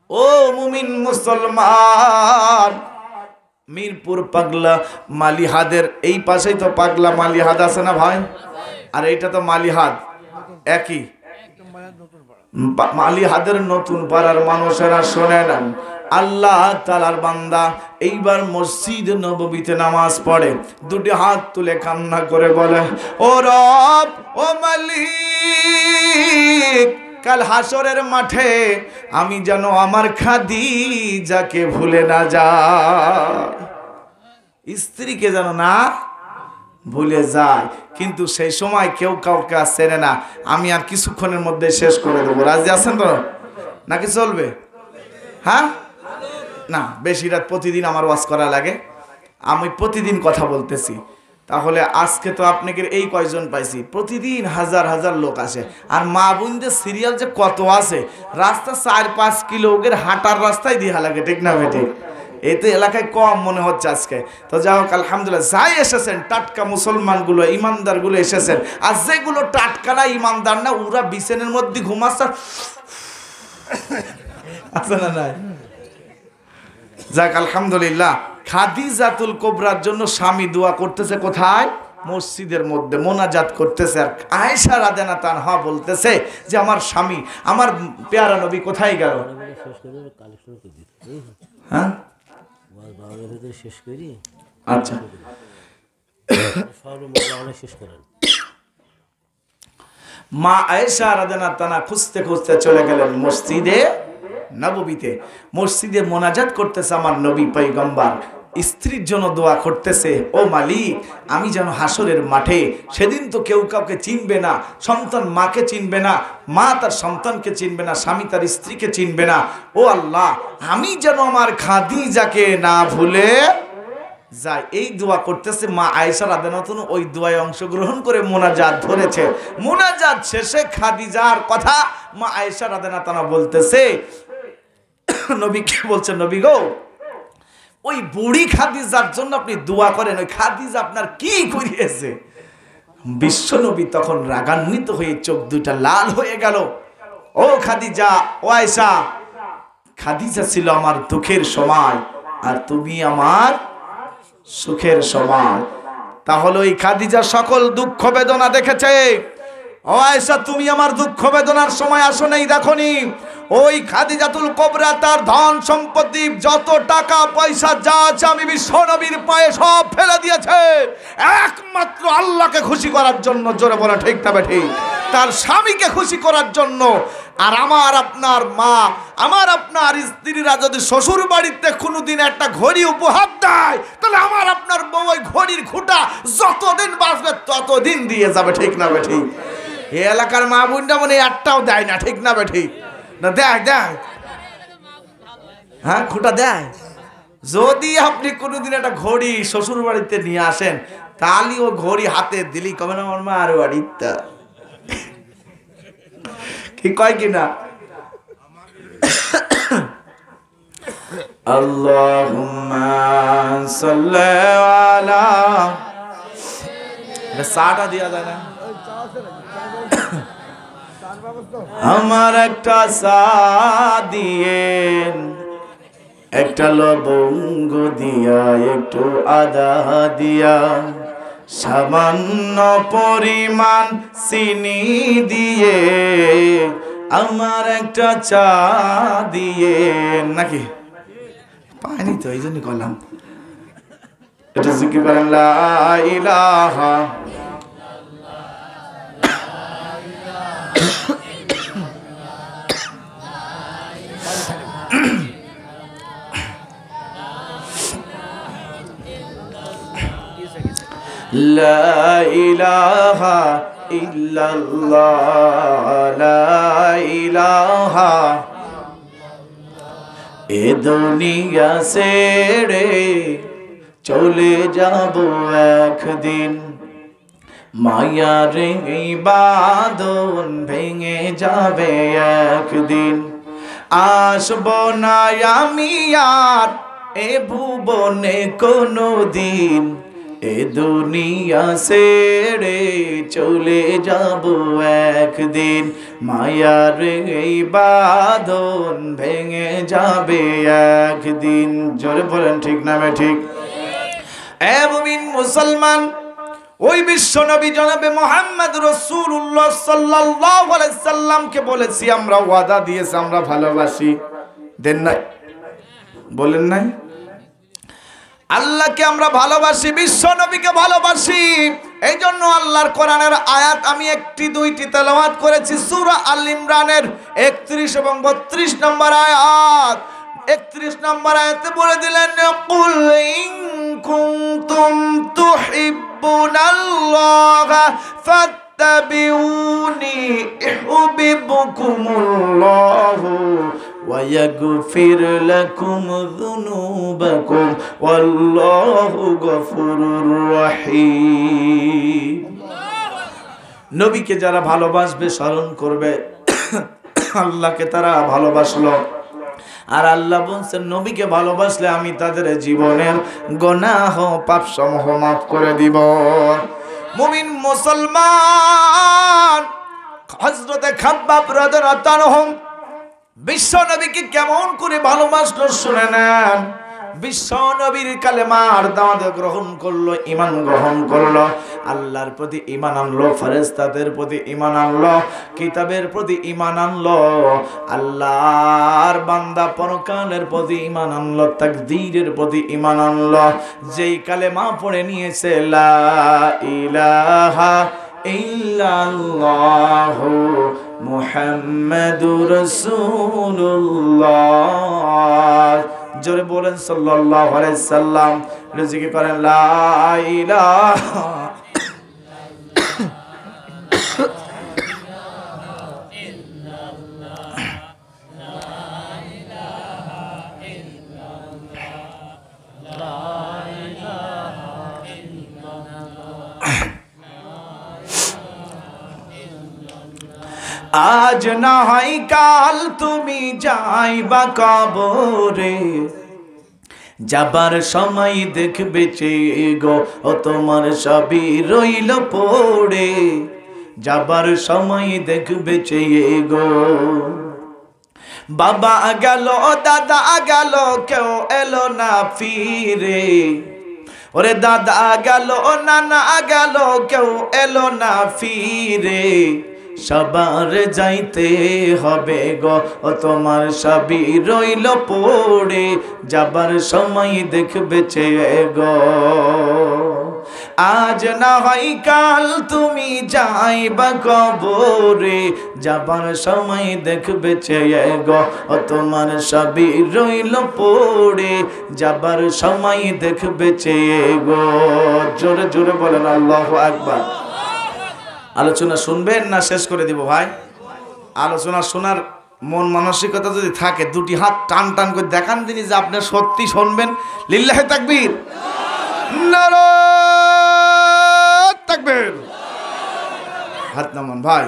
A: ও মুমিন মুসলমান, মিরপুর পাগলা মালিহাদের এই পাশেই তো পাগলা মালিহাদ আছে না ভাই? আর এইটা তো মালিহাদ একই, মালিহাদের নতুন পাড়ার মানুষেরা শোনেন, আল্লাহ তাআলার বান্দা এইবার মসজিদ নববীতে নামাজ পড়ে, দুটি হাত তুলে কান্না করে বলে, ও রব, ও মালিক, কাল হাসরের মাঠে আমি যেন আমার খাদিজাকে ভুলে না যাই, স্ত্রীকে যেন না ভুলে যায়। কিন্তু সেই সময় কেউ কাউকে আর চেনে না। আমি আর কিছুক্ষণের মধ্যে শেষ করে দেবো, রাজি আছেন তো নাকি চলবে? হ্যাঁ, না বেশি রাত প্রতিদিন আমার ওয়াজ করা লাগে, আমি প্রতিদিন কথা বলতেছি। তাহলে আজকে তো আপনাকে এই কয়জন পাইছি, প্রতিদিন হাজার হাজার লোক আসে। আর মা বোনদের সিরিয়াল যে কত আছে, রাস্তা 4-5 কিলো ওদের হাঁটার রাস্তায় দিয়া লাগে, ঠিক না বেটি? এই তো এলাকায় কম মনে হচ্ছে আজকে। তো যাই হোক, আলহামদুলিল্লাহ, যাই এসেছেন টাটকা মুসলমানগুলো, ইমানদারগুলো এসেছেন। আর যেগুলো টাটকা না, ইমানদার না, ওরা বিছানের মধ্যে ঘুমাচ্ছে, আছে না নাই? যাক আলহামদুলিল্লাহ, খাদিজাতুল কুবরার জন্য স্বামী দোয়া করতেছে কোথায়? মসজিদের মধ্যে মোনাজাত করতেছে। আর আয়েশা রাদিয়াল্লাহু তাআলা বলতেছে যে আমার স্বামী, আমার পেয়ারা নবী কোথায় গেল? হ্যাঁ, শেষ করি। আচ্ছা, মা আয়েশা রাদিয়াল্লাহু তাআলা খুঁজতে খুঁজতে চলে গেলেন মসজিদে নববীতে। মসজিদে মোনাজাত করতেছে আমার নবী পয়গম্বর, স্ত্রীর জন্য দোয়া করতেছে, ও মালিক, আমি যেন হাসরের মাঠে, সেদিন তো কেউ কাউকে চিনবে না, সন্তান মাকে চিনবে না, মা তার সন্তানকে চিনবে না, স্বামী তার স্ত্রীকে চিনবে না। ও আল্লাহ, আমি যেন আমার খাদিজাকে না ভুলে যাই। এই দোয়া করতেছে মা আয়েশা রাদিয়াল্লাহু তাআলা, ওই দোয়ায় অংশগ্রহণ করে মোনাজাত ধরেছে। মোনাজাত শেষে খাদিজার কথা মা আয়েশা রাদিয়াল্লাহু তাআলা বলতেছে, নবীকে বলছে, নবী গো, ওই বুড়ি খাদিজার জন্য আপনি দোয়া করেন, ওই খাদিজা আপনার কি করিয়েছে? বিশ্ব নবী তখন রাগান্বিত হয়ে চোখ দুইটা লাল হয়ে গেল। ও খাদিজা, ও আয়েশা, খাদিজা ছিল আমার দুঃখের সময়, আর তুমি আমার সুখের সময়। তাহলে ওই খাদিজা সকল দুঃখ বেদনা দেখেছে। ও আয়েশা, তুমি আমার দুঃখ বেদনার সময় আসো নাই, দেখোনি? ওই খাদিজাতুল কুবরা তার ধন সম্পত্তি, যত টাকা পয়সা যা আছে, আমি বিশ্ব নবীর পায়ে সব ফেলে দিয়েছে একমাত্র আল্লাহকে খুশি করার জন্য। জোরে বলা ঠিক না বেঠিক? তার স্বামীকে খুশি করার জন্য। আর আমার আপনার মা, আমার আপনার স্ত্রীরা যদি শ্বশুর বাড়িতে কোনোদিন একটা ঘড়ি উপহার দেয়, তাহলে আমার আপনার বউ ওই ঘড়ির খুঁটা যতদিন বাঁচবে ততদিন দিয়ে যাবে, ঠিক না বেঠিক? এই এলাকার মা বোনটা মনে একটাও দেয় না, ঠিক না বেঠিক? না দেয়, দেয়, হ্যাঁ, খুঁটা দেয়। যদি আপনি কোনোদিন একটা ঘড়ি শ্বশুর বাড়িতে নিয়ে আসেন, তাহলে ও ঘড়ি হাতে দিলি কবে না আমার মা আর বাড়িতে, কি কয় কিনা? আল্লাহুম্মা সাল্লি আলা, সাটা দিয়া যায় না? আমার একটা চা দিয়েন, একটা লবঙ্গ দিয়া, একটু আদা দিয়া, সামান্য পরিমাণ চিনি দিয়ে, আমার একটা চা দিয়েন। নাকি পাইনি তো, এই জন্য করলাম। এটা জিকির করেন, লা ইলাহা লা ইলাহা ইল্লাল্লাহ, লা ইলাহা। এ দুনিয়া ছেড়ে চলে যাব একদিন, মায়ার এই বাঁধন ভেঙে যাবে একদিন। আসব না আমি আর এ ভুবনে কোনো দিন, এ দুনিয়া ছেড়ে চলে যাব একদিন, মায়ার এই বাঁধন ভেঙে যাবে একদিন। জোরে বলেন ঠিক না ঠিক? এ মুমিন মুসলমান, ওই বিশ্ব নবী জনাবে মুহাম্মদ রাসূলুল্লাহ সাল্লাল্লাহু আলাইহি সাল্লামকে বলেছি আমরা ওয়াদা দিয়েছি আমরা ভালোবাসি, দেন নাই? বলেন নাই? আল্লাহকে আমরা ভালোবাসি, বিশ্ব নবীকে ভালোবাসি। এই জন্য আল্লাহর কোরআনের আয়াত আমি একটি দুইটি তেলাওয়াত করেছি। সূরা আল ইমরানের 31 এবং 32 নম্বর আয়াত। 31 নম্বর আয়াতে বলে দিলেন, কুল ইন কুনতুম তুহিব্বুনাল্লাহা ফাত্তাবিউনি ইউহিব্বুকুমুল্লাহু ওয়া ইয়াগফির লাকুম যুনুবাকুম ওয়াল্লাহু গফুরুর রহিম। নবীকে যারা ভালোবাসবে, স্মরণ করবে, আল্লাহকে তারা ভালোবাসলো। আর আল্লাহ বলছেন নবীকে ভালোবাসলে আমি তাদের জীবনের গুনাহ পাপ সমূহ মাফ করে দিব। মুমিন মুসলমান হযরতে খাব্বাব রাদিয়াল্লাহু আনহু বিশ্ব নবীকে কেমন করে ভালোবাসলো শুনে নেন। বিশ্ব নবীর কালেমার দাওয়াত গ্রহণ করলো, ঈমান গ্রহণ করলো, আল্লাহর প্রতি ঈমান আনলো, ফেরেশতাদের প্রতি ঈমান আনলো, কিতাবের প্রতি ঈমান আনলো, আল্লাহর বান্দা পরকালের প্রতি ঈমান আনলো, তাকদীরের প্রতি ঈমান আনলো। যেই কালেমা পড়ে নিয়েছে লা ইলাহা ইল্লাল্লাহু মুহাম্মাদুর রাসূলুল্লাহ, জোরে বলেন সাল্লাল্লাহু আলাইহি সাল্লাম। রিজিকে করেন লা ইলাহা আজ না হয় কাল তুমি যাইবা কবরে, যাবার সময় দেখবে চেয়ে গো ও তোমার সবই রইল পড়ে, যাবার সময় দেখবে চেয়ে গো। বাবা গেল দাদা গেল কেউ এলো না ফিরে, ওরে দাদা গেল নানা গেল কেউ এলো না ফিরে, সবার যাইতে হবে গো ও তোমার সবই রইল পড়ে, যাবার সময় দেখবে চেয়ে গো। আজ না হয় কাল তুমি যাইবা কবরে, যাবার সময় দেখবে চেয়ে গো ও তোমার সবই রইল পড়ে, যাবার সময় দেখবে চেয়ে গো। জোরে জোরে বলেন আল্লাহু আকবার। আলোচনা শুনবেন না শেষ করে দিব ভাই? আলোচনা শোনার মন মানসিকতা যদি থাকে দুটি হাত টান টান করে দেখান দিনই যে আপনি সত্যি শুনবেন। লিল্লাহি তাকবীর, নারায়ে তাকবীর। হাত নামান ভাই।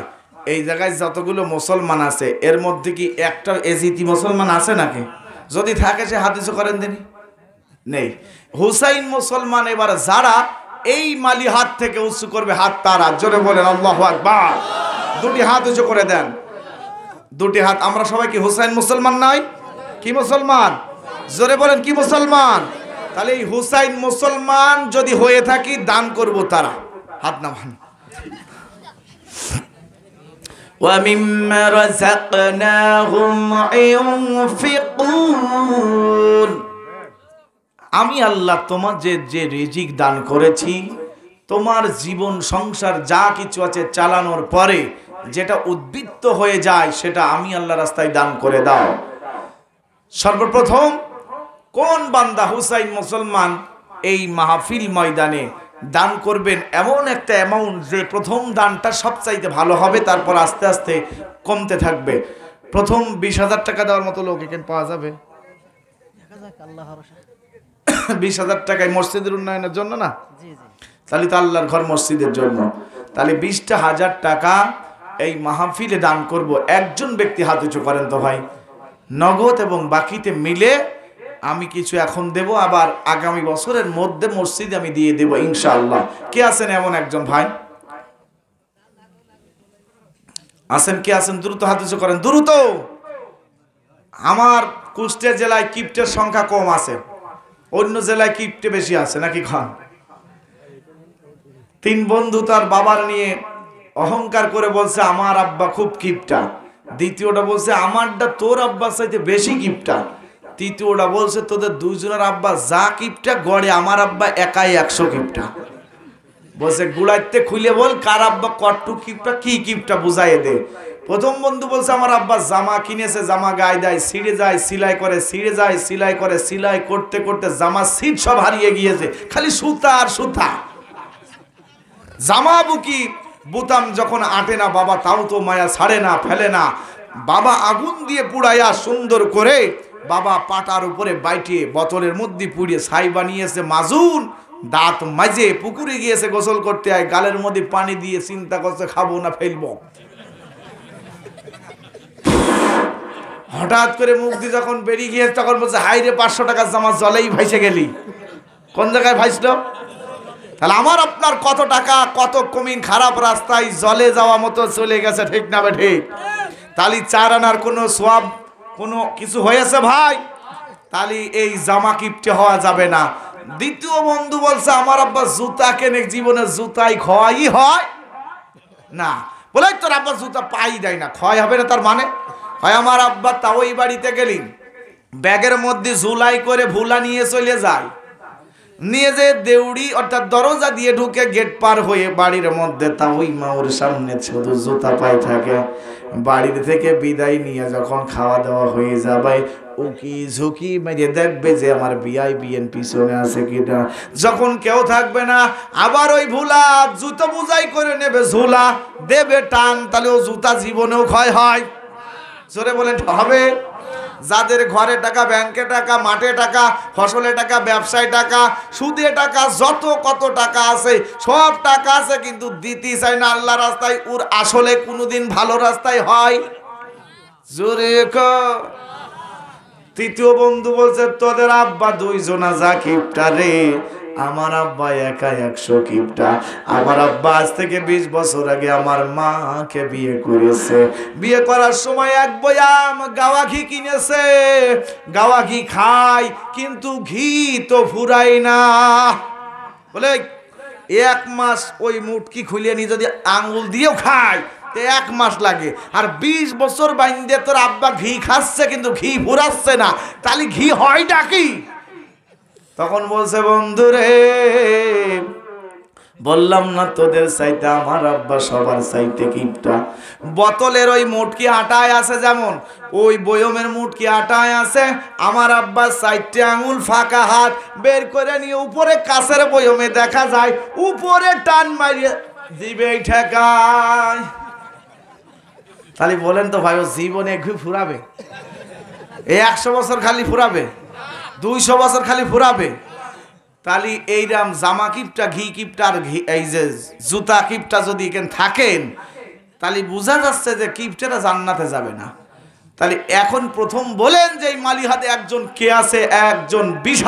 A: এই জায়গায় যতগুলো মুসলমান আছে এর মধ্যে কি একটা এজিতি মুসলমান আছে নাকি? যদি থাকে সে হাত উঁচু করেন দিনই। নেই। হুসাইন মুসলমান। এবার যারা এই মালি হাত থেকে উঁচু করবে হাত তারা, জোরে বলেন আল্লাহু আকবার। দুটি হাত উঁচু করে দেন, দুটি হাত। আমরা সবাই কি হুসাইন মুসলমান নয়? কি মুসলমান? জোরে বলেন কি মুসলমান? তাহলে এই হুসাইন মুসলমান যদি হয়ে থাকি দান করব তারা। হাত নামান। ওয়া মিম্মা রাযাকনাহুম ইউনফিকুন, আমি আল্লাহ তোমার যে রিজিক দান করেছি, তোমার জীবন সংসার যা কিছু আছে চালানোর পরে যেটা উদ্বৃত্ত হয়ে যায় সেটা আমি আল্লাহ রাস্তায় দান করে দাও। সর্বপ্রথম কোন বান্দা হুসাইন মুসলমান এই মাহফিল ময়দানে দান করবেন এমন একটা অ্যামাউন্ট যে প্রথম দানটা সবচাইতে ভালো হবে, তারপর আস্তে আস্তে কমতে থাকবে। প্রথম 20,000 টাকা দেওয়ার মতো লোক এখানে পাওয়া যাবে? 20,000 টাকায় মসজিদের উন্নয়নের জন্য না? তাহলে তো আল্লাহর ঘর মসজিদের জন্য। তাহলে 20,000 টাকা এই মাহফিলে দান করব। একজন ব্যক্তি হাত উঁচু করেন তো ভাই। নগদ এবং বাকিতে মিলে আমি কিছু এখন দেব, আবার আগামী বছরের মধ্যে মসজিদে আমি দিয়ে দেব ইনশাআল্লাহ। কে আছেন এমন একজন ভাই? আছেন? কে আছেন? দ্রুত হাত উঁচু করেন, দ্রুত। আমার কুষ্টিয়া জেলায় কিপ্টের সংখ্যা কম আছে, অন্য জেলায় কিপ্টে বেশি আছে নাকি খান? তিন বন্ধু তার বাবার নিয়ে অহংকার করে বলছে আমার আব্বা খুব কিপটা। দ্বিতীয়টা বলছে আমারটা তোর আব্বার চাইতে বেশি কিপটা। তৃতীয়টা বলছে তোদের দুইজনের আব্বা যা কিপটা গড়ে আমার আব্বা একাই 100 কিপটা। বলছে গুড়াইতে খুলে বল কার আব্বা কট্টু কিপটা, কি কিপটা বুঝাই দে। প্রথম বন্ধু বলছে আমার আব্বা জামা কিনেছে, জামা গায়ে দেয়, ছিঁড়ে যায়, সিলাই করে, ছিঁড়ে যায়, সিলাই করে, সিলাই করতে করতে জামা সিট সব হারিয়ে গিয়েছে, খালি সুতা আর সুতা। জামা বুকি বুতাম যখন আটে না বাবা তাও তো মায়া ছাড়ে না, ফেলে না। বাবা আগুন দিয়ে পুড়াইয়া সুন্দর করে বাবা পাটার উপরে বাইটিয়ে বোতলের মধ্যে পুড়িয়ে ছাই বানিয়েছে মাজুন। দাঁত মাজে পুকুরে গিয়েছে গোসল করতে, হয় গালের মধ্যে পানি দিয়ে চিন্তা করছে খাবো না ফেলবো। হঠাৎ করে মুখ দিয়ে যখন বেরিয়ে গিয়েছে তখন বলছে হাই রে 500 টাকার জামা জলেই ভাইসে গেলি। কোন জায়গায় ভাইসলো? তাহলে আমার আপনার কত টাকা, কত কমিন খারাপ রাস্তায় জলে যাওয়া মতো চলে গেছে, ঠিক না বে ঠিক? তাহলে 4 আনার কোনো সোয়াব কোনো কিছু হয়েছে ভাই? তাহলে এই জামা কিপটে হওয়া যাবে না। দ্বিতীয় বন্ধু বলছে আমার আব্বা জুতা কেনে, জীবনে জুতাই ক্ষয়ই হয় না। বলে তোর আব্বা জুতা পাই দেয় না, ক্ষয় হবে না তার মানে? হয় আমার আব্বা তাও ওই বাড়িতে গেলি ব্যাগের মধ্যে ঝুলাই করে ভুলা নিয়ে চলে যায়, নিয়ে যে দেউড়ি অর্থাৎ দরজা দিয়ে ঢুকে গেট পার হয়ে বাড়ির মধ্যে তা ওই মাওর সামনে শুধু জুতা পাই থাকে। বাড়ির থেকে বিদায় নিয়ে যখন খাওয়া দাওয়া হয়ে যাবে উকি ঝুঁকি মেরে দেখবে যে আমার বিআই বিএন পিছনে আছে কিনা। যখন কেউ থাকবে না আবার ওই ভুলা জুতো বুঝাই করে নেবে, ঝুলা দেবে টান, তাহলে ও জুতা জীবনেও ক্ষয় হয়। জোরে বলেন হবে? যাদের ঘরে টাকা, ব্যাংকে টাকা, মাঠে টাকা, ফসলে টাকা, ব্যবসায় টাকা, সুদে টাকা, যত কত টাকা আছে সব টাকা আছে কিন্তু দিতে চাই না আল্লাহ রাস্তায়, ওর আসলে কোনোদিন ভালো রাস্তায় হয়? জোরে কর। তৃতীয় বন্ধু বলছে তোদের আব্বা দুইজনা যা কিপটা রে, আমার আব্বা একা 100 কিপটা। আমার আব্বা আজ থেকে 20 বছর আগে আমার মাকে বিয়ে করেছে, বিয়ে করার সময় 1 বয়াম গাওয়া ঘি কিনেছে, গাওয়া ঘি খাই কিন্তু ঘি তো ফুরাই না। বলে 1 মাস ওই মুটকি খুলিয়ে নিয়ে যদি আঙ্গুল দিয়েও খায় 1 মাস লাগে, আর 20 বছর বাইন্দে তোর আব্বা ঘি খাচ্ছে কিন্তু ঘি ফুরাচ্ছে না, তাহলে ঘি হয় ডাকি? তখন বলছে বন্ধু রে বললাম না তোদের চাইতে আমার আব্বা সবার চাইতে কিপটা। বোতলের ওই মুটকি আটায় আছে যেমন, ওই বয়মের মুটকি আটায় আছে আমার আব্বার 4টে আঙুল ফাঁকা হাত বের করে নিয়ে উপরে কাছের বয়মে দেখা যায় উপরে টান মারিয়ে দিবে ঠেকায়। তাহলে বলেন তো ভাই ও জীবনে ঘি ফুরাবে? 100 বছর খালি ফুরাবে, 200 বছর খালি ফুরাবে? তাহলে এইরাম জামা কিপটা, ঘি কিপটা আর এই যে জুতা কিপটা যদি এখানে থাকেন তাহলে বোঝা যাচ্ছে যে কিপটারা জান্নাতে যাবে না। তাহলে এখন প্রথম বলেন যে এই মালিহাতে একজন কে আছে? একজন বিশাল